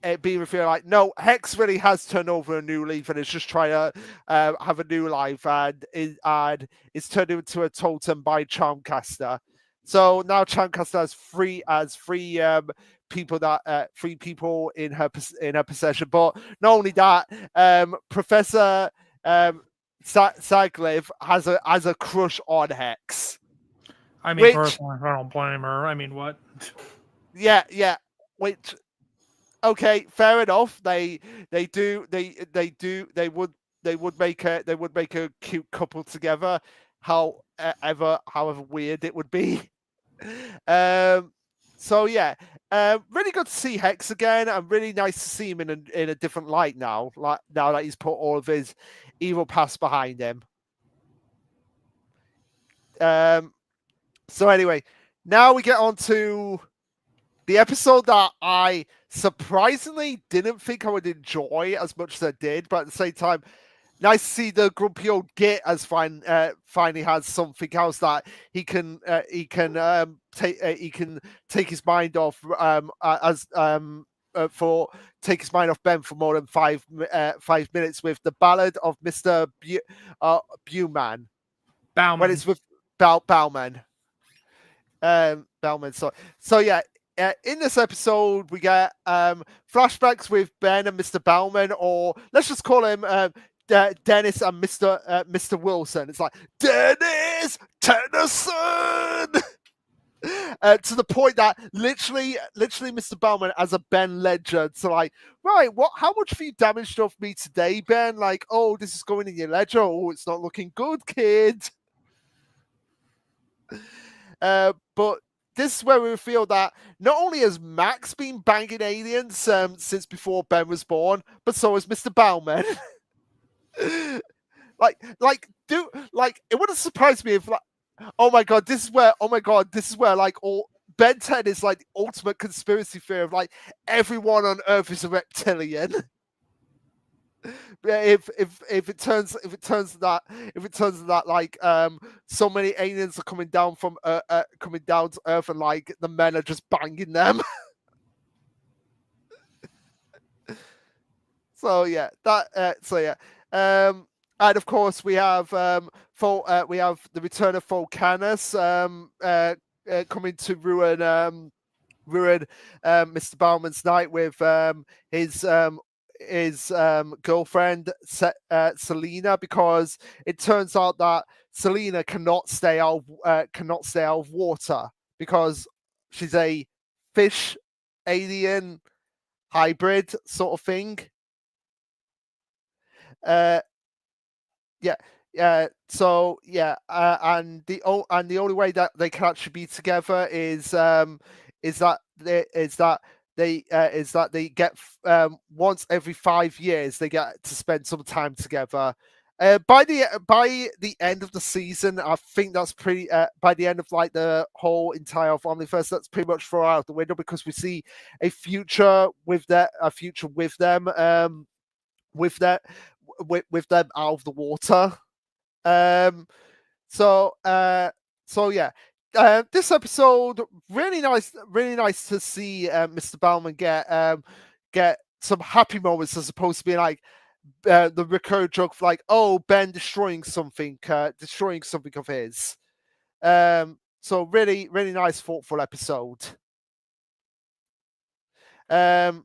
it being revealed, like, no, Hex really has turned over a new leaf and is just trying to have a new life, and it's turned into a totem by Charmcaster. So now Charmcaster has three people in her possession. But not only that, Professor Saglev has a crush on Hex. I mean, personally, I don't blame her. I mean, what? Yeah. Which, okay, fair enough. They would make a cute couple together. However weird it would be. So yeah, really good to see Hex again, and really nice to see him in a different light now. Like, now that he's put all of his evil past behind him. So anyway, now we get on to the episode that I surprisingly didn't think I would enjoy as much as I did, but at the same time, nice to see the grumpy old git as finally has something else that he can take his mind off take his mind off Ben for more than 5 minutes with the Ballad of Mr. Bowman. When it's with Bowman. Bellman. So yeah, in this episode we get flashbacks with Ben and Mr. Bellman, or let's just call him Dennis and Mr. Wilson. It's like Dennis Tennyson. To the point that literally, Mr. Bellman has a Ben ledger. So like, right, how much have you damaged off me today, Ben? Like, oh, this is going in your ledger. Oh, it's not looking good, kid. But this is where we feel that not only has Max been banging aliens since before Ben was born, but so has Mr. Bowman. It wouldn't surprise me if oh my god, this is where like all Ben 10 is like the ultimate conspiracy theory of like everyone on Earth is a reptilian. If it turns that like so many aliens are coming down to Earth and like the men are just banging them. So yeah, and of course we have the return of Volcanus coming to ruin Mr. Bowman's night with his girlfriend Selena, because it turns out that Selena cannot stay out of water because she's a fish alien hybrid sort of thing. So yeah, and the only way that they can actually be together is that they get once every 5 years they get to spend some time together. By the end of the season, I think that's pretty. By the end of like the whole entire of Omniverse, that's pretty much thrown out the window, because we see a future with them, with them out of the water. So yeah. This episode, really nice to see Mr. Bellman get some happy moments, as opposed to being like the recurring joke of like, oh, Ben destroying something of his. So really nice, thoughtful episode. So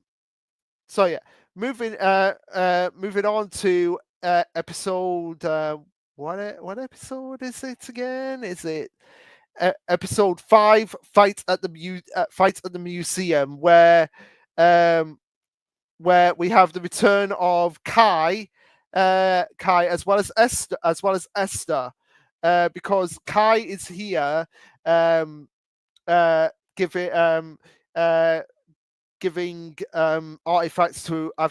yeah, moving on to episode. What episode is it again? Is it episode 5? Fight at the museum, where we have the return of Kai, as well as Esther, because Kai is here, giving artifacts to a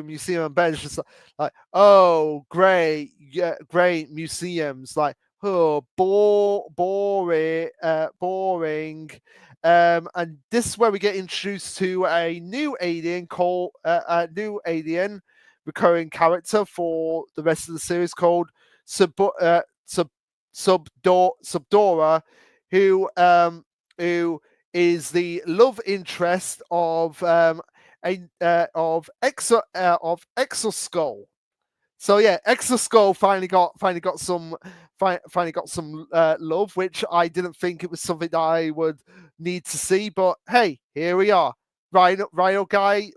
museum, and Ben's just like, oh, great museums, like, oh, boring. And this is where we get introduced to a new alien recurring character for the rest of the series, called Subdora, who is the love interest of Exoskull. So yeah, Exoskull finally got some love, which I didn't think it was something that I would need to see, but hey, here we are. Rhino guy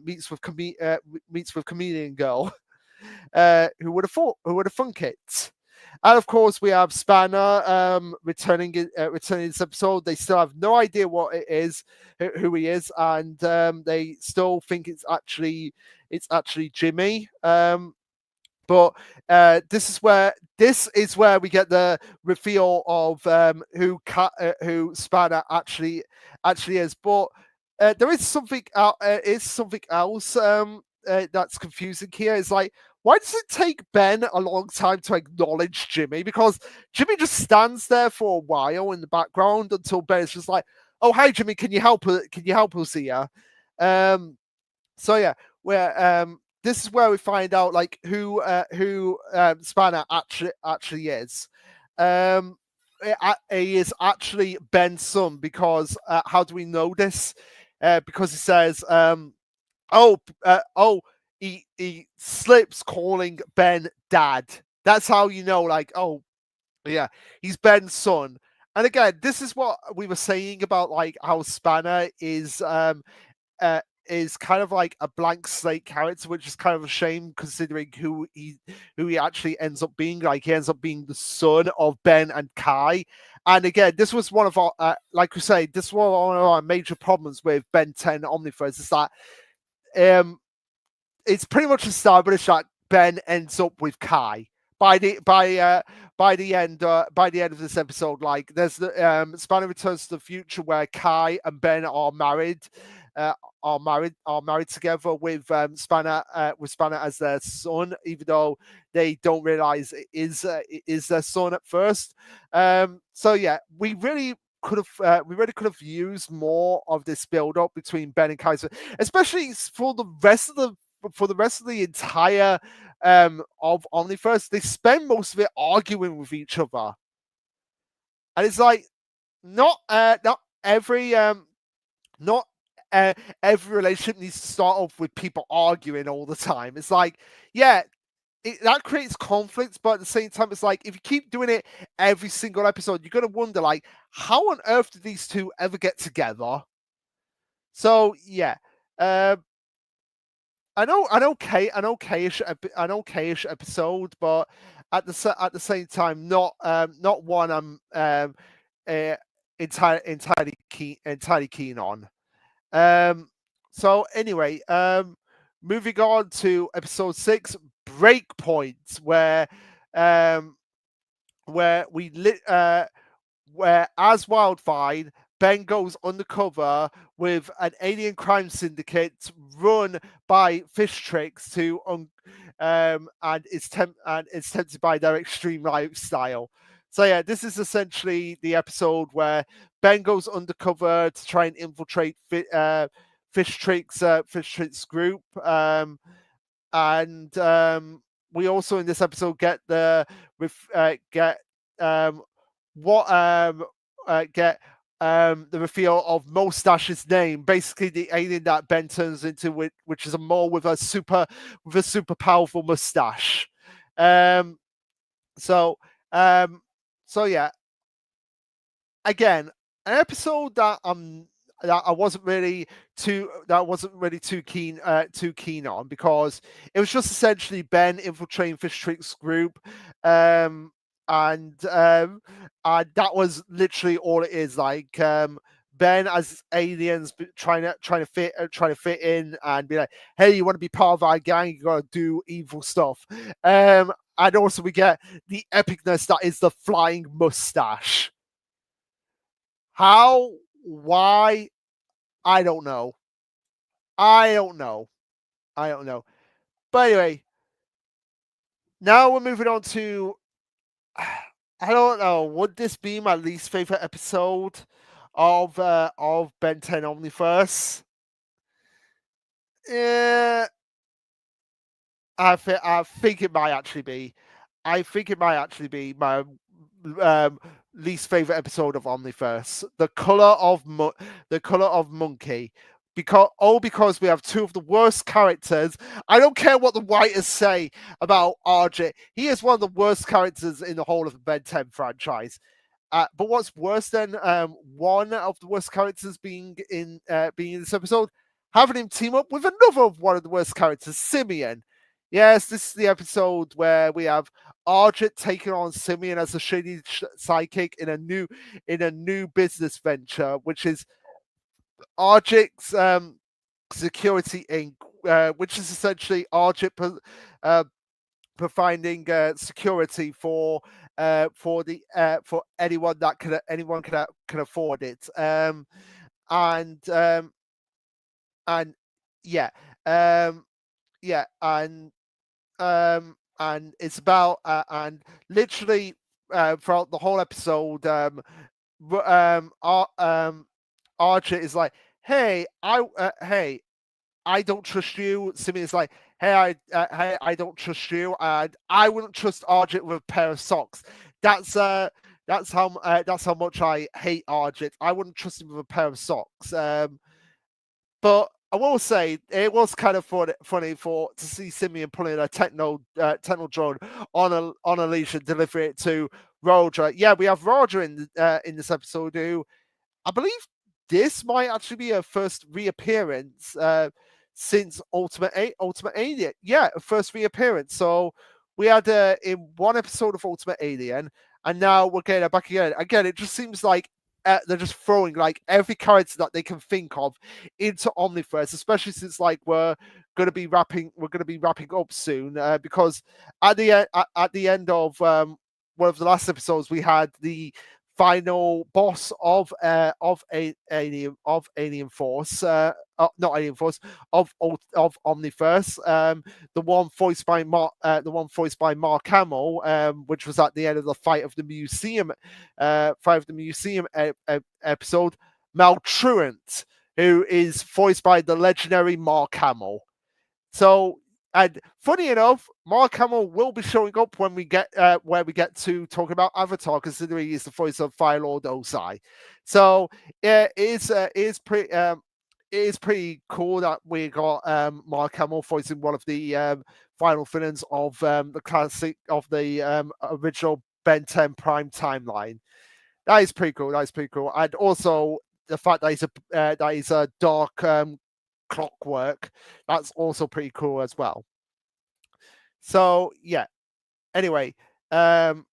meets with comedian girl. Who would have thunk it? And of course, we have Spanner returning this episode. They still have no idea what it is, who he is, and they still think it's actually Jimmy. But this is where we get the reveal of who Spanner actually is. But there is something else that's confusing here. It's like, why does it take Ben a long time to acknowledge Jimmy? Because Jimmy just stands there for a while in the background until Ben is just like, "Oh, hi, Jimmy, can you help us here?" So yeah, where this is where we find out like who Spanner actually is. He is actually Ben's son, because how do we know this? Because he says, he slips calling Ben dad. That's how you know, like, oh, yeah, he's Ben's son. And again, this is what we were saying about like how Spanner is kind of like a blank slate character, which is kind of a shame considering who he actually ends up being. Like he ends up being the son of Ben and Kai. And again, this was one of our, like we say, this was one of our major problems with Ben 10 Omniverse is that it's pretty much established that Ben ends up with Kai by the end of this episode. Like there's the Spanner Returns to the Future where Kai and Ben are married. Are married together with Spanner as their son, even though they don't realize it is their son at first. So yeah, we really could have used more of this build up between Ben and Kai, especially for the rest of the entire of Omniverse. They spend most of it arguing with each other, and it's like not every not every relationship needs to start off with people arguing all the time. It's like, yeah, that creates conflicts, but at the same time, it's like if you keep doing it every single episode, you're gonna wonder like, how on earth did these two ever get together? So yeah, an okayish episode, but at the same time, not one I'm entirely keen on. So anyway, moving on to episode 6, Breakpoint, where we where as Wildfire, Ben goes undercover with an alien crime syndicate run by Fish Tricks and it's tempted by their extreme lifestyle. So yeah, this is essentially the episode where Ben goes undercover to try and infiltrate Fish Tricks group, and we also in this episode get the reveal of Mustache's name, basically the alien that Ben turns into, which is a mole with a super powerful mustache. So yeah, again, an episode that I wasn't really too keen on, because it was just essentially Ben infiltrating Fish Tricks group, and that was literally all it is. Like Ben as aliens trying to fit in and be like, hey, you want to be part of our gang, you gotta do evil stuff. And also we get the epicness that is the flying mustache. How? Why? I don't know. But anyway, now we're moving on to, I don't know, would this be my least favorite episode of Ben 10 Omniverse? Yeah, I think it might actually be. I think it might actually be my least favorite episode of Omniverse. The color of Monkey, because we have two of the worst characters. I don't care what the writers say about RJ. He is one of the worst characters in the whole of the Ben 10 franchise. But what's worse than one of the worst characters being in this episode, having him team up with another one of the worst characters, Simeon. Yes, this is the episode where we have Arjit taking on Simeon as a shady sidekick in a new business venture, which is Arjit's Security Inc., which is essentially Arjit providing security for anyone that can afford it. And yeah, yeah, and it's about and literally throughout the whole episode, Archer is like, hey, I don't trust you. Simeon's like, hey, I don't trust you, and I wouldn't trust Arjit with a pair of socks. That's how much I hate Arjit. I wouldn't trust him with a pair of socks. But I will say it was kind of funny to see Simeon pulling a techno drone on a leash and deliver it to Roger. Yeah, we have Roger in this episode who I believe this might actually be her first reappearance since Ultimate Alien. Yeah, first reappearance. So we had in one episode of Ultimate Alien, and now we're getting her back again. Again, it just seems like they're just throwing like every character that they can think of into Omniverse, especially since like we're going to be wrapping up soon because at the end of one of the last episodes we had the final boss of Alien Force, not Alien Force, of Omniverse, the one voiced by Mark Hamill, which was at the end of the fight of the museum, episode, Maltruant, who is voiced by the legendary Mark Hamill. So, and funny enough, Mark Hamill will be showing up when we get where we get to talking about Avatar, considering he's the voice of Fire Lord Osai. So it is pretty cool that we got Mark Hamill voicing one of the final villains of the classic of the original Ben 10 Prime timeline. That is pretty cool. And also the fact that he's a dark clockwork, that's also pretty cool as well. So yeah, anyway, really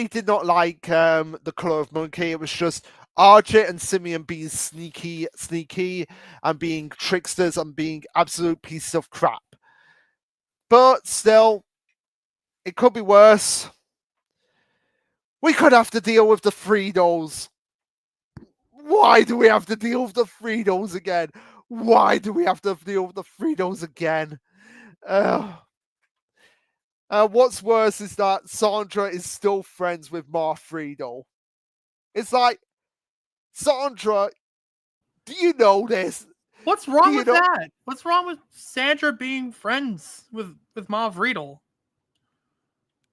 did not like the Color of Monkey. It was just RJ and Simeon being sneaky and being tricksters and being absolute pieces of crap. But still, it could be worse. We could have to deal with the Friedels. Why do we have to deal with the Friedels again? What's worse is that Sandra is still friends with Mark Friedel. It's like, Sandra, do you know this? What's wrong with that? What's wrong with Sandra being friends with Marv Riedel?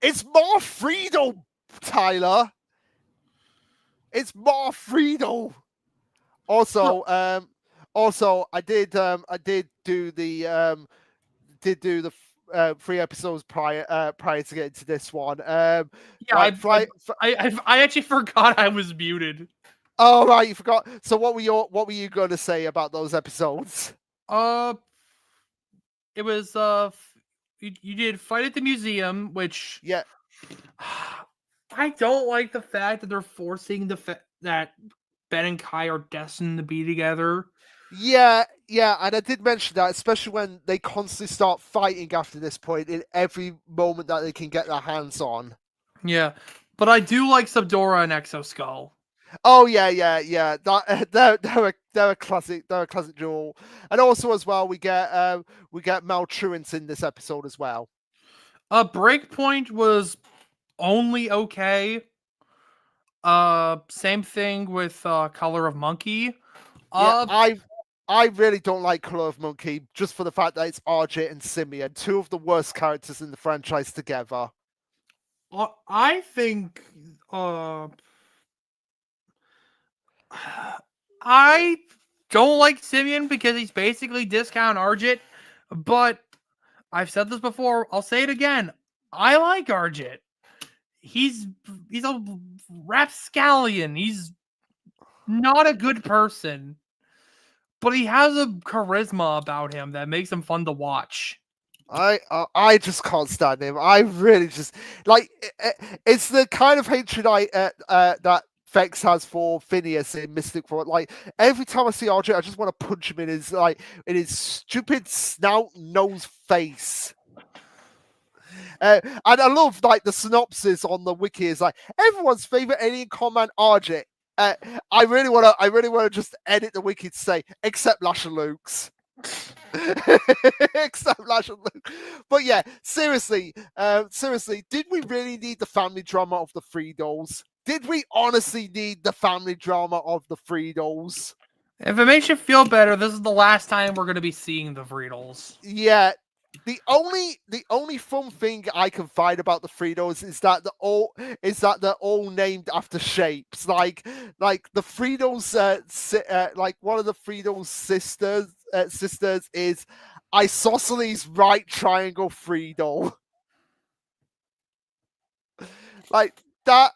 It's Marv Friedel, Tyler. It's Marv Friedel. Also, I did do the 3 episodes prior to getting to this one. I actually forgot I was muted. Oh right, you forgot. So what were you going to say about those episodes? It was you did Fight at the Museum, which yeah, I don't like the fact that they're forcing that Ben and Kai are destined to be together. Yeah, and I did mention that, especially when they constantly start fighting after this point in every moment that they can get their hands on. Yeah, but I do like Subdora and Exoskull. Oh yeah. They're a classic duel, and also as well we get Maltruance in this episode as well. Breakpoint was only okay. Same thing with Color of Monkey. I really don't like Color of Monkey just for the fact that it's RJ and Simeon, 2 of the worst characters in the franchise together. I think I don't like Simeon because he's basically discount Arjit, but I've said this before, I'll say it again. I like Arjit. He's a rapscallion. He's not a good person, but he has a charisma about him that makes him fun to watch. I just can't stand him. I really just like it's the kind of hatred that Vex has for Phineas in Mystic Force. Like every time I see RJ, I just want to punch him in his stupid snout nose face. And I love like the synopsis on the wiki is like everyone's favorite alien command RJ. I really want to just edit the wiki to say except Lasher Luke's. Except Lash and Luke. But yeah, seriously, did we really need the family drama of the Friedels? Did we honestly need the family drama of the Friedels? If it makes you feel better, this is the last time we're going to be seeing the Friedels. Yeah, The only fun thing I can find about the Fritos is that they're all named after shapes. Like the Fritos, like one of the Fritos sisters is Isosceles right triangle Frito. Like that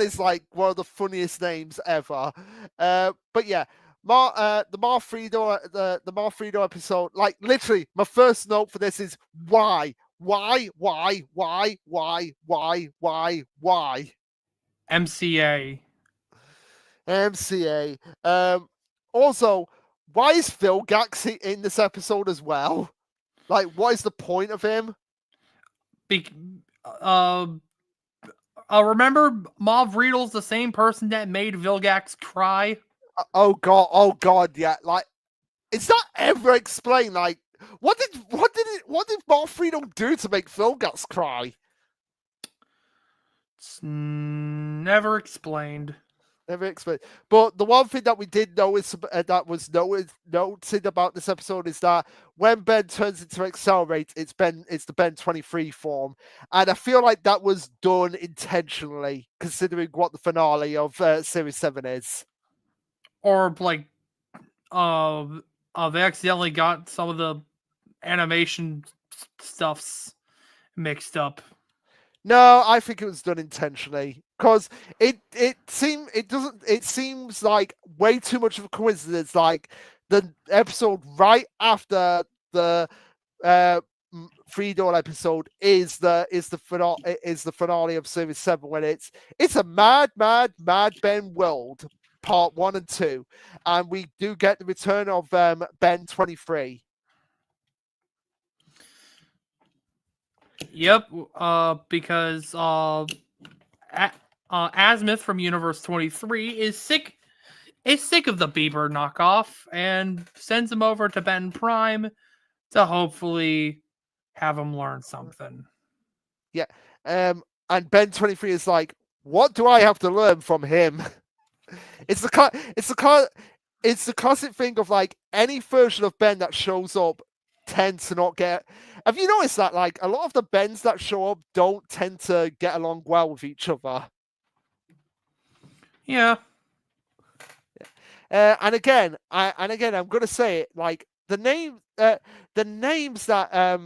is like one of the funniest names ever. But yeah, the Marfredo episode, like literally my first note for this is why MCA. MCA. Also, why is Phil Gax in this episode as well? Like, what is the point of him? Remember Mauve Riedel's the same person that made Vilgax cry? Oh god, yeah. Like, is that ever explained? Like, what did Marfredo do to make Phil Guts cry? It's never explained. Never explained. But the one thing that we did notice that was noted about this episode is that when Ben turns into Accelerate, it's the Ben 23 form, and I feel like that was done intentionally, considering what the finale of Series 7 is. Or like, they accidentally got some of the animation stuffs mixed up. No, I think it was done intentionally because it seems like way too much of a coincidence. Like the episode right after the Free Dawn episode is the finale of Series 7 when it's a mad Ben world part 1 and 2, and we do get the return of Ben 23. Yep, because Azimuth from Universe 23 is sick of the Bieber knockoff and sends him over to Ben Prime to hopefully have him learn something. Yeah, and Ben 23 is like, what do I have to learn from him? It's the classic thing of like any version of Ben that shows up tends to not get. Have you noticed that like a lot of the Bens that show up don't tend to get along well with each other? Yeah. And again, I'm gonna say it like the names that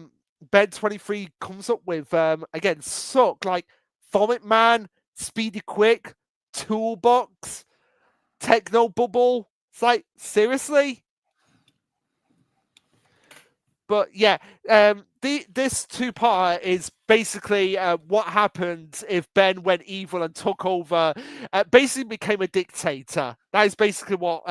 Ben 23 comes up with again suck, like Vomit Man, Speedy Quick, Toolbox, Techno Bubble. It's like, seriously? But yeah, this two-parter is basically what happened if Ben went evil and took over, basically became a dictator. That is basically what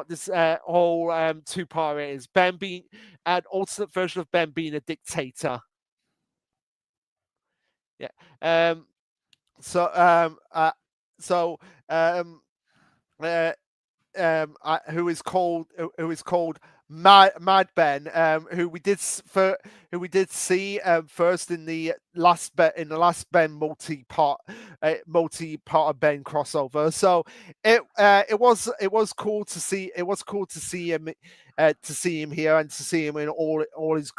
this whole two-parter is. Ben being an alternate version of Ben being a dictator. Yeah. Who is called Mad Ben, who we did see first in the last Ben multi-part of Ben crossover. So it was cool to see him here and to see him in all his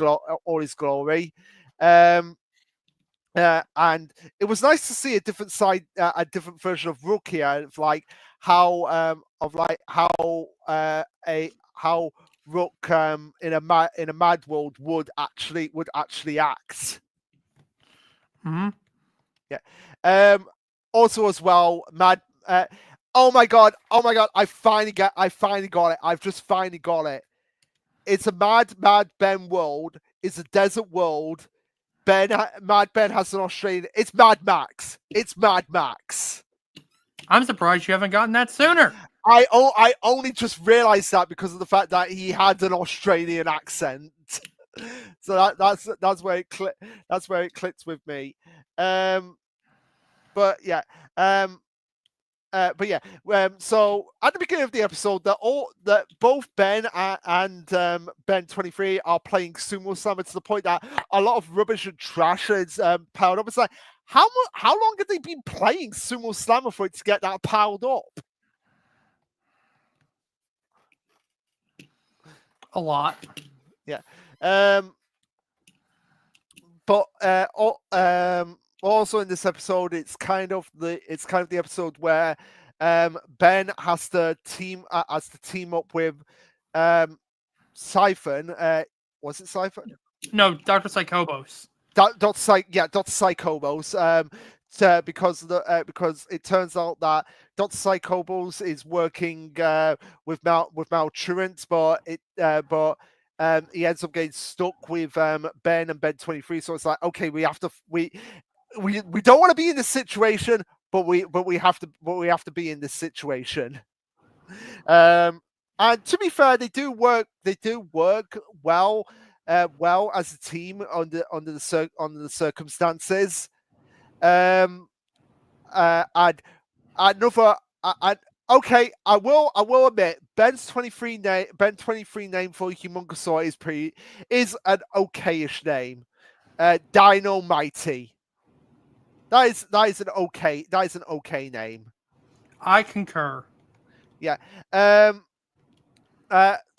glory. And it was nice to see a different side, a different version of Rook here, of like how Rook in a mad world would actually act. Hmm. Yeah. Also as well, Mad. Oh my god! I finally got it. I've just finally got it. It's a mad Ben world. It's a desert world. Mad Ben has an Australian. It's Mad Max. It's Mad Max. I'm surprised you haven't gotten that sooner. I only just realised that because of the fact that he had an Australian accent. So that's where it clicked with me. But yeah. So at the beginning of the episode, that both Ben and Ben 23 are playing Sumo Slammer to the point that a lot of rubbish and trash is piled up. It's like, how long have they been playing Sumo Slammer for it to get that piled up? A lot. Yeah. But also in this episode, it's kind of the episode where Ben has to team up with Siphon. Was it Siphon? No, Dr. Psychobos. Dr. Psychobos. Because it turns out that Dr. Psychobos is working with Maltruant, but he ends up getting stuck with Ben and Ben 23. So it's like, okay, we don't want to be in this situation, but we have to be in this situation. And to be fair, they do work well as a team under the circumstances. And another, okay, I will admit Ben's 23 name for Humongousaur is an okayish name. Dino Mighty. That is an okay name. I concur. Yeah.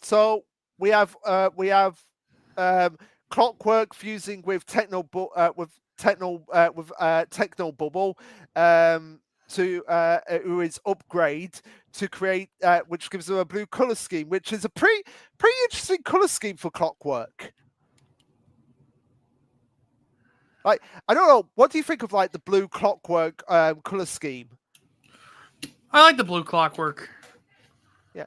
So we have Clockwork fusing with Techno Bubble, who is Upgrade to create, which gives them a blue color scheme, which is a pretty interesting color scheme for Clockwork. Like, I don't know, what do you think of like the blue Clockwork color scheme? I like the blue Clockwork. Yeah.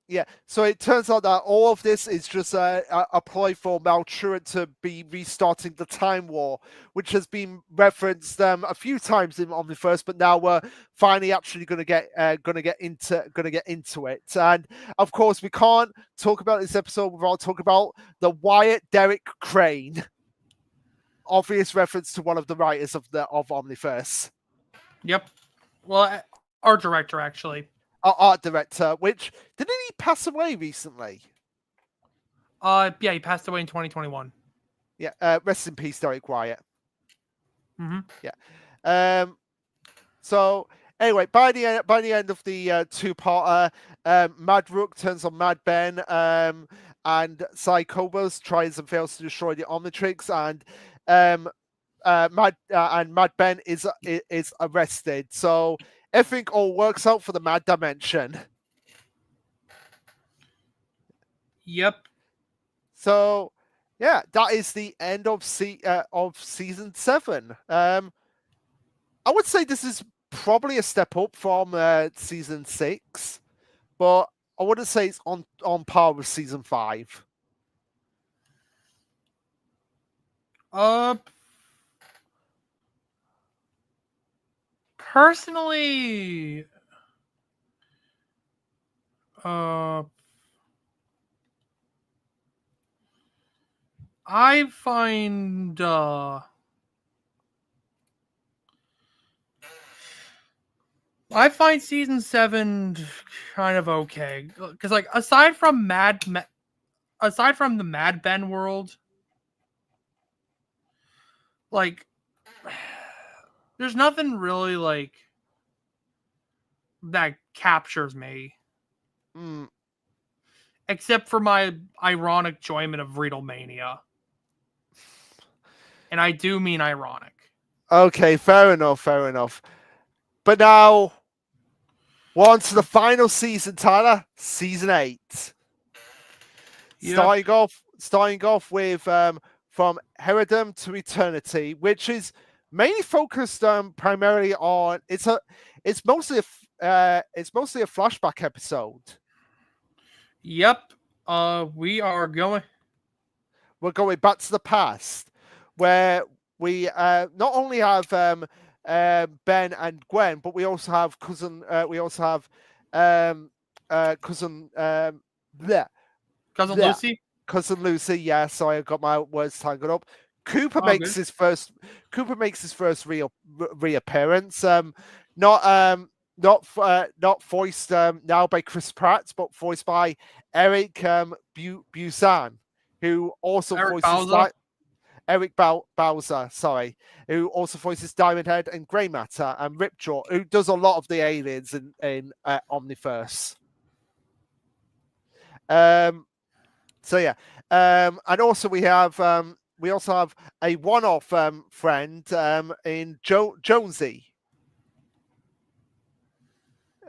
Yeah, so it turns out that all of this is just a ploy for Maltruant to be restarting the Time War, which has been referenced a few times in Omniverse, but now we're finally actually going to get into it. And of course, we can't talk about this episode without talking about the Wyatt Derek Crane. Obvious reference to one of the writers of Omniverse. Yep. Well, our director actually. Our art director, which didn't he pass away recently? Yeah, he passed away in 2021. Yeah, rest in peace, Derek Wyatt. Mm-hmm. Yeah. So anyway, by the end of the two-parter, Mad Rook turns on Mad Ben, and Psychobos tries and fails to destroy the Omnitrix, and Mad Ben is arrested. So everything all works out for the Mad Dimension. Yep. So, yeah, that is the end of season 7. I would say this is probably a step up from season 6, but I wouldn't say it's on par with season 5. Personally, I find season 7 kind of okay, because like aside from the Mad Ben world, like there's nothing really like that captures me. Except for my ironic enjoyment of Riddlemania. And I do mean ironic. Okay, fair enough. But now, we're on to the final season, Tyler. Season 8. Yep. Starting off with From Herodom to Eternity, which is mainly focused primarily on it's mostly a flashback episode. Yep. We're going back to the past, where we not only have Ben and Gwen, but we also have cousin Lucy. Cousin Lucy. Yeah, sorry, I got my words tangled up. Cooper makes his first reappearance. Not voiced now by Chris Pratt, but voiced by Eric Busan, who also voices Eric Bowser, sorry, who also voices Diamond Head and Grey Matter, and Ripjaw, who does a lot of the aliens in Omniverse. So yeah, and also we also have a one-off friend in Jonesy.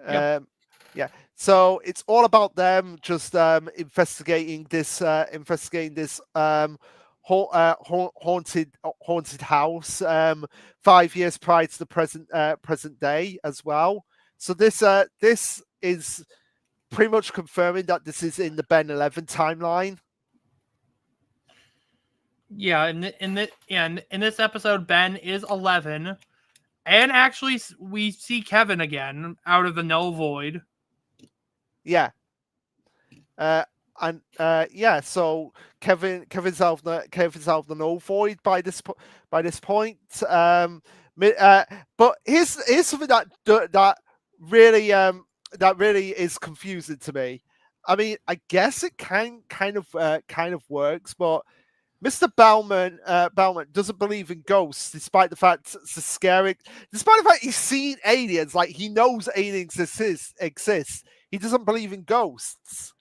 Yep. Yeah, so it's all about them just investigating this haunted house 5 years prior to the present day as well. So this is pretty much confirming that this is in the Ben 11 timeline. Yeah, in this episode, Ben is 11, and actually we see Kevin again out of the no void. Yeah. And yeah, so Kevin's out of the no void by this point. But here's something that really is confusing to me. I mean, I guess it kind of works, but Mr. Bellman doesn't believe in ghosts, despite the fact it's scary. Despite the fact he's seen aliens, like he knows aliens exist. He doesn't believe in ghosts.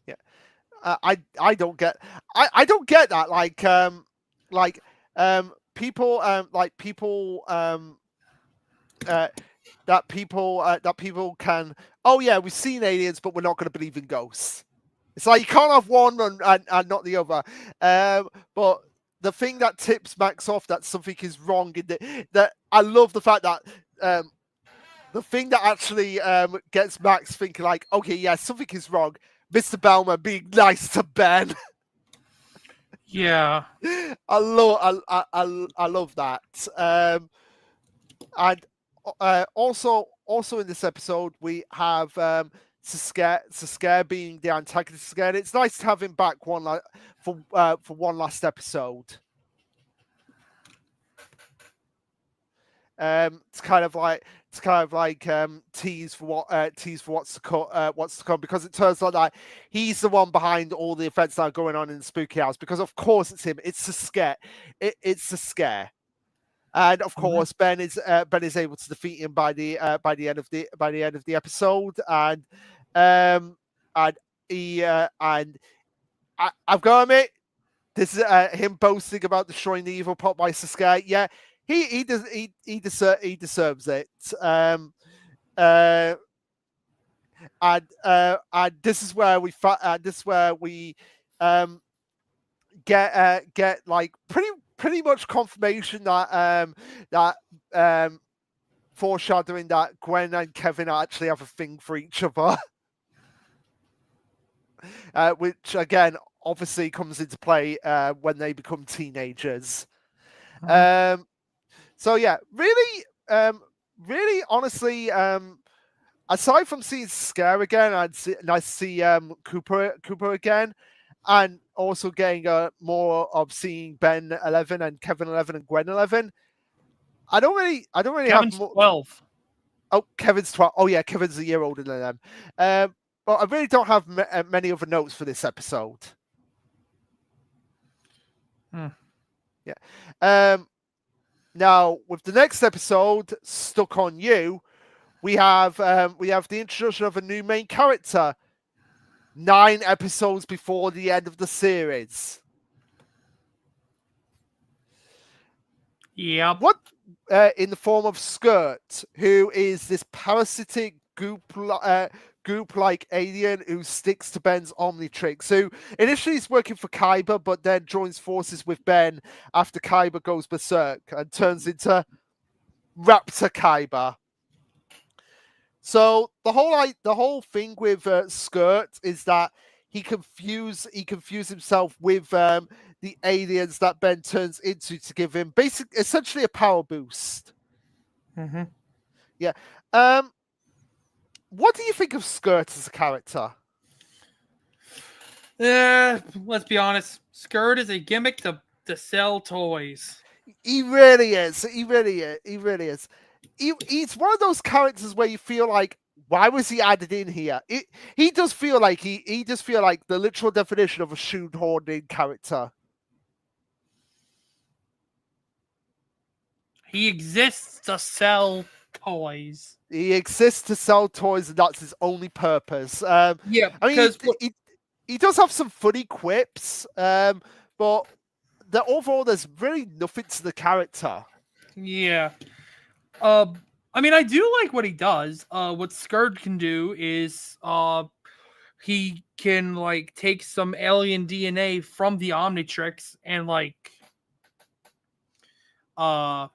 Yeah, I don't get I don't get that. People that people can. Oh yeah, we've seen aliens, but we're not going to believe in ghosts. It's like you can't have one and not the other. But the thing that tips Max off that something is wrong in that I love the fact that the thing that actually gets Max thinking like, okay, yeah, something is wrong. Mr. Bellman being nice to Ben. Yeah. I love that. And also in this episode we have Sasuke being the antagonist again. It's nice to have him back for one last episode. It's kind of like tease for what's to come, because it turns out that he's the one behind all the events that are going on in the spooky house, because of course it's him. It's Sasuke. It's Sasuke. And of course, Ben is able to defeat him by the end of the episode, and he and I've got to admit, this is him boasting about destroying the evil plot by Sasuke. Yeah, he deserves it. And this is where we get like pretty much confirmation that foreshadowing that Gwen and Kevin actually have a thing for each other. Which again obviously comes into play when they become teenagers. So yeah, really honestly, aside from seeing Scare again, I see Cooper again, and also getting more of seeing Ben 11 and Kevin 11 and Gwen 11. I don't really Kevin's have more. 12. Oh, Kevin's 12. Oh yeah, Kevin's a year older than them. But I really don't have many other notes for this episode. Yeah. Now with the next episode, Stuck on You, we have the introduction of a new main character 9 episodes before the end of the series. Yeah. What in the form of Skirt, who is this parasitic goop-like alien who sticks to Ben's Omnitrix, who initially is working for Kaiba, but then joins forces with Ben after Kaiba goes berserk and turns into Raptor Kaiba. So the whole thing with Skirt is that he confused himself with the aliens that Ben turns into to give him essentially a power boost. Yeah. What do you think of Skirt as a character? Let's be honest. Skirt is a gimmick to sell toys. He really is. He really is. He's one of those characters where you feel like, why was he added in here? He does feel like he does feel like the literal definition of a shoehorned in character. He exists to sell toys. He exists to sell toys, and that's his only purpose. Yeah, I mean, because he does have some funny quips, but overall, there's really nothing to the character. yeah. I mean, I do like what he does. What Scourge can do is he can like take some alien DNA from the Omnitrix and uh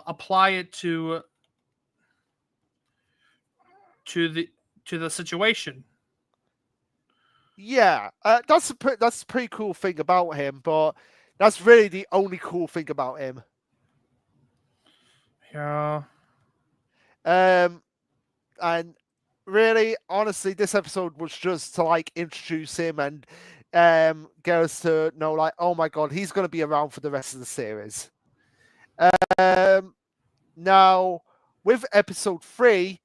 apply it to the situation. Yeah, that's that's a pretty cool thing about him, but that's really the only cool thing about him. Yeah. And really, honestly, this episode was just to like introduce him and get us to know, like, oh my god, he's going to be around for the rest of the series. Now, with episode 3,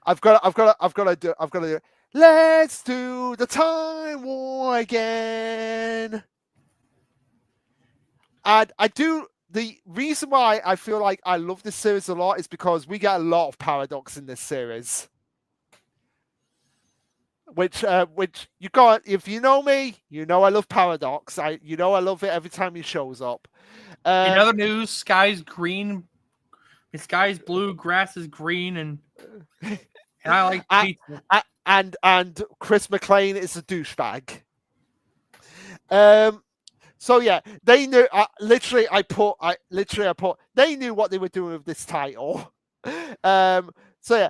I've got to do. Let's do the time war again. And I do. The reason why I feel like I love this series a lot is because we get a lot of paradox in this series. Which you got. If you know me, you know I love paradox. I love it every time he shows up. In other news, sky's green, sky's blue, grass is green, and I like pizza. And Chris McLean is a douchebag. So yeah, they knew. I put. They knew what they were doing with this title. So yeah.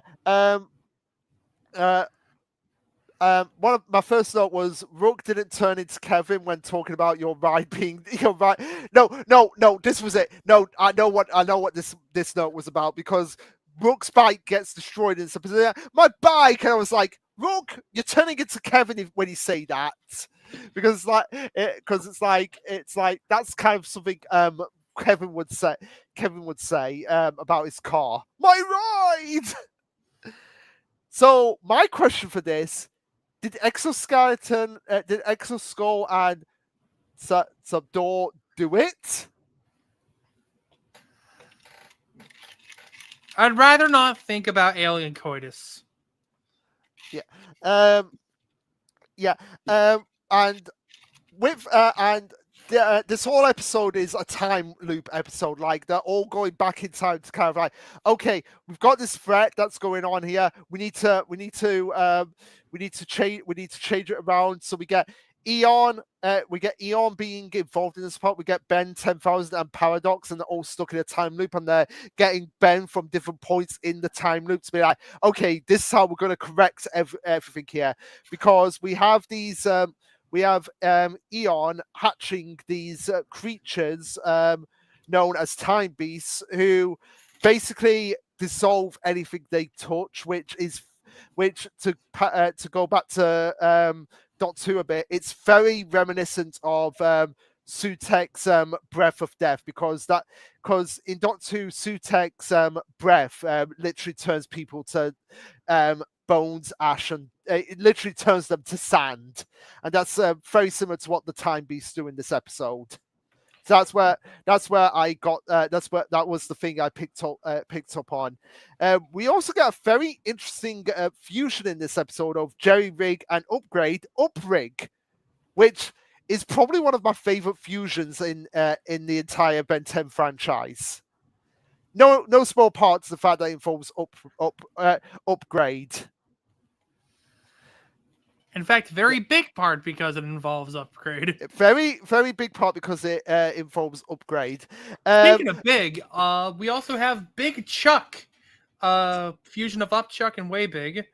One of my first note was Rook didn't turn into Kevin when talking about your ride being your ride. No. This was it. No, I know what this note was about, because Rook's bike gets destroyed and stuff. My bike, and I was like, Rook, you're turning into Kevin when you say that, because it's like that's kind of something Kevin would say. About his car. My ride. So my question for this. Did Exoskeleton, did Exoskull and Subdoor do it? I'd rather not think about alien coitus. Yeah. Yeah. And with this whole episode is a time loop episode. Like, they're all going back in time to kind of like, okay, we've got this threat that's going on here. We need to change it around. So we get Eon being involved in this part. We get Ben 10,000 and Paradox, and they're all stuck in a time loop, and they're getting Ben from different points in the time loop to be like, okay, this is how we're going to correct everything here, because we have these. We have Eon hatching these creatures known as time beasts, who basically dissolve anything they touch, which to go back to Dot 2 a bit, it's very reminiscent of Sutek's Breath of Death, because in Dot 2, Sutek's breath literally turns people to bones, ash, and it literally turns them to sand, and that's very similar to what the time beasts do in this episode. So that's where I got. That was the thing I picked up on. We also got a very interesting fusion in this episode of Jerry Rig and Uprig, which is probably one of my favorite fusions in the entire Ben 10 franchise. No small part to the fact that it involves upgrade. In fact, very big part, because it involves upgrade. Very, very big part because it involves upgrade. Speaking of big, we also have Big Chuck, fusion of Upchuck and Way Big,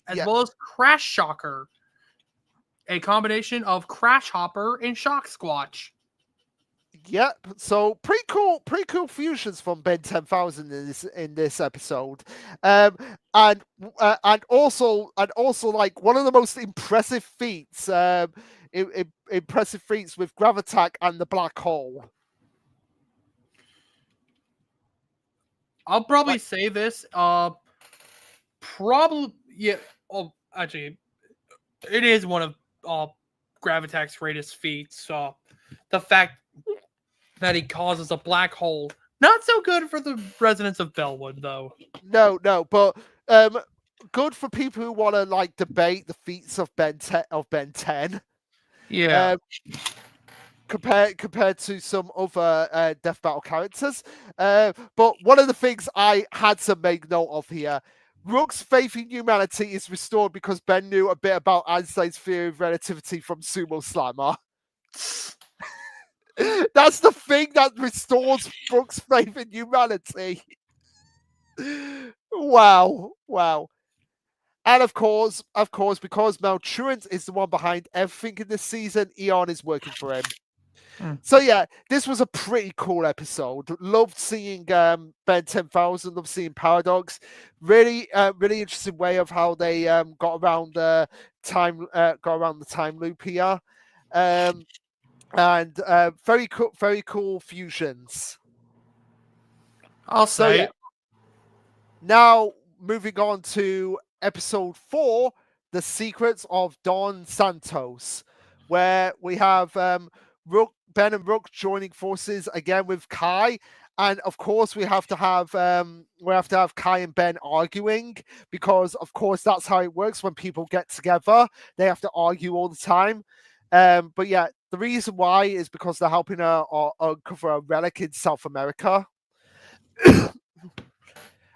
as well as Crash Shocker, a combination of Crash Hopper and Shock Squatch. Yep. So pretty cool fusions from Ben 10,000 in this episode, and also like one of the most impressive feats, impressive feats with Gravitac and the Black Hole. I'll probably say this. Probably, yeah. Oh, actually, it is one of Gravitac's greatest feats. The fact that he causes a black hole Not so good for the residents of Bellwood, though. No, but good for people who want to like debate the feats of Ben 10. Yeah. Compared to some other Death Battle characters. But one of the things I had to make note of here, Rook's faith in humanity is restored because Ben knew a bit about Einstein's theory of relativity from Sumo Slammer. That's the thing that restores Rook's faith in humanity. Wow. And of course, because Maltruant is the one behind everything in this season, Eon is working for him. So yeah, this was a pretty cool episode. Loved seeing Ben 10,000. Loved seeing Paradox. Really interesting way of how they got around the time loop here, and very cool fusions. I'll say. Yeah. Now moving on to episode 4, The Secrets of Don Santos, where we have Ben and Rook joining forces again with Kai, and of course we have to have Kai and Ben arguing, because of course that's how it works when people get together. They have to argue all the time. But yeah, the reason why is because they're helping her uncover a relic in South America.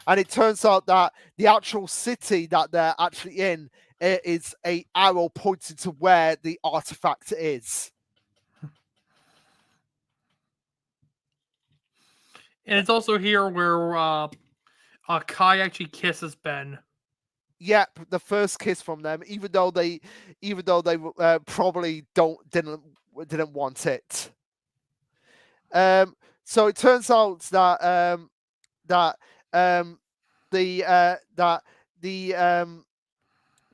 And it turns out that the actual city that they're actually in is a arrow pointing to where the artifact is. And it's also here where Kai actually kisses Ben. Yep, the first kiss from them, even though they probably didn't want it. So it turns out that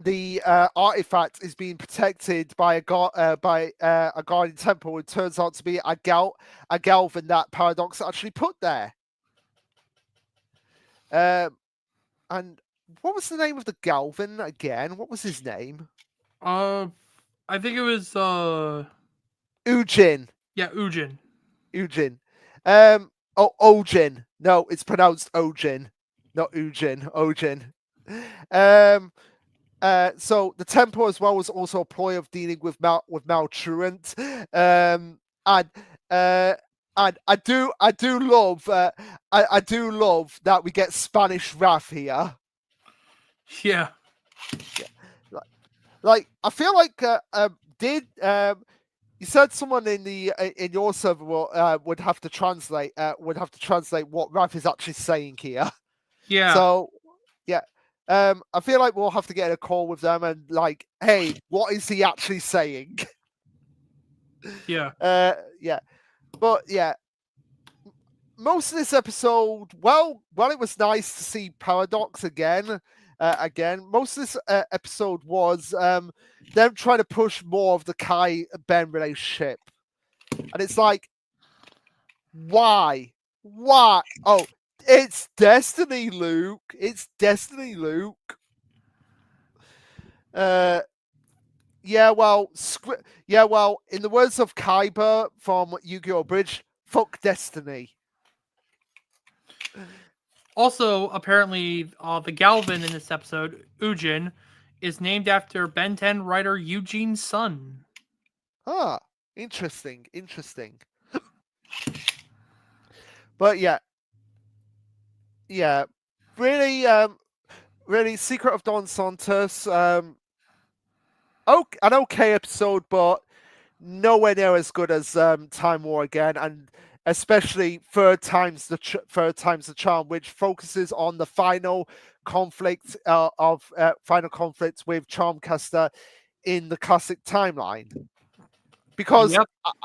the artifact is being protected by a guardian temple. It turns out to be a Galvin that Paradox actually put there. And what was the name of the Galvin again? What was his name? I think it was Ujin. Yeah, Ujin. Ojin. No, it's pronounced Ojin, not Ujin. Ojin. So the temple as well was also a ploy of dealing with Maltruant. And I do love that we get Spanish wrath here. Yeah. Like I feel like you said someone in your server would have to translate what Wrath is actually saying here. Yeah. So yeah. I feel like we'll have to get a call with them and like, hey, what is he actually saying? Yeah. Yeah. But yeah. Most of this episode, well, it was nice to see Paradox again. Most of this episode was them trying to push more of the Kai Ben relationship, and it's like, why? Oh, it's Destiny, Luke. It's Destiny, Luke. Yeah, well, in the words of Kaiba from Yu-Gi-Oh! Bridge, fuck Destiny. Also, apparently, the Galvin in this episode, Ujin, is named after Ben 10 writer Eugene's son. Ah, interesting. But yeah, really, Secret of Don Santos. An okay episode, but nowhere near as good as Time War again, and especially third time's the charm, which focuses on the final conflict with Charmcaster in the classic timeline. Because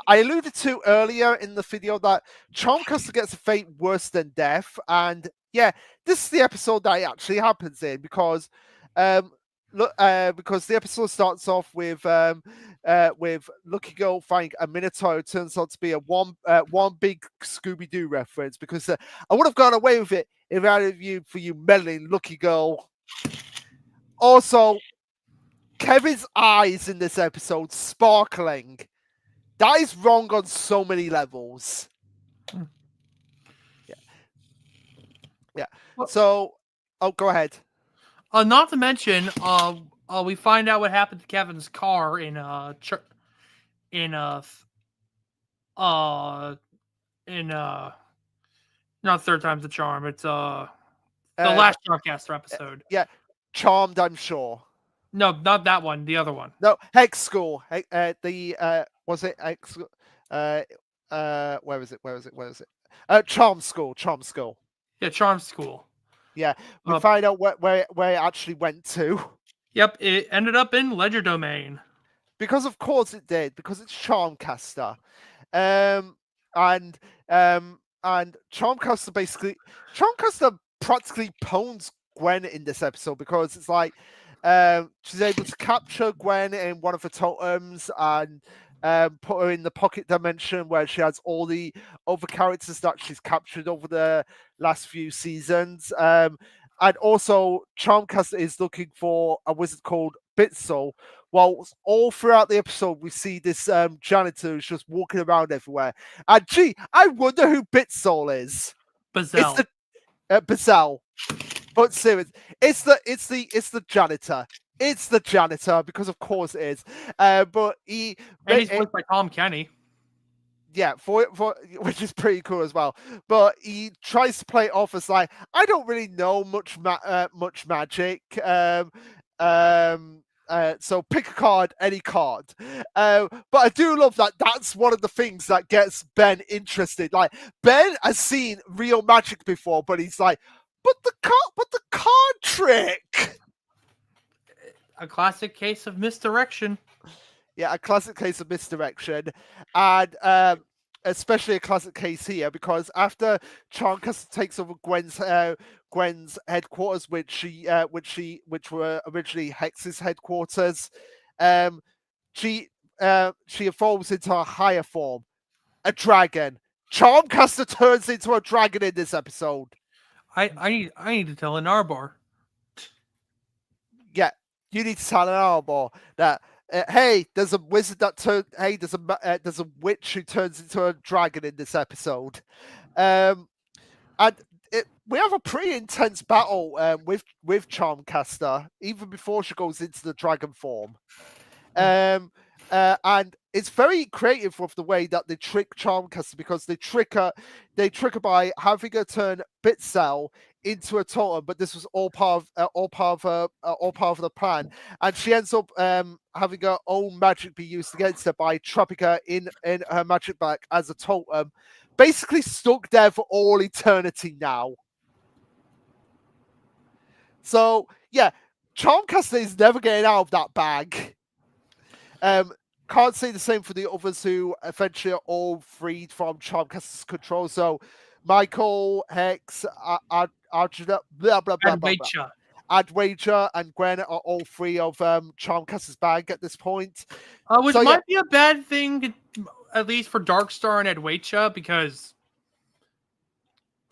I alluded to earlier in the video that Charmcaster gets a fate worse than death, and yeah, this is the episode that it actually happens in, because the episode starts off with Lucky Girl finding a Minotaur. It turns out to be a one big Scooby-Doo reference, because I would have gone away with it if I had you for you meddling Lucky Girl. Also, Kevin's eyes in this episode sparkling. That is wrong on so many levels. Yeah. Yeah. Well, So, oh, go ahead. not to mention, we find out what happened to Kevin's car in uh in not third time's the charm. It's the Uh, last Charmcaster episode. yeah, Charmed, I'm sure. No, not that one. The other one. No, Hex School. Was it Hex? Where is it? Where is it? Where is it? Charm School. Charm School. Yeah, Charm School. Yeah, we Uh, find out where it actually went to. Yep, it ended up in Ledger Domain. Because of course it did, because it's Charmcaster. Um and Charmcaster practically pawns Gwen in this episode because it's like she's able to capture Gwen in one of her totems and put her in the pocket dimension where she has all the other characters that she's captured over the last few seasons. And also Charmcaster is looking for a wizard called Bitzel. Well, all throughout the episode, we see this janitor who's just walking around everywhere. And gee, I wonder who Bitzel is. It's Bazell. the Bazell. But serious, it's the janitor. It's the janitor because of course it is. But he And he's voiced by Tom Kenny. yeah, for which is pretty cool as well. But he tries to play it off as like I don't really know much magic. So pick a card, any card. But I do love that. That's one of the things that gets Ben interested. Like Ben has seen real magic before, but he's like, but the card trick. A classic case of misdirection. Yeah, a classic case of misdirection, and especially a classic case here because after Charmcaster takes over Gwen's headquarters, which were originally Hex's headquarters, she evolves into a higher form, a dragon. Charmcaster turns into a dragon in this episode. I need to tell an Arbar. Yeah, you need to tell an Arbor that hey, there's a wizard that turns. Hey, there's a witch who turns into a dragon in this episode, and we have a pretty intense battle with Charmcaster even before she goes into the dragon form. And it's very creative with the way that they trick Charmcaster because they trick her by having her turn Bitzel into a totem, but this was all part of the plan, and she ends up having her own magic be used against her by trapping her in her magic bag as a totem, basically stuck there for all eternity now. So yeah, Charmcaster is never getting out of that bag. Can't say the same for the others who eventually are all freed from Charmcaster's control. So Michael, Hex, Adwager, and Gwen are all free of Charmcaster's bag at this point. Which might be a bad thing, at least for Darkstar and Adwager, because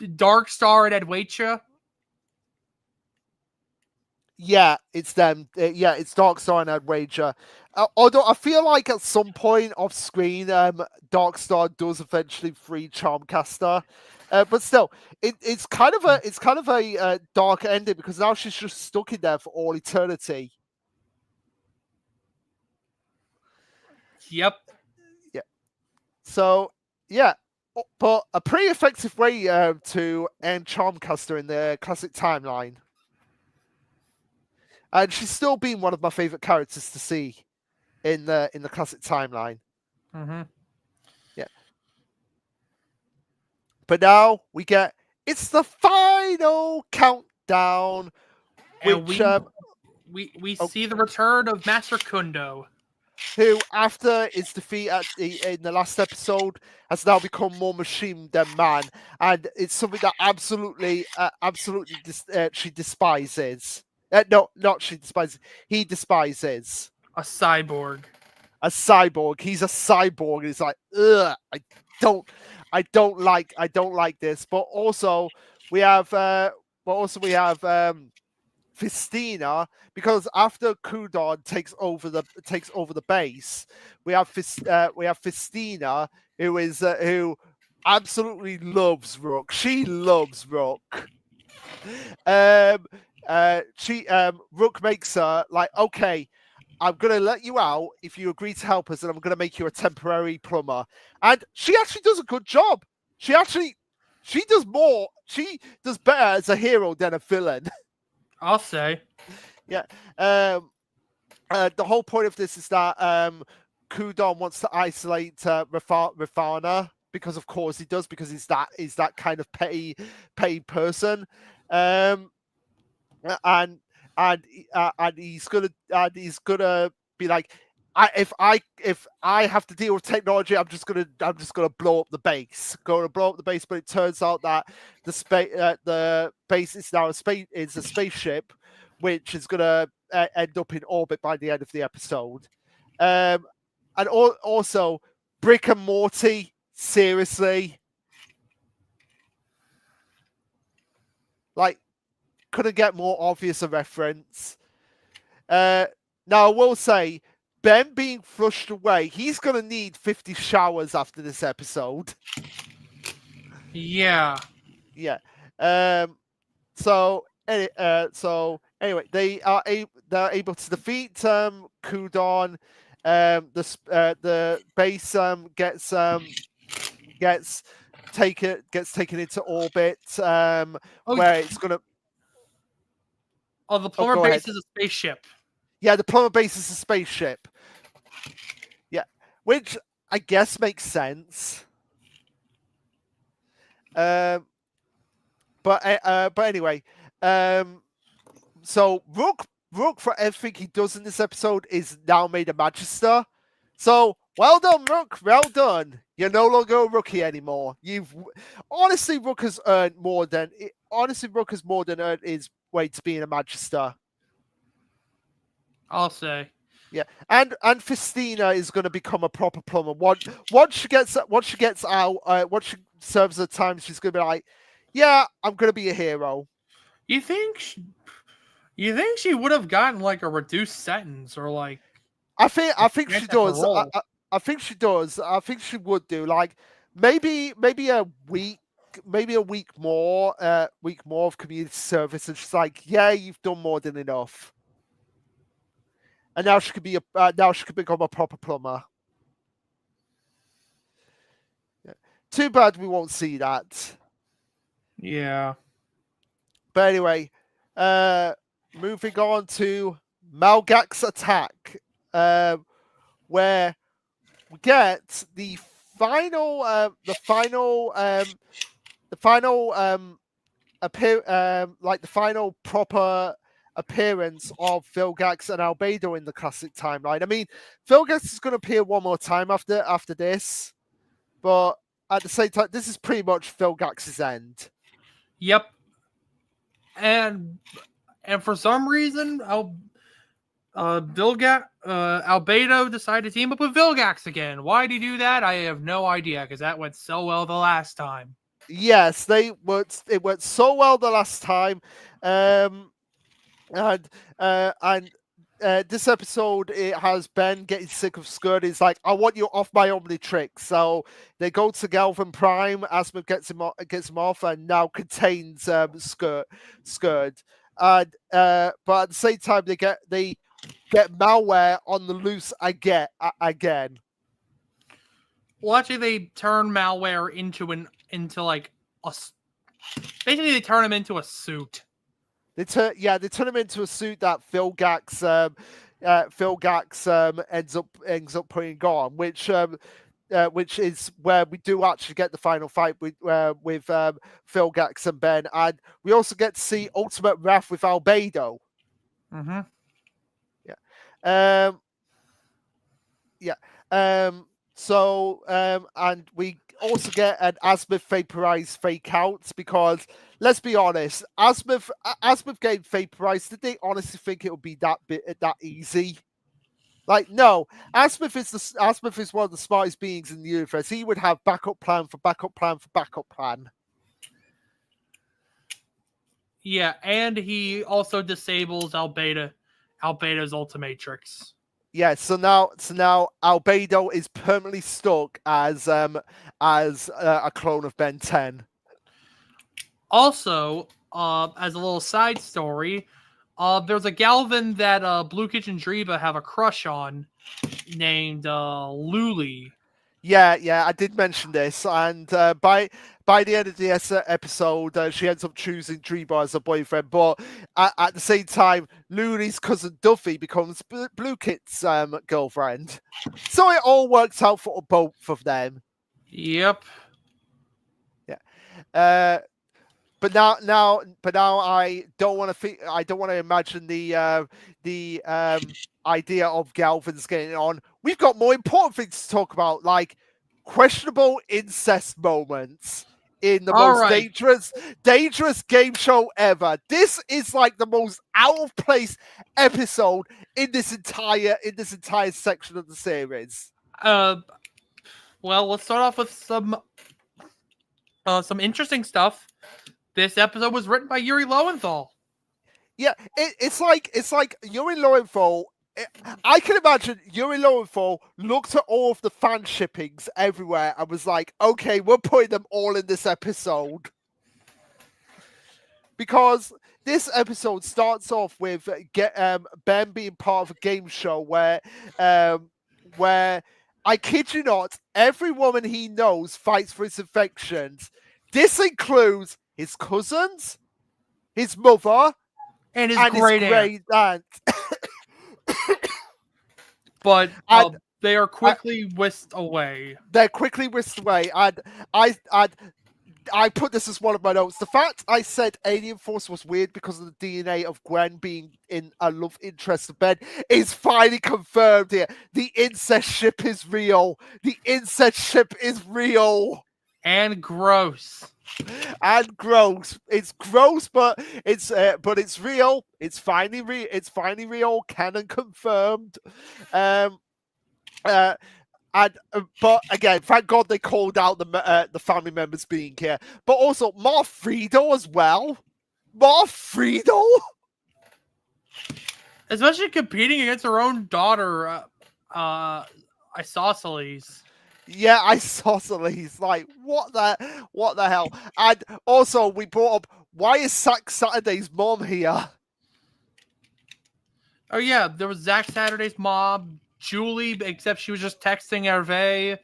Darkstar and Adwager. Yeah, it's them. Yeah, it's Darkstar and Adwager. Although I feel like at some point off screen, Darkstar does eventually free Charmcaster, but still, it's kind of a dark ending because now she's just stuck in there for all eternity. Yep. Yeah. So yeah, but a pretty effective way to end Charmcaster in the classic timeline. And she's still been one of my favorite characters to see in the classic timeline. Mm-hmm. Yeah. But now it's the final countdown, which we see the return of Master Kundo, who after his defeat in the last episode has now become more machine than man, and it's something that absolutely she despises. No, not she despises. He despises a cyborg. A cyborg. He's a cyborg. He's like, ugh. I don't like this. But also we have Fistina, because after Kudon takes over the base, we have Fistina, who absolutely loves Rook. She loves Rook. Rook makes her like, okay, I'm gonna let you out if you agree to help us, and I'm gonna make you a temporary plumber. And she actually does a good job. She does more. She does better as a hero than a villain. I'll say. Yeah. The whole point of this is that Kudon wants to isolate Rafana because, of course, he does, because he's that kind of petty person. Um, and he's gonna be like, if I have to deal with technology, I'm just gonna blow up the base. But it turns out that the base is now a spaceship, which is gonna end up in orbit by the end of the episode. And also Brick and Morty, seriously, like, couldn't get more obvious a reference. Now, I will say, Ben being flushed away, he's going to need 50 showers after this episode. Yeah. Yeah. So anyway, they're able to defeat Kudon. The base gets taken into orbit, where it's gonna. Oh, the plumber go base ahead. is a spaceship. Yeah, the plumber base is a spaceship. Yeah, which I guess makes sense. But anyway, so Rook, for everything he does in this episode, is now made a Magister. So well done, Rook. Well done. You're no longer a rookie anymore. Honestly, Rook has more than earned his way to being a Magister. I'll say. Yeah, and Festina is going to become a proper plumber. Once she gets out, once she serves her time, she's going to be like, yeah, I'm going to be a hero. You think she would have gotten like a reduced sentence or like? I think she does. I think she does. I think she would do, like, maybe a week. Maybe a week more of community service, and she's like, "Yeah, you've done more than enough." And now she could become a proper plumber. Yeah. Too bad we won't see that. Yeah. But anyway, moving on to Malgak's attack, where we get the final proper appearance of Vilgax and Albedo in the classic timeline. I mean, Vilgax is going to appear one more time after this, but at the same time, this is pretty much Vilgax's end. Yep. And for some reason, Albedo decided to team up with Vilgax again. Why did he do that? I have no idea, because that went so well the last time. Yes, it went so well the last time. And this episode, it has Ben getting sick of Skurd. He's like, I want you off my Omnitrix. So they go to Galvan Prime. Asmith gets him off, and now contains Skurd. And but at the same time, they get malware on the loose again. Well, actually, they turn malware into basically they turn him into a suit. They turn him into a suit that Vilgax ends up putting on, which is where we do actually get the final fight with Vilgax and Ben, and we also get to see Ultimate Wrath with Albedo. Mm-hmm. So and we also get an Asmith vaporized fake out, because let's be honest, Asmith getting vaporized, did they honestly think it would be that easy? Like, no, Asmith is one of the smartest beings in the universe. He would have backup plan for backup plan for backup plan. Yeah, and he also disables Albedo's Ultimatrix. Yeah, so now Albedo is permanently stuck as a clone of Ben 10. Also, as a little side story, there's a Galvin that Blue Kitchen Driva have a crush on, named Luli. Yeah, I did mention this, and by the end of the episode, she ends up choosing Dreambar as her boyfriend. But at the same time, Looney's cousin Duffy becomes Blue Kit's girlfriend. So it all works out for both of them. Yep. Yeah. But now I don't want to I don't want to imagine the idea of Galvin's getting on. We've got more important things to talk about, like questionable incest moments in the All most right. dangerous game show ever. This is like the most out of place episode in this entire section of the series. Well, let's start off with some interesting stuff. This episode was written by Yuri Lowenthal. Yeah, it's like Yuri Lowenthal. I can imagine Yuri Lowenthal looked at all of the fan shippings everywhere and was like, "Okay, we're putting them all in this episode." Because this episode starts off with Ben being part of a game show where I kid you not, every woman he knows fights for his affections. This includes his cousins, his mother, And his and great his aunt. great aunt. But And they are quickly whisked away. they're quickly whisked away. And I put this as one of my notes. The fact I said Alien Force was weird because of the DNA of Gwen being in a love interest of Ben is finally confirmed here. The incest ship is real. The incest ship is real. And gross. And gross. It's gross, but it's real. It's finally real. Canon confirmed. But again, thank God they called out the family members being here. But also Marfredo as well. Marfredo. Especially competing against her own daughter, Isosceles. Yeah, Isosceles. Like, what the hell? And also, we brought up, why is Zack Saturday's mom here? Oh yeah, there was Zack Saturday's mom, Julie, except she was just texting Hervé.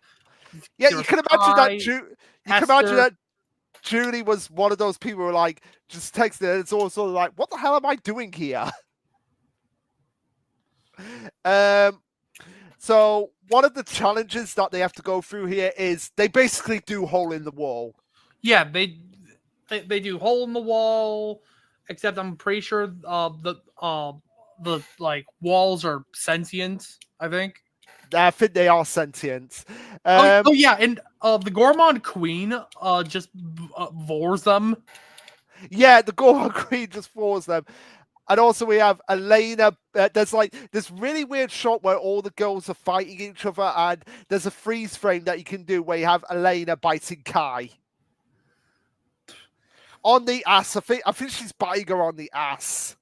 Yeah, There you was can imagine Kai, that. You can Hester. imagine that Julie was one of those people who were like just texting. And it's also like, what the hell am I doing here? So one of the challenges that they have to go through here is they basically do hole in the wall. Yeah, they do hole in the wall, except I'm pretty sure the like walls are sentient. I think. I think they are sentient. Oh yeah, and the Gourmand Queen just vores them. Yeah, the Goron Queen just floors them. And also we have Elena. There's this really weird shot where all the girls are fighting each other, and there's a freeze frame that you can do where you have Elena biting Kai on the ass. I think she's biting her on the ass.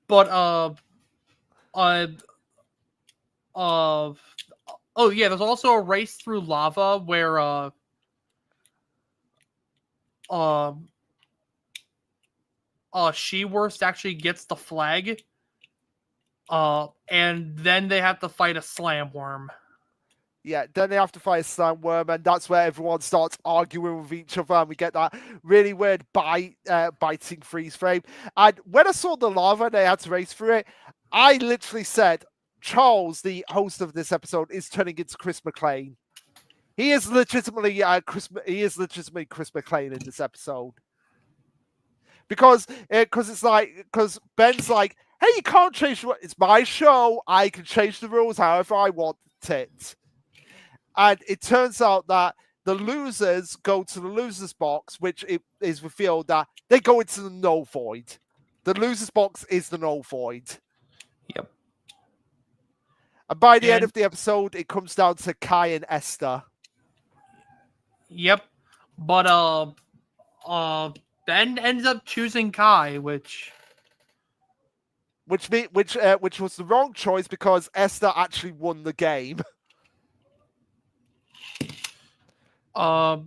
But oh yeah, there's also a race through lava where She-Worst actually gets the flag. And then they have to fight a slamworm. Yeah, then they have to fight a sandworm, and that's where everyone starts arguing with each other, and we get that really weird biting freeze frame. And when I saw the lava and they had to race through it, I literally said, Charles, the host of this episode, is turning into Chris McClane. He is legitimately Chris McClane in this episode. Because it's like, because Ben's like, hey, you can't change it's my show. I can change the rules however I want it. And it turns out that the losers go to the losers box, which it is revealed that they go into the null void. The losers box is the null void. Yep. And by the end of the episode, it comes down to Kai and Esther. Yep. But Ben ends up choosing Kai, which was the wrong choice because Esther actually won the game. Yeah.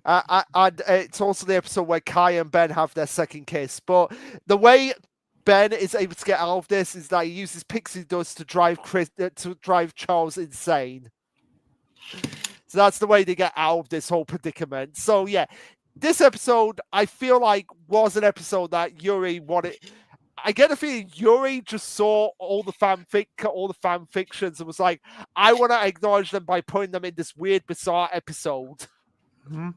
And it's also the episode where Kai and Ben have their second kiss. But the way Ben is able to get out of this is that he uses pixie dust to drive Charles insane. So that's the way they get out of this whole predicament. So yeah, this episode I feel like was an episode that Yuri wanted. I get a feeling Yuri just saw all the fan fictions, and was like, I want to acknowledge them by putting them in this weird, bizarre episode. Mm-hmm.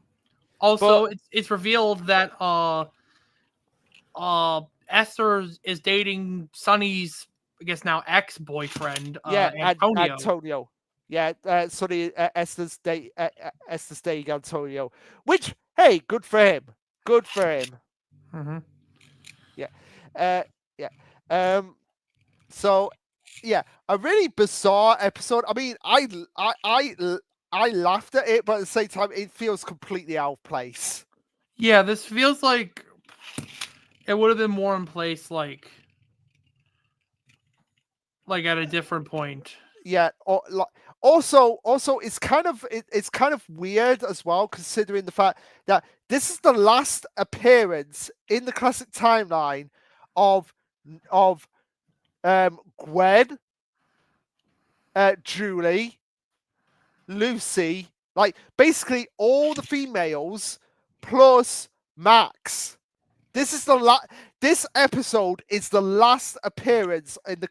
Also, it's revealed that Esther is dating Sonny's, I guess now ex-boyfriend, Antonio. Antonio. Yeah, Sonny Esther's dating Antonio. Which, hey, good for him. Good for him. Mm-hmm. Yeah. So, yeah, a really bizarre episode. I mean, I laughed at it, but at the same time, it feels completely out of place. Yeah, this feels like it would have been more in place, like at a different point. Yeah. Also, it's kind of weird as well, considering the fact that this is the last appearance in the classic timeline of Gwen, Julie, Lucy, like basically all the females plus Max. This is this episode is the last appearance in the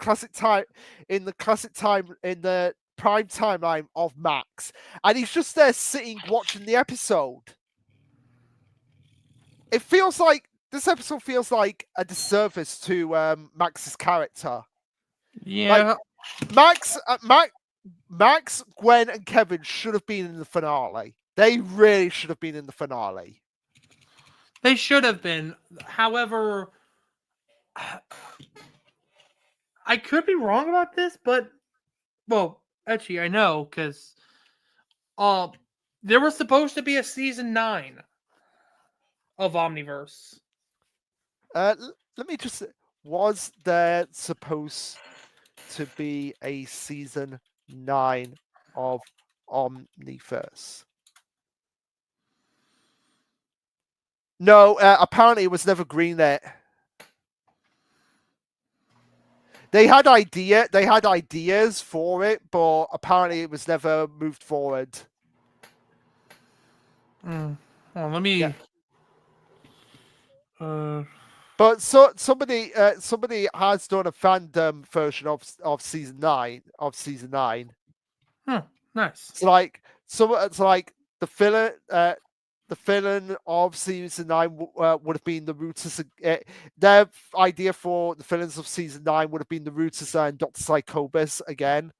prime timeline of Max, and he's just there sitting watching the episode. It feels like this episode feels like a disservice to Max's character. Yeah, like, Max, Gwen, and Kevin should have been in the finale. They really should have been in the finale. They should have been. However, I could be wrong about this, but well, actually, I know because there was supposed to be a season 9 of Omniverse. Let me just. Was there supposed to be a season 9 of Omniverse? No, apparently it was never greenlit. They had ideas for it, but apparently it was never moved forward. Well, let me. Yeah. Uh, But somebody has done a fandom version of season 9 Nice. It's like the villain of season 9 would have been the Rooters. Their idea for the villains of season 9 would have been the Rooters and Dr. Psychobus again.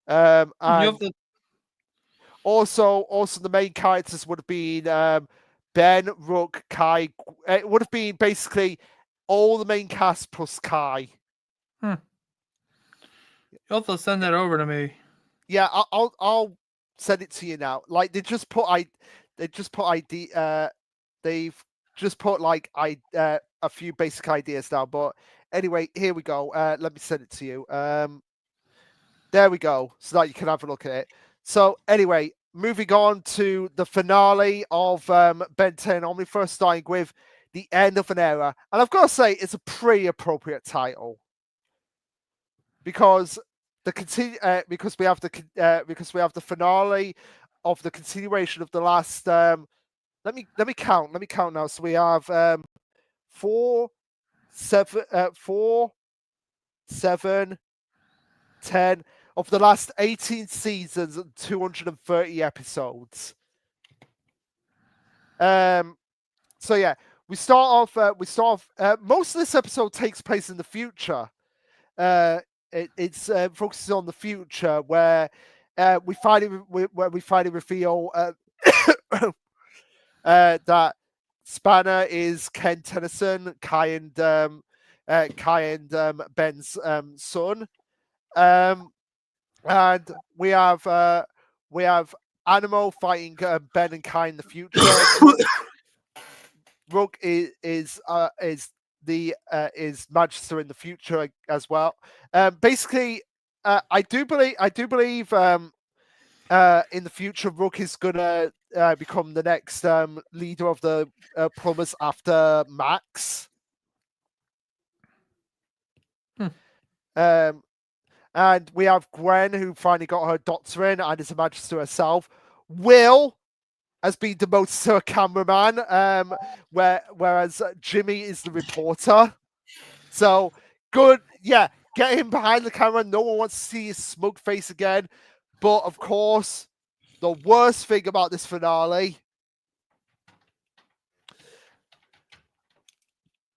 And also the main characters would have been Ben, Rook, Kai. It would have been basically all the main cast plus Kai. You also send that over to me. Yeah, I'll send it to you now. Like they've just put like a few basic ideas now. But anyway, here we go. Let me send it to you. There we go, so that you can have a look at it. So anyway, moving on to the finale of Ben 10 Omniverse, starting with the end of an era, and I've got to say it's a pretty appropriate title because because we have the finale of the continuation of the last. Let me count now. So we have 4, 7, 10 of the last 18 seasons and 230 episodes. So yeah, we start off. Most of this episode takes place in the future. It's focuses on the future where we finally reveal that Spanner is Ken Tennyson, Kai and Ben's son. And we have Animo fighting Ben and Kai in the future. Rook is Manchester in the future as well. Basically, I do believe in the future, Rook is gonna become the next leader of the plumbers after Max. And we have Gwen, who finally got her doctorate and is a magister herself. Will has been demoted to a cameraman, whereas Jimmy is the reporter. So good, yeah. Get him behind the camera. No one wants to see his smug face again. But of course, the worst thing about this finale,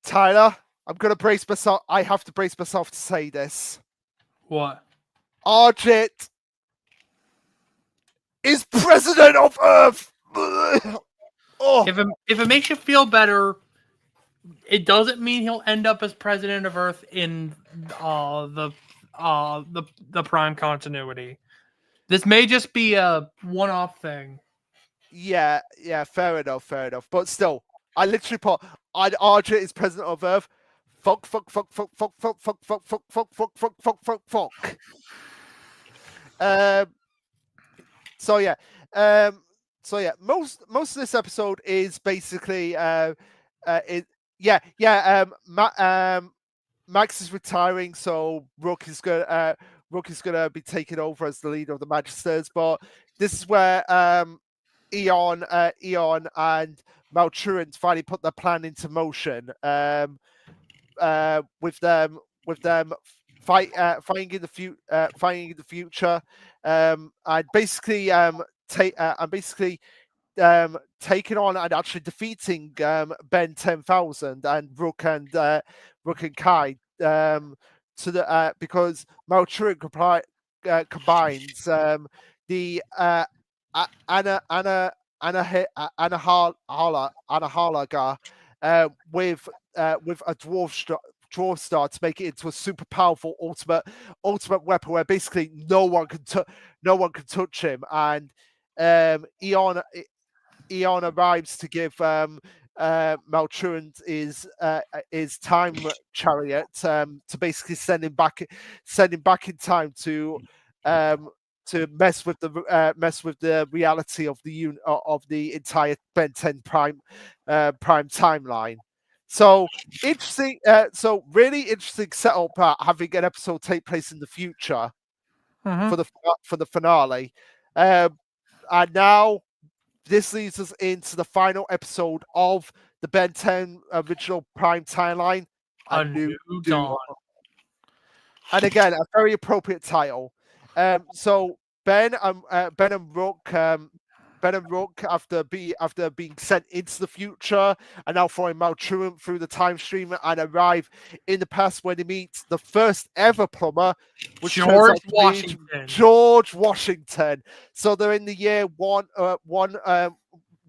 Tyler, I'm gonna brace myself. I have to brace myself to say this. What? Argit is president of Earth. Oh. If it makes you feel better, it doesn't mean he'll end up as president of Earth in the Prime continuity. This may just be a one-off thing. Yeah, fair enough. But still, I literally put Argit is president of Earth. Fuck. So yeah. Most of this episode is basically Max is retiring, so Rook is gonna be taking over as the leader of the Magisters. But this is where Eon and Maltruant finally put their plan into motion. With them fighting in the future, and basically taking on and actually defeating Ben 10,000 and Rook and Kai to the because Maltruant combines the Anahalaga with a dwarf star to make it into a super powerful ultimate weapon where basically no one can touch him. And Eon arrives to give Maltruant is time chariot to basically send him back in time to mess with the reality of the entire Ben 10 prime timeline. So interesting. So really interesting setup. Having an episode take place in the future for the finale, and now this leads us into the final episode of the Ben 10 original prime timeline, A New Dawn. And again, a very appropriate title. So Ben and Rook, after being sent into the future, and now throwing Maltruant through the time stream and arrive in the past where they meet the first ever plumber, which George Washington. George Washington. So they're in the year the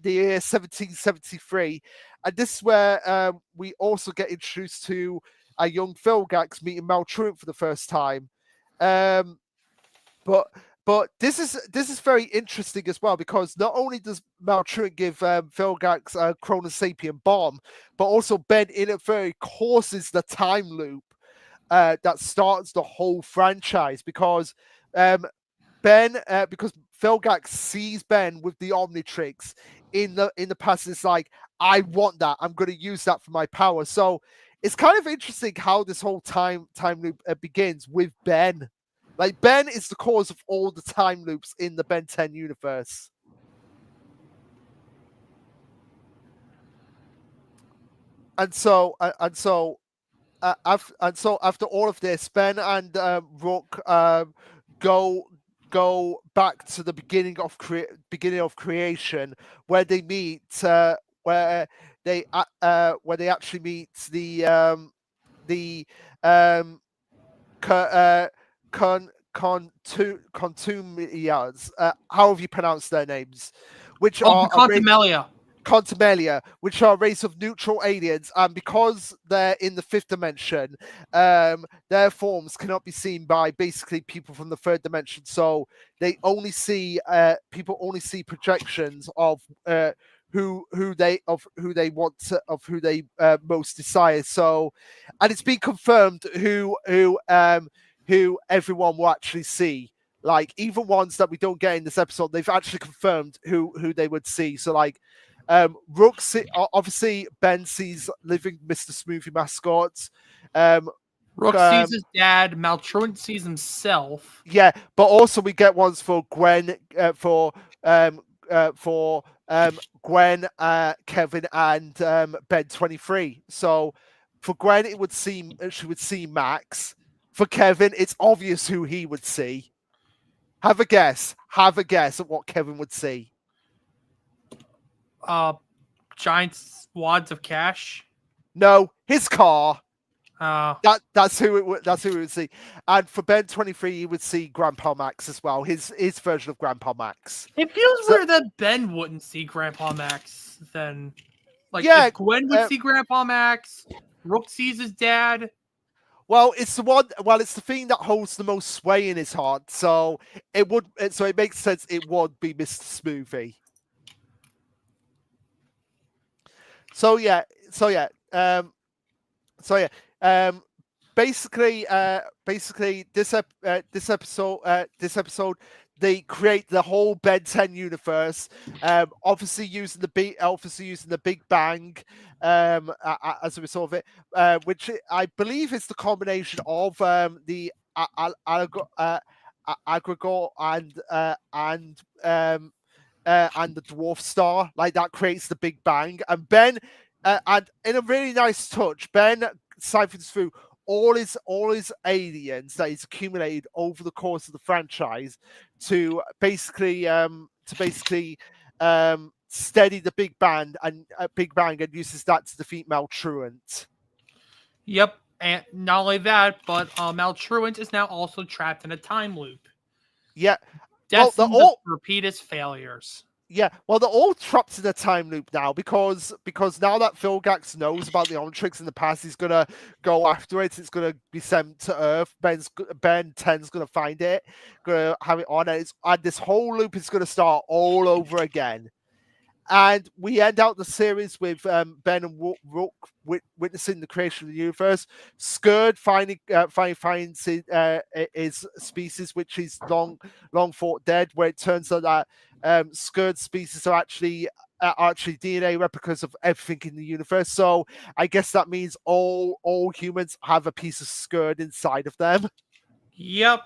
year 1773, and this is where we also get introduced to a young Philgax meeting Maltruant for the first time. But this is very interesting as well, because not only does Maltruant give Philgax a Chronosapien bomb, but also Ben inadvertently causes the time loop that starts the whole franchise, because because Philgax sees Ben with the Omnitrix in the past. It's like, I want that. I'm going to use that for my power. So it's kind of interesting how this whole time loop begins with Ben. Like, Ben is the cause of all the time loops in the Ben 10 universe. And so after all of this, Ben and Rook go back to the beginning of creation, where they meet where they actually meet the Contumias, however you pronounce their names, which are Contumelia, which are a race of neutral aliens, and because they're in the fifth dimension, their forms cannot be seen by basically people from the third dimension. So they only see people only see projections of who they most desire. So, and it's been confirmed who everyone will actually see. Like even ones that we don't get in this episode, they've actually confirmed who they would see. So like Rook obviously Ben sees living Mr. Smoothie mascots. Rook sees his dad. Maltruant sees himself. Yeah, but also we get ones for Gwen, Gwen, Kevin, and Ben 23. So for Gwen, she would see Max. For Kevin, it's obvious who he would see. Have a guess. Have a guess at what Kevin would see. Giant wads of cash. No, his car. Uh, That's who it would. That's who we would see. And for Ben 23, you would see Grandpa Max as well. His version of Grandpa Max. It feels weird that Ben wouldn't see Grandpa Max. Then, like, Yeah, if Gwen would see Grandpa Max, Rook sees his dad. Well, it's the one. Well, it's the thing that holds the most sway in his heart. So it would. So it makes sense. It would be Mr. Smoothie. So yeah. So yeah. Basically, this episode, they create the whole Ben 10 universe. Obviously using the Big Bang, as a result of it, which I believe is the combination of the aggregate and the dwarf star. Like that creates the Big Bang, and Ben. And in a really nice touch, Ben siphons through all his aliens that he's accumulated over the course of the franchise to basically steady the Big Bang and uses that to defeat Maltruant. Yep, and not only that, but Maltruant is now also trapped in a time loop. Yeah, destined to repeat his failures. Yeah, well, they're all trapped in a time loop now because now that Vilgax knows about the Omnitrix in the past, he's gonna go after it. It's gonna be sent to Earth. Ben 10's gonna find it, gonna have it on, and this whole loop is gonna start all over again. And we end out the series with Ben and Rook witnessing the creation of the universe. Scourge finally finds his species, which is long thought dead. Where it turns out that Scourge species are actually DNA replicas of everything in the universe. So I guess that means all humans have a piece of Scourge inside of them. Yep.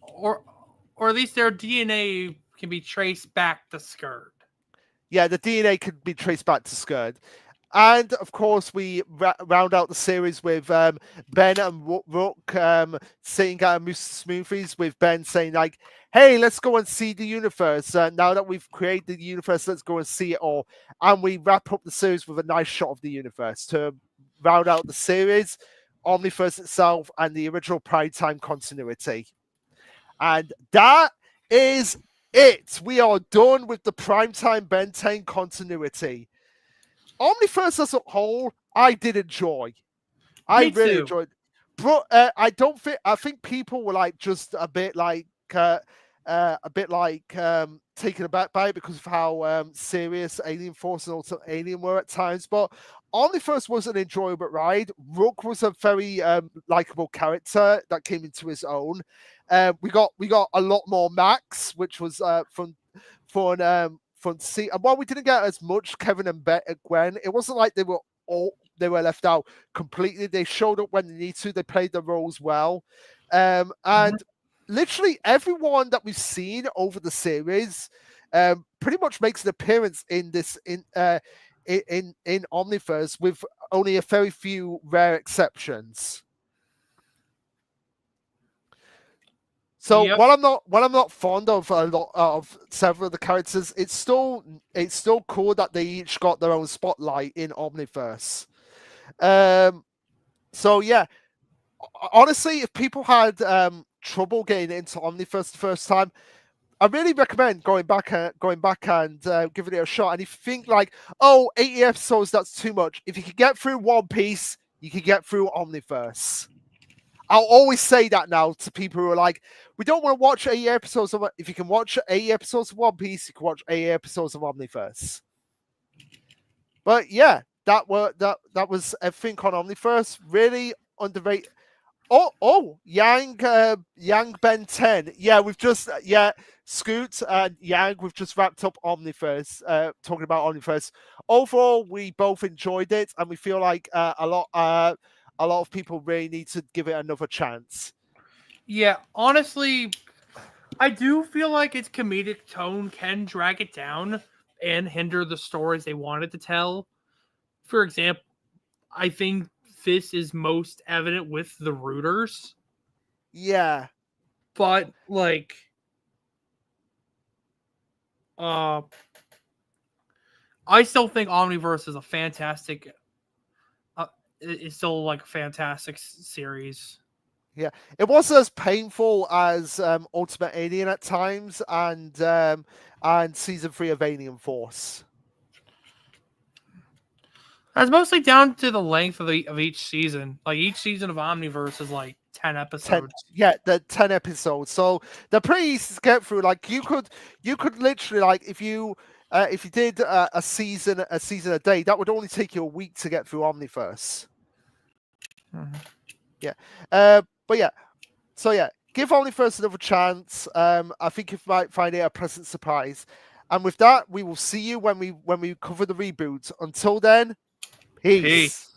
Or at least their DNA can be traced back to Scourge. Yeah, the DNA could be traced back to Scourge. And of course, we round out the series with Ben and Rook sitting at Moose Smoothies, with Ben saying like, "Hey, let's go and see the universe. Now that we've created the universe, let's go and see it all." And we wrap up the series with a nice shot of the universe to round out the series, Omniverse itself, and the original Prime Time continuity. And that is it. We are done with the Primetime Ben 10 continuity. Omniverse as a whole, I did enjoy. I really enjoyed. But I think people were like just a bit like taken aback by it because of how serious Alien Force and also Alien were at times. But Omniverse was an enjoyable ride. Rook was a very likable character that came into his own. We got a lot more Max, which was fun to see. And while we didn't get as much Kevin and Gwen, it wasn't like they were left out completely. They showed up when they need to. They played their roles well, and literally everyone that we've seen over the series pretty much makes an appearance in this in Omniverse, with only a very few rare exceptions. So while I'm not fond of a lot of several of the characters, it's still cool that they each got their own spotlight in Omniverse. So yeah, honestly, if people had trouble getting into Omniverse the first time, I really recommend going back and giving it a shot. And if you think like, 80 episodes, that's too much. If you can get through One Piece, you can get through Omniverse. I'll always say that now to people who are like, we don't want to watch 80 episodes of. If you can watch 80 episodes of One Piece, you can watch 80 episodes of Omniverse. But yeah, that was everything on Omniverse. Really underrated. Yang Ben 10. Yeah, we've just Scoot and Yang. We've just wrapped up Omniverse. Talking about Omniverse. Overall, we both enjoyed it, and we feel like a lot of people really need to give it another chance. Yeah, honestly, I do feel like its comedic tone can drag it down and hinder the stories they wanted to tell. For example, I think this is most evident with the Rooters, Yeah, but like, uh, I still think Omniverse is a fantastic. It's still like a fantastic series. yeah. It wasn't as painful as Ultimate Alien at times, and season 3 of Alien Force. That's mostly down to the length of each season. Like each season of Omniverse is like 10 episodes. The 10 episodes, so they're pretty easy to get through. Like you could literally, like, if you did a season a day, that would only take you a week to get through Omniverse. Mhm. Yeah. But yeah, so yeah, give Omniverse another chance. I think you might find it a pleasant surprise. And with that, we will see you when we cover the reboot. Until then, peace.